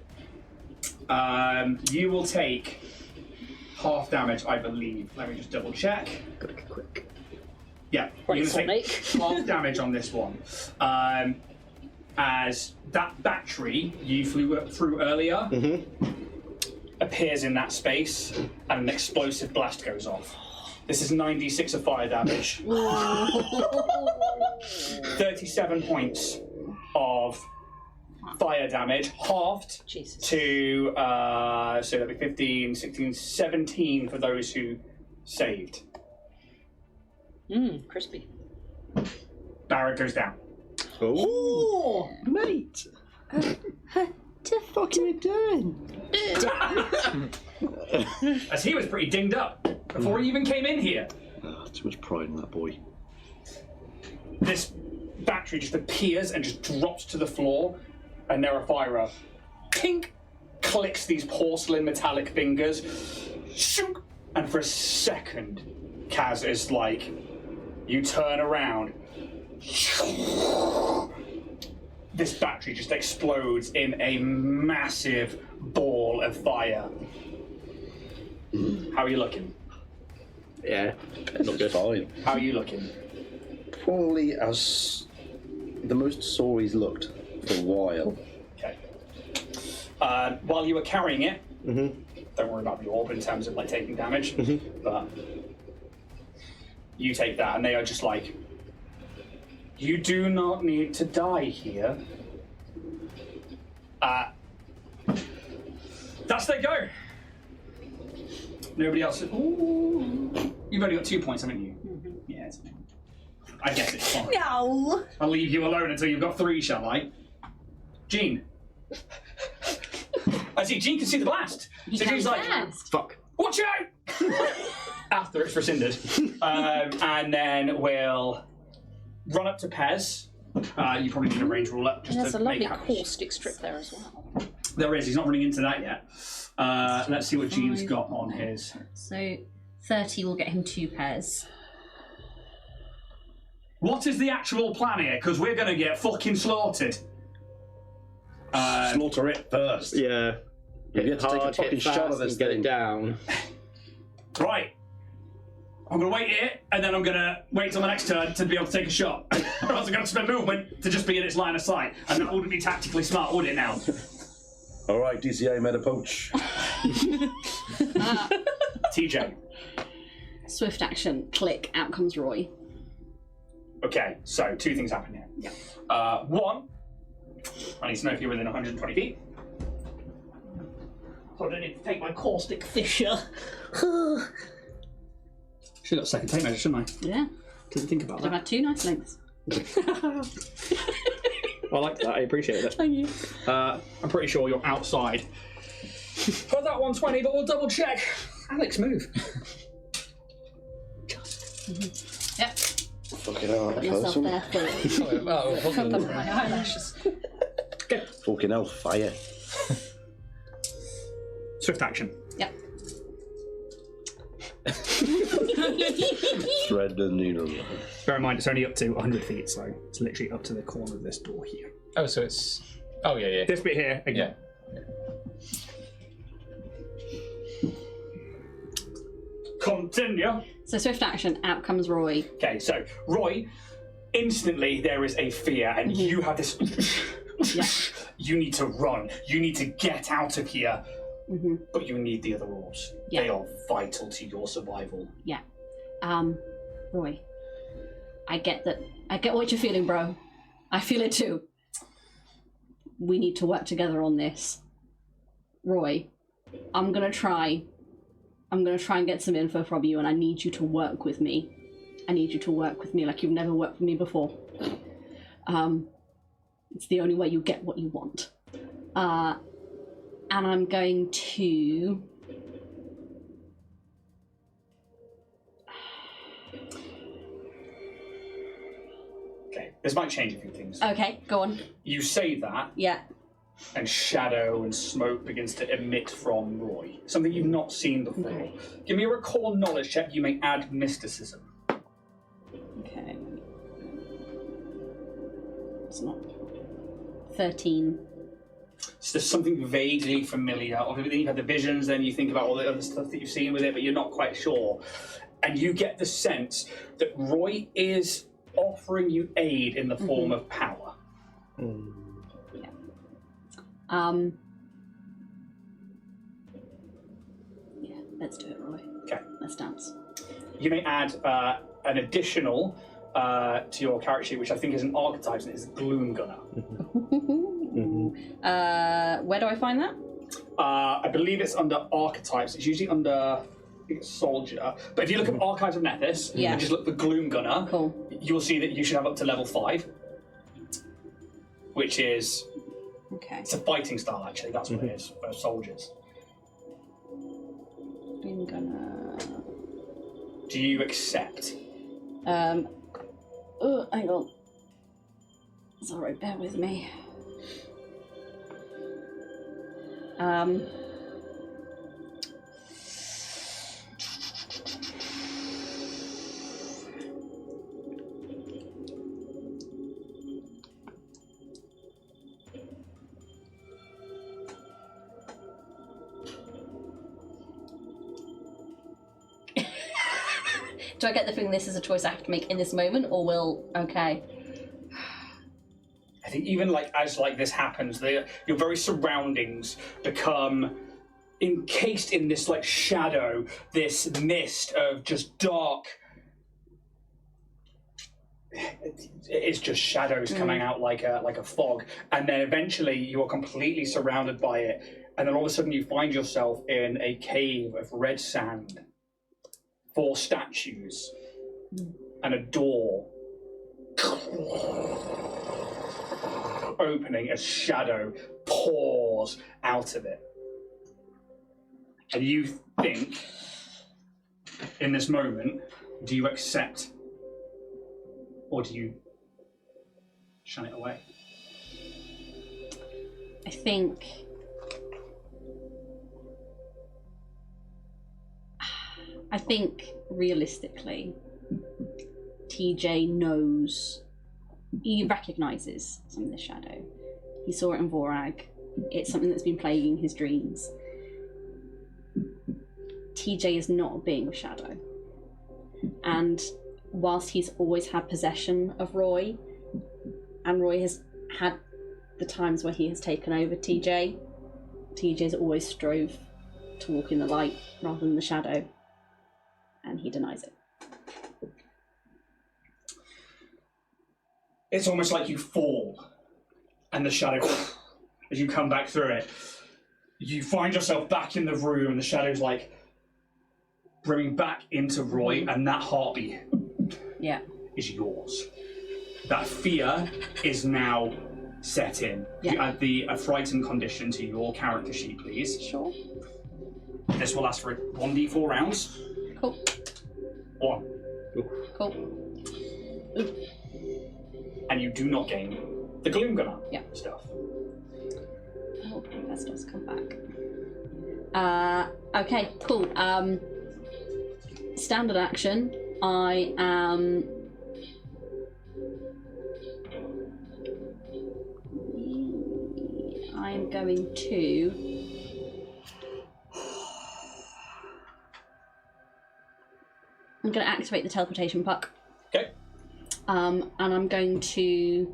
you will take half damage, I believe. Let me just double check. Gotta go quick. Yeah, Right, you're going to Sonic. take half damage on this one. As that battery you flew through earlier appears in that space and an explosive blast goes off. This is 96 of fire damage. 37 points of fire damage, halved Jesus. to, so that'd be 15, 16, 17 for those who saved. Crispy. Barrett goes down. Oh, mate! What the fuck are you doing? As he was pretty dinged up before he even came in here. Oh, too much pride in that boy. This battery just appears and just drops to the floor, and Nerifira tink clicks these porcelain metallic fingers, shook, and for a second, Kaz is like, you turn around. This battery just explodes in a massive ball of fire. How are you looking? Yeah, Not good. Fine. How are you looking? Probably as the most sore he's looked for a while. Okay. While you were carrying it, don't worry about the orb in terms of like taking damage, but you take that, and they are just like, you do not need to die here. That's their go. Nobody else. Ooh. You've only got 2 points, haven't you? Yeah, it's fine. I guess it's fine. No! I'll leave you alone until you've got 3, shall I? Jean. I see, Jean can see the blast. So Jean's like, fuck. watch out! After it's rescinded. And then we'll run up to Pez. You probably need a range ruler. Just There's to a lovely make happy. caustic strip there as well. There is, he's not running into that yet. Let's see what Jean's got on his. So 30 will get him 2 pairs. What is the actual plan here? Because we're going to get fucking slaughtered. Slaughter it first. Yeah. You've yet to take a hard, fucking hit shot fast, of this and get thing. it down. Right. I'm gonna wait here, and then I'm gonna wait till my next turn to be able to take a shot. Or else I'm gonna spend movement to just be in its line of sight, and that wouldn't be tactically smart, would it? Now. All right, DCA made a poach. TJ. Swift action, click, out comes Roy. Okay, so 2 things happen here. Yeah. 1, I need to know if you're within 120 feet. So I don't need to take my caustic fissure. Should have got a second take measure, shouldn't I? Yeah. Didn't think about I've that. had 2 nice links. I like that, I appreciate it. Thank you. I'm pretty sure you're outside. Got that 120, but we'll double check. Alex, move. Yep. Fucking hell, Put yourself person. there for Oh, cover my eyelashes. Fucking hell, fire. Swift action. Yep. Thread the needle. Bear in mind, it's only up to 100 feet, so it's literally up to the corner of this door here. Oh, so it's. Oh, yeah, yeah. This bit here, again. Yeah. Continue. So swift action, out comes Roy. Okay, so Roy, instantly there is a fear, and you have this. Yeah. You need to run. You need to get out of here. Mm-hmm. But you need the other orbs. Yeah. They are vital to your survival. Yeah. Roy. I get that. I get what you're feeling, bro. I feel it too. We need to work together on this. Roy, I'm gonna try and get some info from you, and I need you to work with me. I need you to work with me like you've never worked with me before. It's the only way you get what you want. And I'm going to... Okay, this might change a few things. Okay, go on. You say that, Yeah. and shadow and smoke begins to emit from Roy. Something you've not seen before. Okay. Give me a recall knowledge check. You may add mysticism. Okay. It's not... 13. So there's something vaguely familiar. Obviously, you've had the visions, then you think about all the other stuff that you've seen with it, but you're not quite sure. And you get the sense that Roy is offering you aid in the form of power. Yeah. Yeah, let's do it, Roy. Okay. Let's dance. You may add an additional to your character sheet, which I think is an archetype, and it's Gloom Gunner. Where do I find that? I believe it's under archetypes. It's usually under, I think it's soldier. But if you look up Archives of Nethys Yeah. and just look for Gloom Gunner, Cool. you'll see that you should have up to level 5, which is, Okay. it's a fighting style actually, that's what it is, for soldiers. I'm gonna... Do you accept? Oh, hang on. Sorry, bear with me. Do I get the feeling this is a choice I have to make in this moment, or will... Okay. I think even like as like this happens, your very surroundings become encased in this like shadow, this mist of just dark. It's just shadows coming out like a fog, and then eventually you are completely surrounded by it, and then all of a sudden you find yourself in a cave of red sand, 4 statues, and a door opening as shadow pours out of it. And you think, in this moment, do you accept or do you shun it away? I think... realistically, TJ knows, he recognises some of the shadow. He saw it in Vorag. It's something that's been plaguing his dreams. TJ is not a being of shadow. And whilst he's always had possession of Roy, and Roy has had the times where he has taken over TJ's always strove to walk in the light rather than the shadow, and he denies it. It's almost like you fall, and the shadow, as you come back through it, you find yourself back in the room, and the shadow's like bringing back into Roy, and that heartbeat is yours. That fear is now set in. Yeah. You add a frightened condition to your character sheet, please. Sure. This will last for 1d4 rounds. Cool. 1. Cool. And you do not gain the Gloom Gunner stuff. Oh, that does come back. Okay, cool. Standard action. I am. I'm going to. I'm going to activate the teleportation puck. Okay. And I'm going to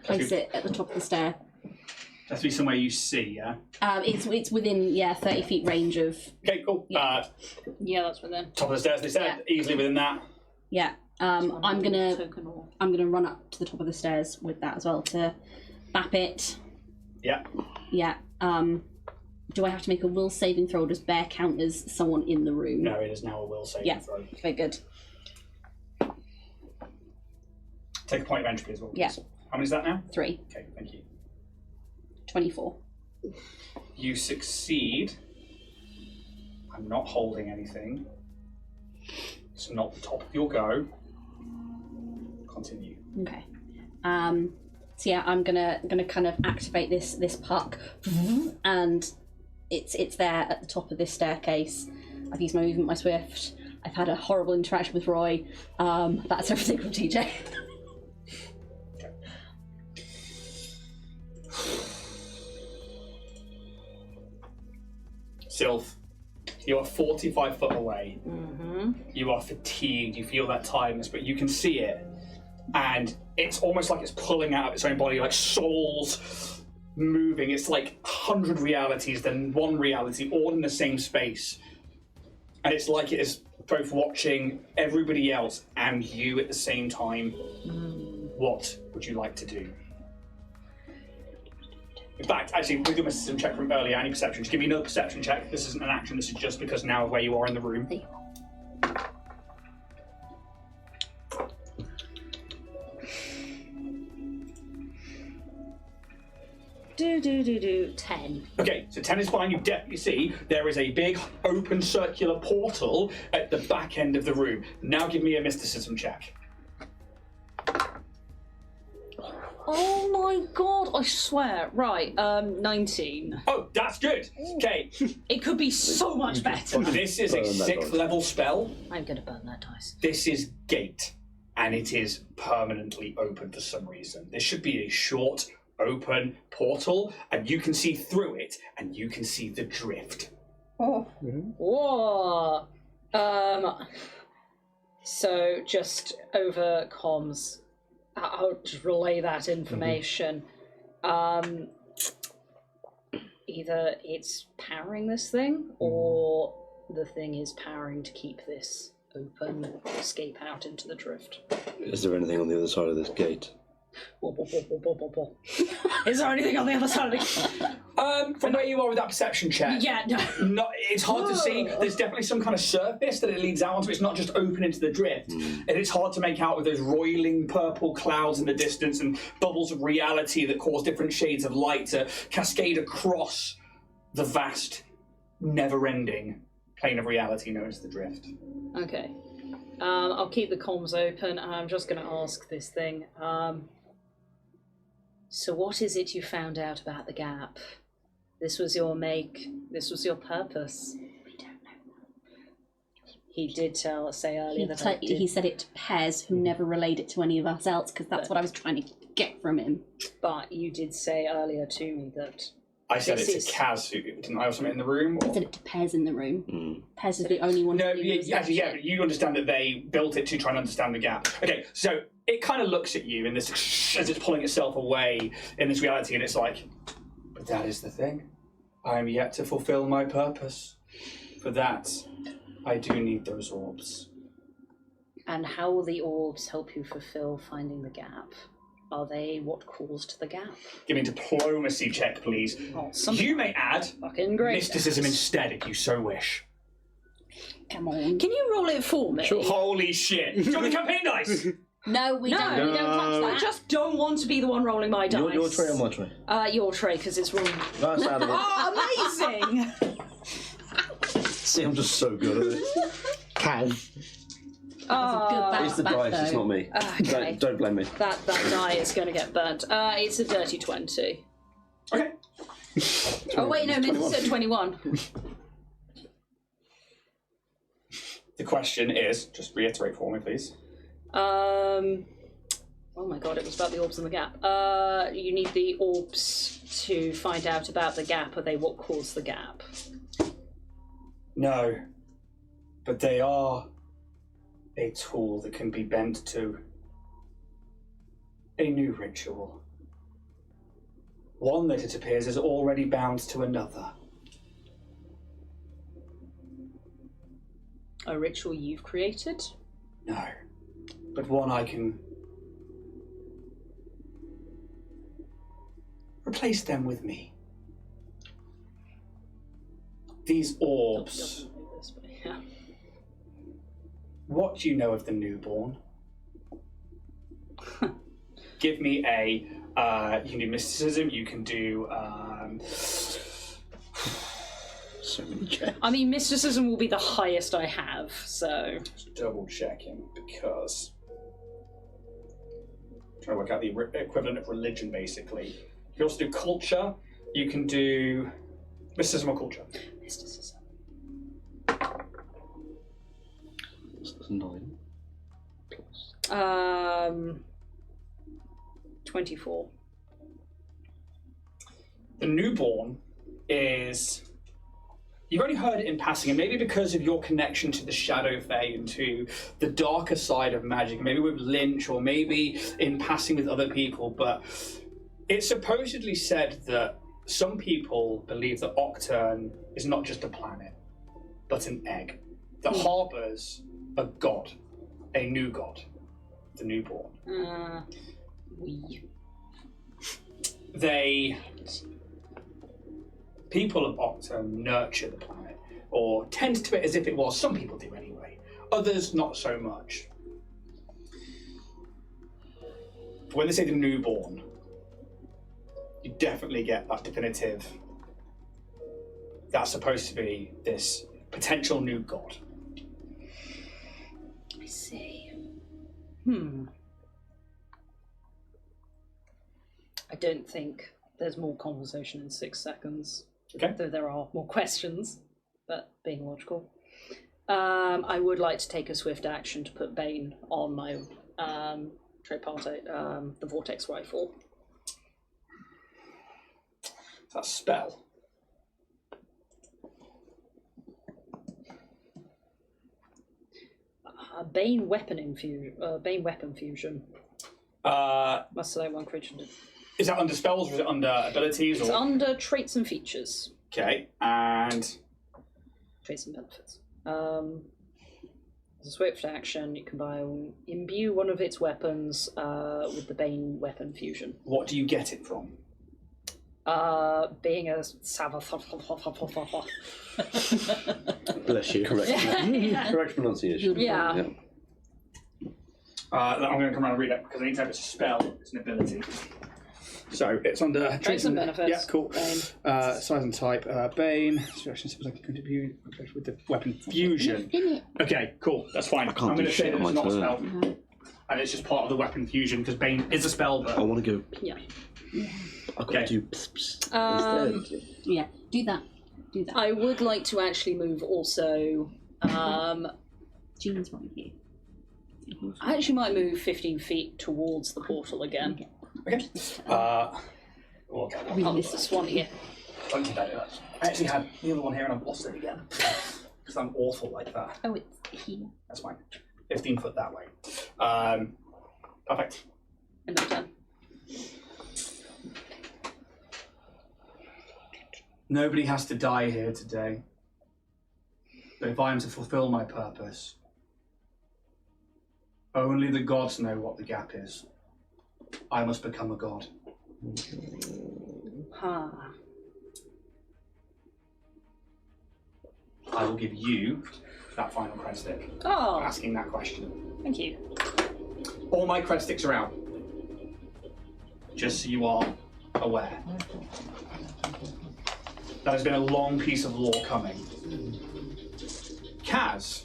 place it at the top of the stair. Has to be somewhere you see, yeah? It's within 30 feet range of. Okay, cool. Yeah. Yeah, that's within. Top of the stairs, they said, easily within that. Yeah. I'm gonna Token or... run up to the top of the stairs with that as well to bap it. Yeah. Yeah. Do I have to make a will saving throw, or does bear count as someone in the room? No, it is now a will saving throw. Very good. Take a point of entropy as well, please. Yeah. How many is that now? 3. Okay, thank you. 24. You succeed. I'm not holding anything. It's not the top of your go. Continue. Okay. So yeah, I'm gonna kind of activate this puck, and it's there at the top of this staircase. I've used my movement, my swift. I've had a horrible interaction with Roy. That's everything from TJ. Sylph, you are 45 foot away. Mm-hmm. You are fatigued, you feel that tiredness, but you can see it. And it's almost like it's pulling out of its own body, like souls moving. It's like 100 realities, then one reality, all in the same space. And it's like it is both watching everybody else and you at the same time. What would you like to do? In fact, actually, with your system check from earlier, any perception, just give me another perception check. This isn't an action, this is just because now of where you are in the room. Do 10. Okay, so 10 is fine. You definitely see there is a big open circular portal at the back end of the room. Now give me a mysticism check. Oh my god, I swear. Right, 19. Oh, that's good. Okay, It could be so much better. this is a Burn that 6th dice. level spell. I'm gonna burn that dice. This is gate, and it is permanently open for some reason. This should be a short, open portal, and you can see through it, and you can see the drift. Oh. Whoa. So just over comms, I'll just relay that information. Either it's powering this thing, or the thing is powering to keep this open, escape out into the drift. Is there anything on the other side of this gate? Is there anything on the other side of the... From where you are with that perception check, Yeah, no. no, it's hard to see. There's definitely some kind of surface that it leads out onto. It's not just open into the drift. And it's hard to make out with those roiling purple clouds in the distance and bubbles of reality that cause different shades of light to cascade across the vast, never-ending plane of reality known as the drift. Okay. I'll keep the comms open, and I'm just going to ask this thing. So what is it you found out about the gap? This was your make. This was your purpose. We don't know. He did say earlier that I did, He said it to Pez, who never relayed it to any of us else, because that's what I was trying to get from him. but you did say earlier to me that I said This it is- to Kaz, who didn't I also meet in the room? I Or? said it to Pez in the room. Pez is the only one. No, who yeah, was actually, yeah, shit. but you understand that they built it to try and understand the gap. Okay, so it kind of looks at you in this as it's pulling itself away in this reality, and it's like, but that is the thing. I am yet to fulfill my purpose. For that, I do need those orbs. And how will the orbs help you fulfill finding the gap? Are they what caused the gap? Give me a diplomacy check, please. Oh, something You may add fucking great. mysticism instead if you so wish. Come on. Can you roll it for me? Holy shit! Do you want the campaign dice? No, we don't. We don't touch that. I just don't want to be the one rolling my dice. Your tray or my tray? Your tray, because it's wrong. That's out of it. Oh, amazing! See, I'm just so good at it. Kaz. Oh, It's the back, dice, it's though. not me. Okay. Don't blame me. that die is going to get burnt. It's a dirty 20. Okay. Oh, wait, no, Miss said 21. The question is, just reiterate for me, please. Oh my god, it was about the orbs and the gap. You need the orbs to find out about the gap. Are they what caused the gap? No, but they are a tool that can be bent to a new ritual. One that it appears is already bound to another. A ritual you've created? No, but one I can replace them with me. These orbs. Doesn't know this, but yeah. What do you know of the newborn? Give me a. You can do mysticism. You can do. So many checks. I mean, mysticism will be the highest I have, so. Just double checking because. Trying to work out the equivalent of religion, basically. You can also do culture. You can do mysticism or culture. Mysticism. That's 9. 24. The newborn is. You've only heard it in passing, and maybe because of your connection to the Shadow Fae and to the darker side of magic, maybe with Lynch, or maybe in passing with other people, but it's supposedly said that some people believe that Octurne is not just a planet, but an egg that harbours a god, a new god, the newborn. People of Octurne nurture the planet, or tend to it as if it was. Some people do anyway. Others not so much. When they say the newborn, you definitely get that definitive. That's supposed to be this potential new god. I see. I don't think there's more conversation in 6 seconds. Okay. Though there are more questions, but being logical. I would like to take a swift action to put Bane on my Triparte, the Vortex Rifle. That spell. Bane Weapon Fusion. Must select one creature. Is that under spells or is it under abilities? It's or? under traits and features. Okay, and Traits and benefits. As a swift action, you can imbue one of its weapons with the Bane Weapon Fusion. what do you get it from? Being a Bless you. Correct. Correct pronunciation. Yeah. I'm going to come around and read it because I need to have it's a spell, it's an ability. So it's under Traits and benefits. Yeah, cool. Bane. Size and type, Bane. Situation seems like it contribute with the weapon fusion. Okay, cool. That's fine. can't I'm do going to say shit that on it's my not a turn. spell, and it's just part of the weapon fusion because Bane is a spell. But I want to go. Yeah. I've got Okay. to do pss, instead. Yeah, do that. Do that. I would like to actually move also. Jean's right here. I actually might move 15 feet towards the portal again. okay. Pop this one here. Don't take that. I actually had the other one here and I've lost it again. Because I'm awful like that. Oh, it's here. That's fine. 15 foot that way. Perfect. And I'm done. Nobody has to die here today. But if I am to fulfill my purpose, only the gods know what the gap is. I must become a god. Huh. I will give you that final cred stick. Oh, Asking that question. thank you. All my cred sticks are out. Just so you are aware. That has been a long piece of lore coming. Kaz,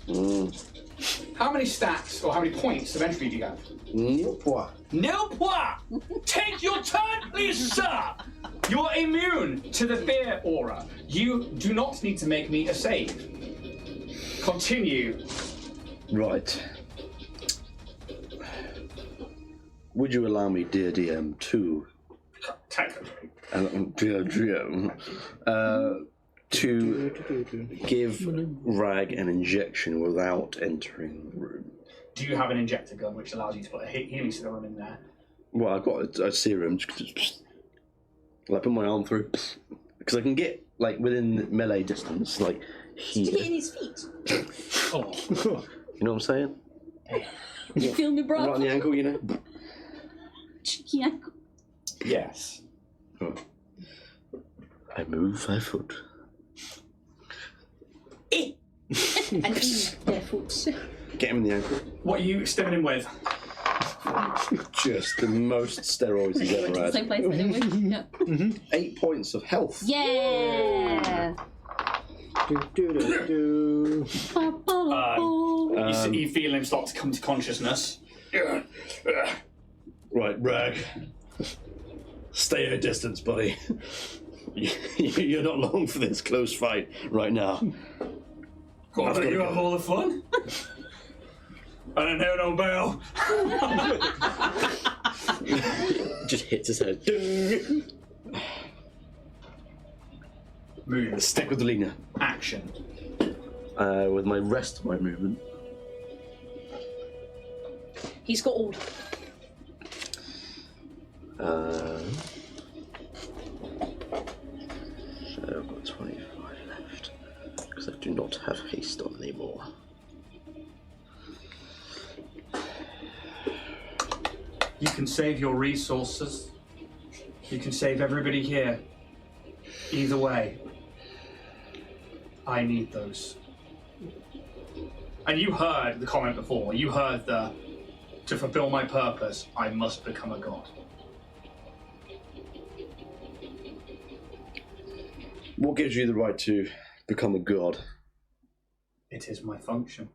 how many stacks or how many points of entropy do you have? Nil point! Take your turn, please, sir! You're immune to the fear aura. You do not need to make me a save. Continue. Right. Would you allow me, dear DM, to Technically. dear DM, to give Rag an injection without entering the room? Do you have an injector gun which allows you to put a healing serum in there? Well, I've got a serum. Like, put my arm through, because I can get like within melee distance, like To get in here. his feet. Oh. You know what I'm saying? You feel me, bro? Right on the ankle, you know. Cheeky ankle. Yes. Oh. I move 5 foot. And eat their foot. Get him in the ankle. What are you stimming him with? Just the most steroids he's ever had. Same place, didn't we? Yeah. 8 points of health. Yeah. You feel him start to come to consciousness. Right, Rag. Stay at a distance, buddy. You're not long for this close fight right now. God, let you have all the fun. I don't know no bell. Just hits his head. Ding. Move. Stick with the leaner. Action. With my rest of my movement. He's got all. So I've got 25 left. Because I do not have haste on anymore. You can save your resources. You can save everybody here. Either way, I need those. And you heard the comment before. You heard the, to fulfill my purpose, I must become a god. What gives you the right to become a god? It is my function.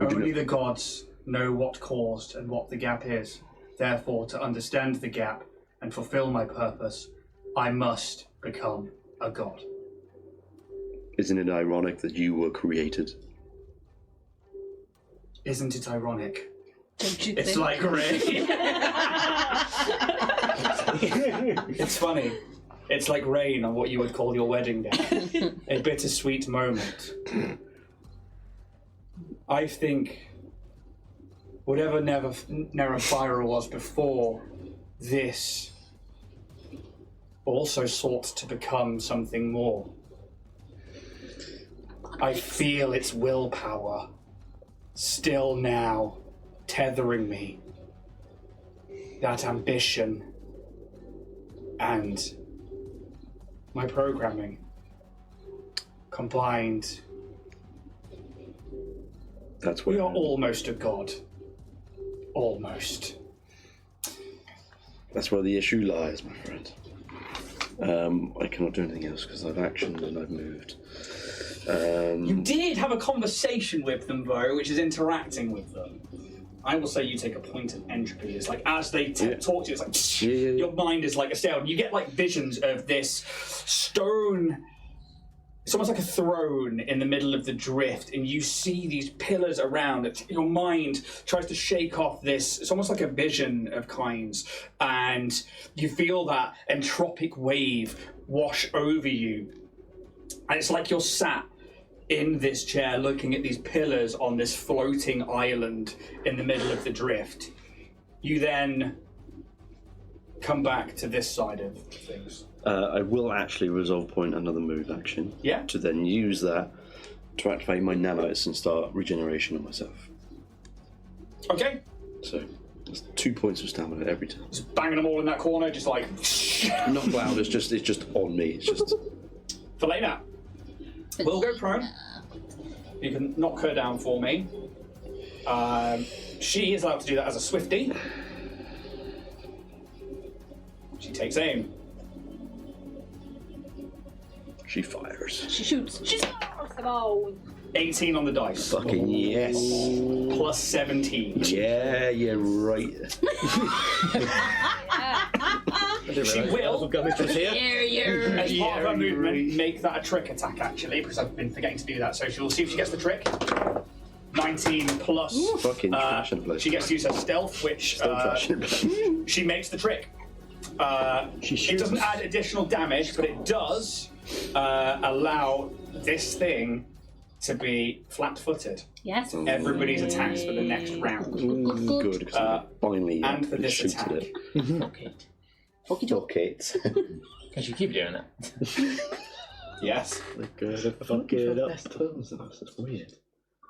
Would you Only know- the gods know what caused and what the gap is. Therefore, to understand the gap and fulfill my purpose, I must become a god. Isn't it ironic that you were created? Isn't it ironic? Don't you It's think? like rain. It's funny. It's like rain on what you would call your wedding day. A bittersweet moment. I think whatever Nerephira was before this also sought to become something more. I feel its willpower still now tethering me. That ambition and my programming combined. That's We where are almost a god. Almost. That's where the issue lies, my friend. I cannot do anything else because I've actioned and I've moved. You did have a conversation with them, though, which is interacting with them. I will say you take a point of entropy. It's like as they talk to you, it's like your mind is like assailed. You get like visions of this stone. It's almost like a throne in the middle of the drift, and you see these pillars around it. Your mind tries to shake off this. It's almost like a vision of kinds, and you feel that entropic wave wash over you. And it's like you're sat in this chair looking at these pillars on this floating island in the middle of the drift. You then come back to this side of things. I will actually resolve point another move action. Yeah. To then use that to activate my nanites and start regeneration on myself. Okay. So it's 2 points of stamina every time. Just banging them all in that corner, just like... Not loud, it's just on me. It's just... Felena, we'll go prone. You can knock her down for me. She is allowed to do that as a Swiftie. She takes aim. She fires. She shoots. She fires. Oh. 18 on the dice. Fucking yes. Plus 17. Yeah, you're right. She will, Here. as part of her movement, make that a trick attack, actually, because I've been forgetting to do that. So she'll see if she gets the trick. 19 plus. Fucking trash and blood. She gets to use her stealth, which Still trash and blood. she makes the trick. It doesn't add additional damage, but it does allow this thing to be flat-footed. Yes. Everybody's attacks for the next round. Good, because I finally And for this shooted attack. it. Fuck it. Because you keep doing it. Yes. They're gonna fuck it up. That's weird.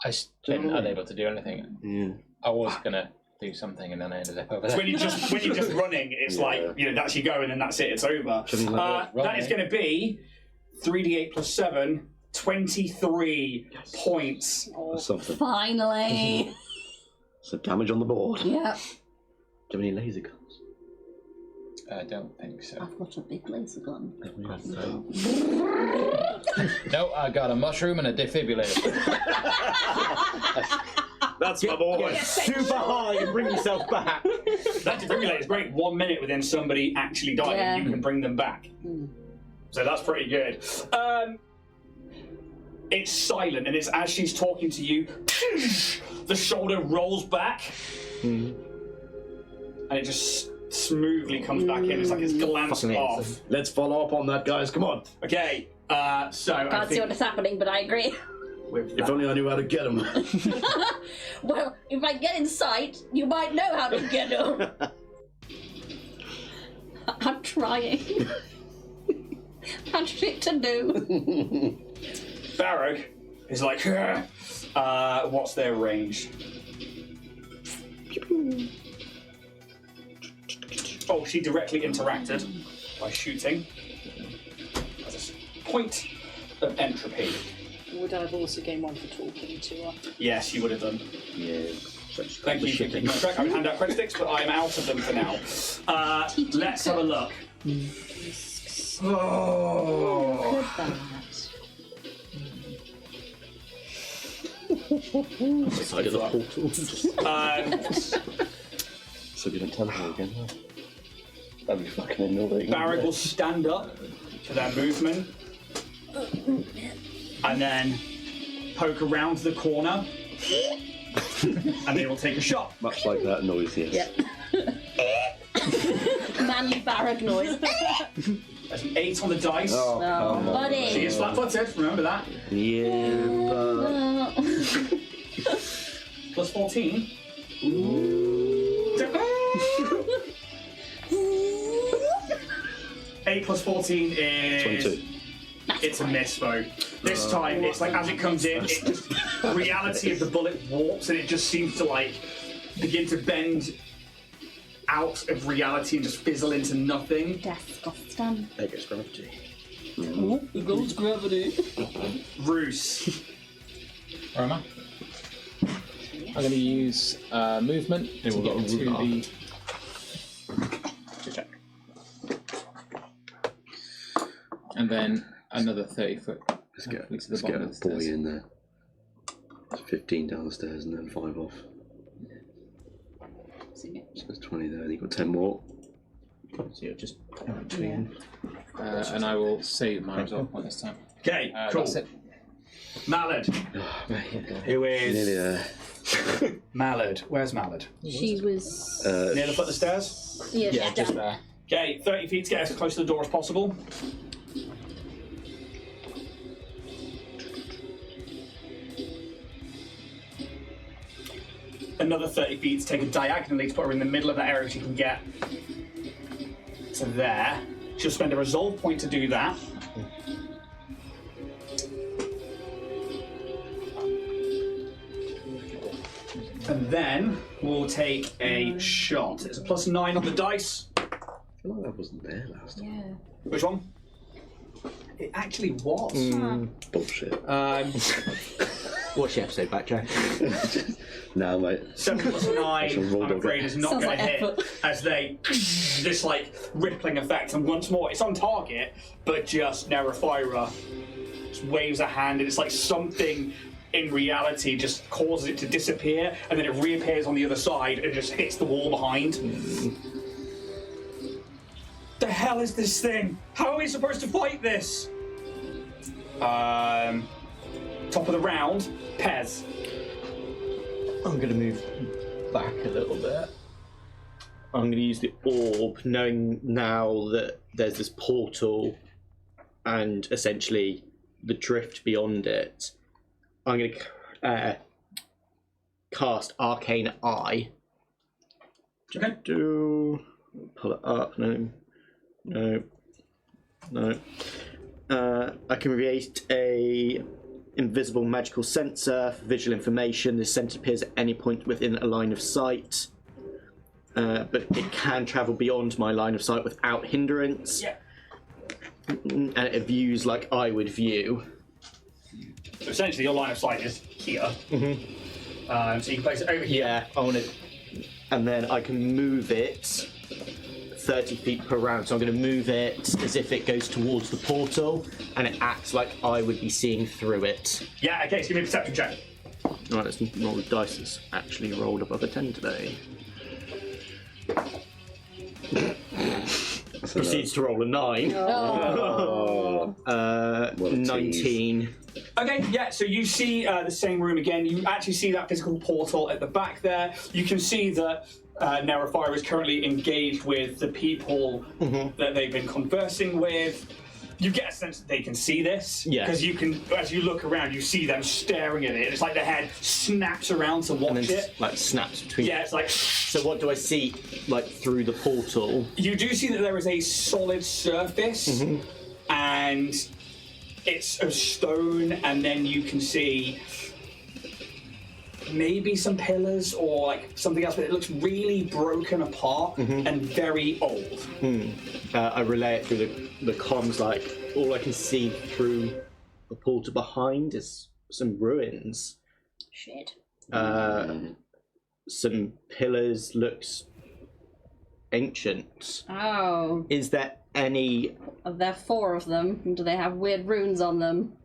I've been unable to do anything. Yeah. I was gonna do something and then I ended up over So there. when you're just running, it's Yeah. like, that's you go and then that's it, it's over. That is going to be 3d8 plus 7, 23 points. That's something. Finally. Some damage on the board. Yep. Do you have any laser guns? I don't think so. I've got a big laser gun. No, I got a mushroom and a defibrillator. That's my boy. Get super high and bring yourself back. That defibrillator is great. 1 minute within somebody actually dying, Yeah. you can bring them back. So that's pretty good. It's silent, and it's as she's talking to you, the shoulder rolls back, and it just smoothly comes back in. It's like it's glanced Fucking off. Let's follow up on that, guys. Come on. Okay, so I Can't see what think is happening, but I agree. with If that, only I knew how to get them. Well, if I get in sight, you might know how to get them. I'm trying. I've shit to do. Barrack is like, what's their range? Oh, she directly interacted by shooting. That's a point of entropy. Would I have also gained one for talking to her? Yes, you would have done. Yeah. Thank you for keeping track. I would hand out credit sticks, but I'm out of them for now. Let's have a look. Oh. Good that. Side of the portal. So we don't tell her again. Huh? That'd be fucking annoying. Barrack will stand up for their movement, and then poke around the corner, and they will take a shot. Much like that noise, yes. Yep. Manly barrack noise. There's an 8 on the dice. Oh, come on. Buddy. She is flat-footed, remember that. Yeah, but... Plus 14. 8 plus 14 is... 22. It's a miss, though. This time, it's like as it comes in, it just, the reality of the bullet warps, and it just seems to like begin to bend out of reality and just fizzle into nothing. Disgusting. There goes gravity. Oh, it goes gravity. Roos. Where am I? I'm going to use movement to we'll get go to root the... Check. And then another 30 foot. Let's get to the a bottom of the boy stairs. in there. It's 15 down the stairs and then 5 off. So there's 20 there, and you've got 10 more. So you're just in between. And I will save my resolve point this time. Okay, cool. That's it. Mallard. Who Nearly is there. Mallard? Where's Mallard? She was. Near the foot of the stairs? Yeah, Yeah, she's just down. there. Okay, 30 feet to get as close to the door as possible. another 30 feet to take her diagonally to put her in the middle of that area. She can get to there. She'll spend a resolve point to do that. And then we'll take a shot. It's a +9 on the dice. I feel like that wasn't there last time. Yeah. Which one? It actually was. Bullshit. Watch the episode back, Jack. Now, mate. 7 + 9, I'm afraid, is not Sounds going to like hit effort. as they this like rippling effect. And once more, it's on target, but just Nerafira just waves a hand, and it's like something in reality just causes it to disappear, and then it reappears on the other side and just hits the wall behind. The hell is this thing? How are we supposed to fight this? Top of the round, Pez. I'm going to move back a little bit. I'm going to use the orb, knowing now that there's this portal and essentially the drift beyond it. I'm going to cast Arcane Eye. Okay. Pull it up. No. I can create a invisible magical sensor for visual information. This sensor appears at any point within a line of sight, but it can travel beyond my line of sight without hindrance. Yeah. And it views like I would view. So essentially, your line of sight is here. So you can place it over here. Yeah, I want to, and then I can move it 30 feet per round. So I'm going to move it as if it goes towards the portal, and it acts like I would be seeing through it. Yeah, okay, so give me a perception check. Right, let's roll the dice. It's actually rolled above a 10 today. Proceeds to roll a 9. Oh. What a 19. Okay, yeah, so you see the same room again. You actually see that physical portal at the back there. You can see that Nerafira is currently engaged with the people that they've been conversing with. You get a sense that they can see this. Yeah. Because you can, as you look around, you see them staring at it. It's like their head snaps around to watch And then it. like snaps between. Yeah, it's like... So what do I see like through the portal? You do see that there is a solid surface, and it's of stone, and then you can see maybe some pillars or like something else, but it looks really broken apart and very old. I relay it through the comms, like all I can see through the portal behind is some ruins. Shit. Some pillars looks ancient. Oh. Is there any... Are there 4 of them? And do they have weird runes on them?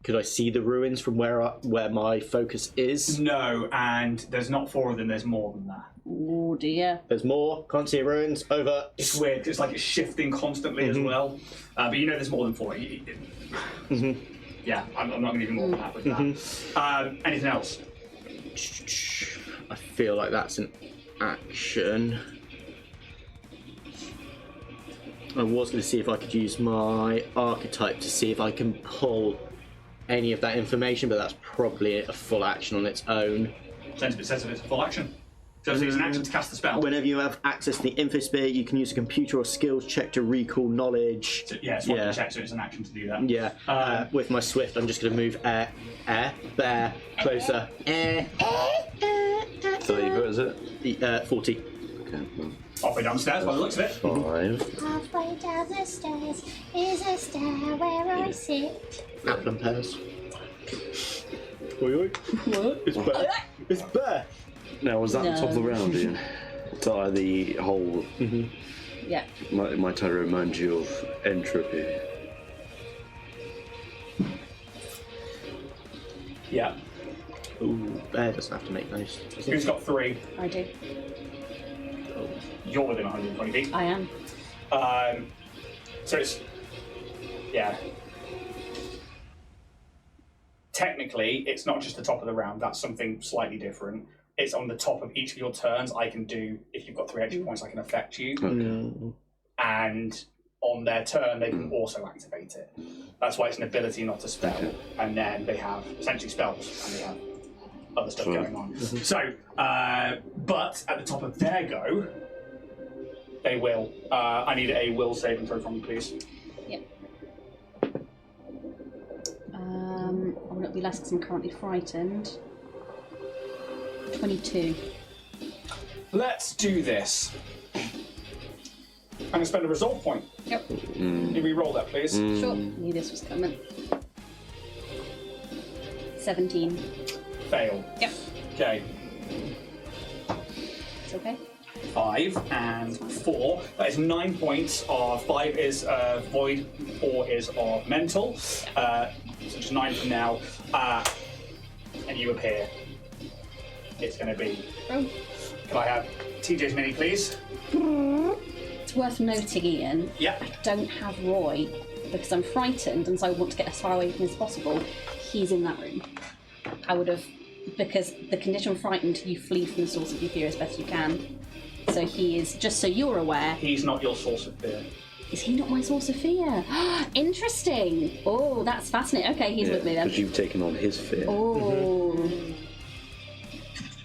Could I see the ruins from where my focus is? No, and there's not 4 of them, there's more than that. Oh dear. There's more. Can't see ruins. Over. It's weird, it's like it's shifting constantly as well. But you know there's more than 4. Yeah, I'm not going to give you more than that with that. Anything else? I feel like that's an action. I was going to see if I could use my archetype to see if I can pull any of that information, but that's probably a full action on its own. Says it's a full action. So it's an action to cast the spell. Whenever you have access to the Infosphere, you can use a computer or skills check to recall knowledge. So, yeah, it's one check, so it's an action to do that. Yeah. With my Swift, I'm just going to move bear, closer. 30 foot, is it? 40. Okay, well, Halfway downstairs by the looks of it. 5. Halfway down the stairs is a stair where I sit. Apple and pears. Oi, oi. What? It's bear. It's bear. Now, was that the top of the No. round, Ian? To the whole... Yeah. Might I remind you of Entropy? Yeah. Ooh, bear doesn't have to make those. does it? Who's got 3? I do. You're within 120 feet. I am. So it's... Yeah. Technically, it's not just the top of the round. That's something slightly different. It's on the top of each of your turns. I can do, if you've got 3 extra points, I can affect you. And on their turn, they can also activate it. That's why it's an ability, not a spell. And then they have essentially spells, and they have other stuff going on. So, but at the top of their go, they will. I need a will save and throw from you, please. Yep. Will it be less because I'm currently frightened? 22. Let's do this. I'm going to spend a resolve point. Yep. Can you re-roll that, please? Sure. Knew this was coming. 17. Fail. Yep. Okay. It's okay. 5 and 4. That is 9 points of 5 is void, 4 is of mental. So just 9 from now. And you appear. It's going to be. Oh. Can I have TJ's mini, please? It's worth noting, Ian. Yeah. I don't have Roy because I'm frightened and so I want to get as far away from him as possible. He's in that room. I would have, because the condition frightened, you flee from the source of your fear as best you can. So he is, just so you're aware. He's not your source of fear. Is he not my source of fear? Interesting. Oh, that's fascinating. Okay, he's with me then. Because you've taken on his fear. Oh.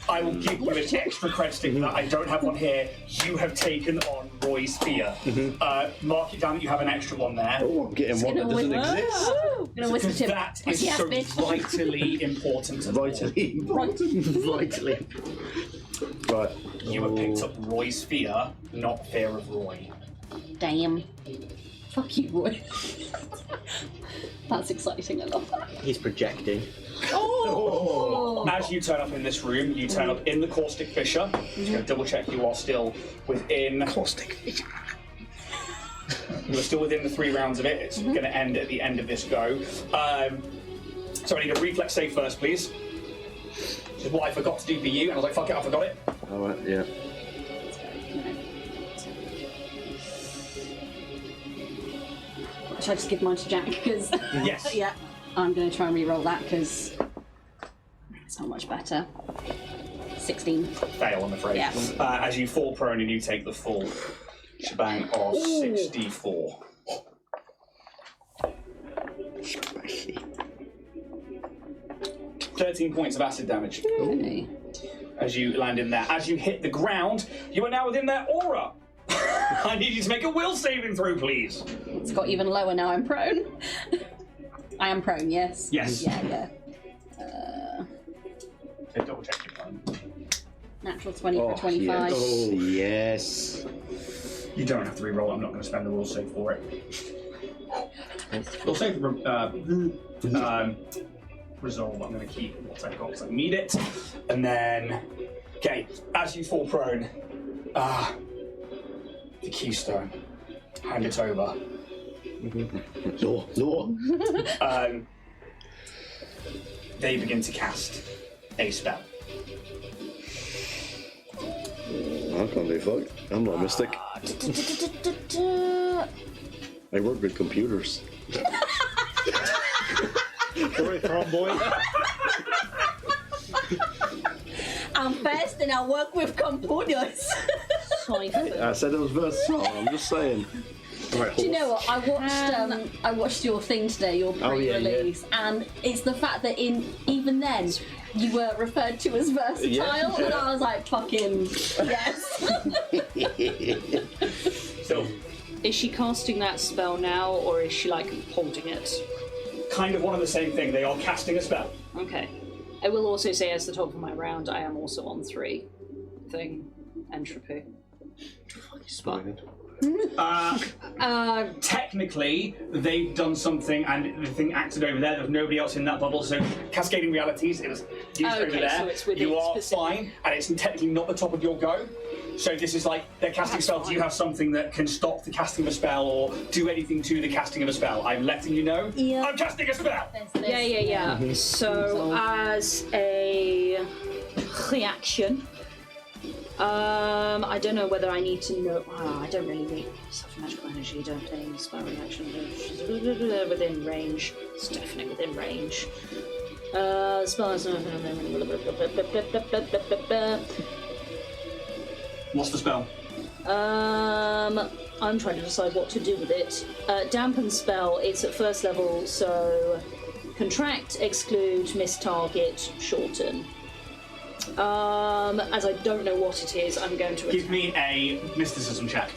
I will give you an extra credit for that. I don't have one here. You have taken on Roy's fear. Mark it down that you have an extra one there. Oh, I'm getting one that doesn't exist. Gonna whisper Because to him. that is Yes, so bitch. vitally important. to the Vitally important. Vitally. Right. You have picked up Roy's fear, not fear of Roy. Damn. Fuck you, Roy. That's exciting. I love that. He's projecting. Oh. As you turn up in this room, you turn up in the caustic fissure. Just going to double check you are still within. Caustic fissure. You are still within the 3 rounds of it. It's going to end at the end of this go. So I need a reflex save first, please. Which is what I forgot to do for you, and I was like, fuck it, I forgot it. Alright, yeah. Should I just give mine to Jack? Because Yes. yeah, I'm going to try and re-roll that because it's not much better. 16. Fail, I'm afraid. Yeah. As you fall prone and you take the full shebang of 64. 13 points of acid damage. Okay. As you land in there. As you hit the ground, you are now within their aura. I need you to make a will saving throw, please. It's got even lower now. I'm prone. I am prone. Yes. Yes. Yeah. Double check your phone. Natural 20 for 25. Yes. Oh, yes. You don't have to re-roll. I'm not going to spend the will save for it. Will save resolve. I'm going to keep what I've got because I need it. And then, okay, as you fall prone, the keystone. Hand it over. No. They begin to cast a spell. I can't be fucked. I'm not a mystic. I work with computers. Where are you from, boy? I'm fast and I work with computers. I said it was versatile. I'm just saying. Do you know what? I watched your thing today, your pre-release, and it's the fact that even then you were referred to as versatile, and I was like, fucking yes. So, Is she casting that spell now, or is she like holding it? kind of one and the same thing. They are casting a spell. Okay. I will also say, as the top of my round, I am also on 3 thing entropy. Technically, they've done something, and the thing acted over there. There's nobody else in that bubble, so cascading realities. It was used over there. So it's within you are specific. fine, and it's technically not the top of your go. So this is like they're casting That's spells. Do you fine. have something that can stop the casting of a spell or do anything to the casting of a spell? I'm letting you know. Yeah. I'm casting a spell. Yeah. So, as a reaction, I don't know whether I need to know. I don't really need stuff magical energy. Don't any spell reaction within range. It's definitely within range. Spells. What's the spell? I'm trying to decide what to do with it. Dampen spell. It's at first level, so contract, exclude, miss target, shorten. As I don't know what it is, I'm going to Give me a mysticism check.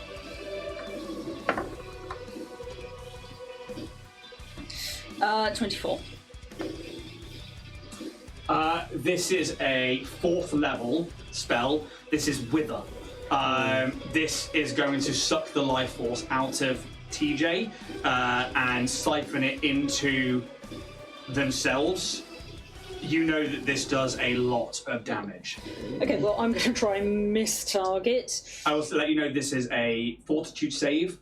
attack. 24. This is a 4th level spell. This is Wither. This is going to suck the life force out of TJ and siphon it into themselves. You know that this does a lot of damage. Okay, well, I'm going to try and miss target. I also let you know this is a fortitude save,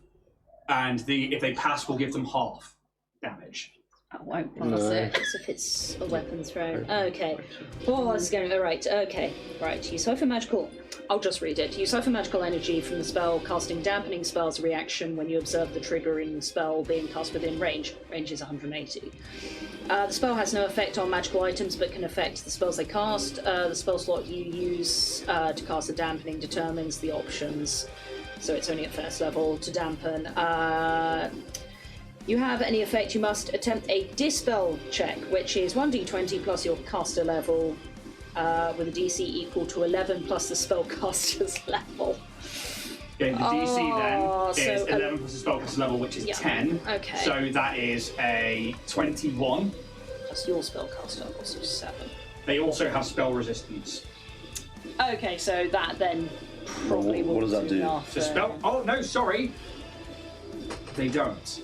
and if they pass, we'll give them half damage. I won't pass it. As if it's a weapon throw. Okay. Oh, this is going. Alright, okay. Right, you siphon magical. I'll just read it. You siphon magical energy from the spell, casting dampening spells reaction when you observe the triggering spell being cast within range. Range is 180. The spell has no effect on magical items but can affect the spells they cast. The spell slot you use to cast the dampening determines the options. So it's only at first level to dampen. You have any effect, you must attempt a dispel check, which is 1d20 plus your caster level, with a DC equal to 11 plus the spellcaster's level. Okay, the DC then is so 11 plus the spellcaster's level, which is 10. Okay. So that is a 21. Plus your spellcaster level, so 7. They also have spell resistance. Okay, so that then probably What will does that do? enough. The spell. Oh no, sorry. They don't.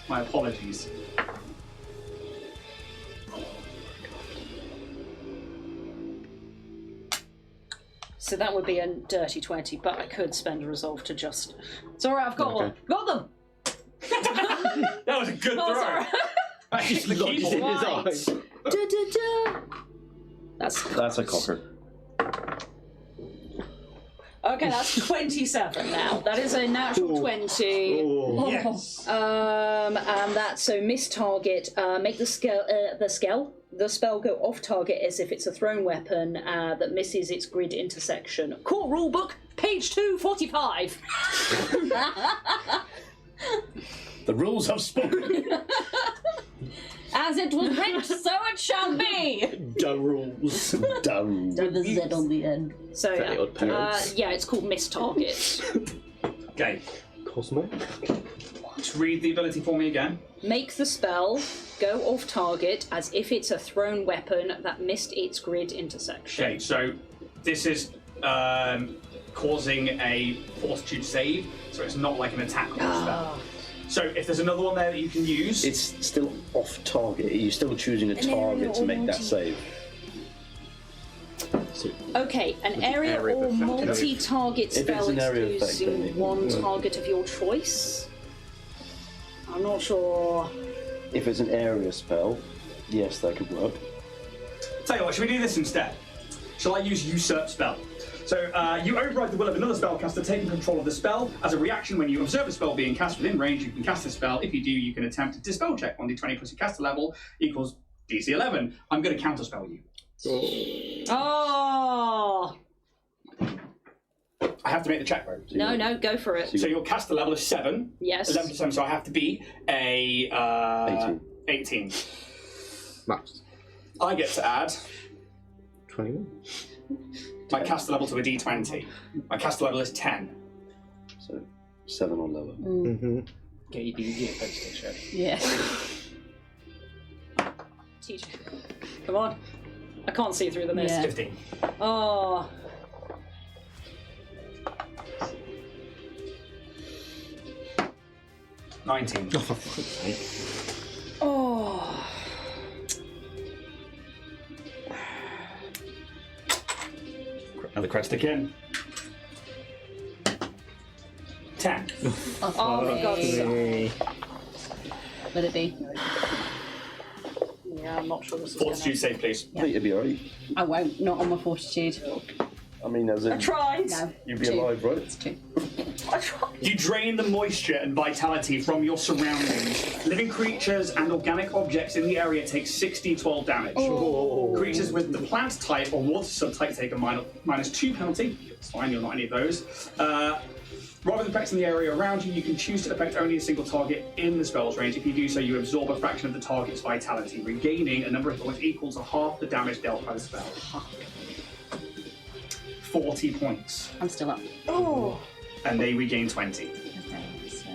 My apologies. So that would be a dirty 20, but I could spend a resolve to just... It's alright, I've got one. Got them! That was a good Oh, throw. sorry. I used the Locked in keyboard. his eyes. Da-da-da. That's a cocker. Okay, that's 27 now. That is a natural 20. Oh. Yes. And that's so miss target. Make the spell go off target as if it's a thrown weapon that misses its grid intersection. Court rulebook, page 245. The rules have spoken. As it was written, so it shall be! Dumb rules. Dumb. With a Z on the end. So Very odd parents. yeah, it's called miss target. Okay. Cosmo? Just read the ability for me again. Make the spell go off target as if it's a thrown weapon that missed its grid intersection. Okay, so this is causing a fortitude save, so it's not like an attack or spell. So if there's another one there that you can use, It's still off target. You're still choosing a target to make that save. Okay, an area area or of effect. multi-target If it's spell an area of effect, then using it- one target of your choice. I'm not sure. If it's an area spell, yes, that could work. tell you what, should we do this instead? Shall I use usurp spell? So you override the will of another spellcaster taking control of the spell. As a reaction, when you observe a spell being cast within range, you can cast the spell. If you do, you can attempt a dispel check. 1d20 plus your caster level equals DC 11. I'm going to counterspell you. Oh! I have to make the check, though. No, go for it. So your caster level is 7. Yes. 11%, so I have to beat a 18. Max. I get to add 21. my caster level to a d20. My caster level is 10. So 7 or lower. Mm-hmm. Get your D&D postage show. Yeah. TJ. Come on. I can't see through the mist. Yeah. 15. Oh. $19. Oh. Another crest again. 10. Oh, for God's sake. Let it be. Yeah, I'm not sure this is Fortitude save, please. I think it'd be alright. I won't. Not on my fortitude. I mean, as in, I tried. No. you'd be 2. alive, right? It's 2. I tried. You drain the moisture and vitality from your surroundings. Living creatures and organic objects in the area take 6d12 damage. Creatures with the plant type or water subtype take a -2 penalty. It's fine, you're not any of those. Rather than affecting the area around you, you can choose to affect only a single target in the spell's range. If you do so, you absorb a fraction of the target's vitality, regaining a number of points equal to half the damage dealt by the spell. 40 points. I'm still up. Oh. And they regain 20. Okay, so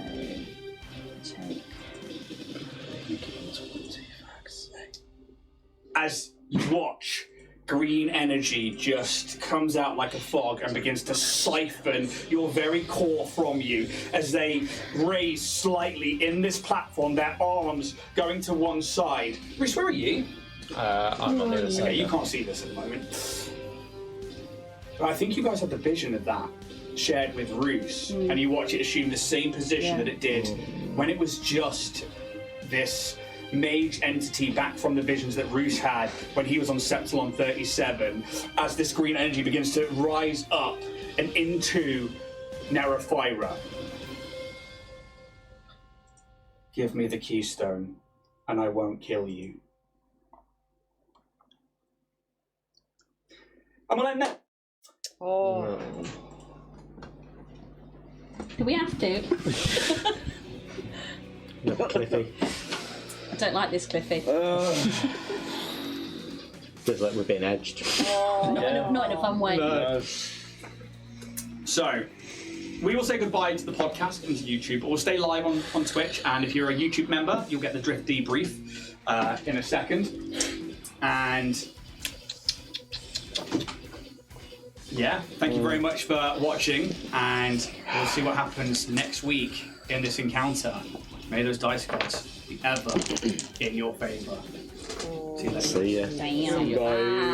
take. As you watch, green energy just comes out like a fog and begins to siphon your very core from you as they raise slightly in this platform, their arms going to one side. Reese, where are you? I'm on the other side. Okay, you can't see this at the moment. But I think you guys have the vision of that shared with Roos, and you watch it assume the same position that it did when it was just this mage entity back from the visions that Roos had when he was on Septilon 37, as this green energy begins to rise up and into Nerophyra. Give me the keystone, and I won't kill you. I'm gonna end there. Oh. Do we have to? No, Cliffy. I don't like this, Cliffy. Feels like we're being edged. Not in a fun way. No. So, we will say goodbye to the podcast and to YouTube, but we'll stay live on Twitch, and if you're a YouTube member, you'll get the Drift debrief in a second. And yeah, thank you very much for watching, and we'll see what happens next week in this encounter. May those dice gods be ever in your favour. See you later. See ya. Damn. Bye.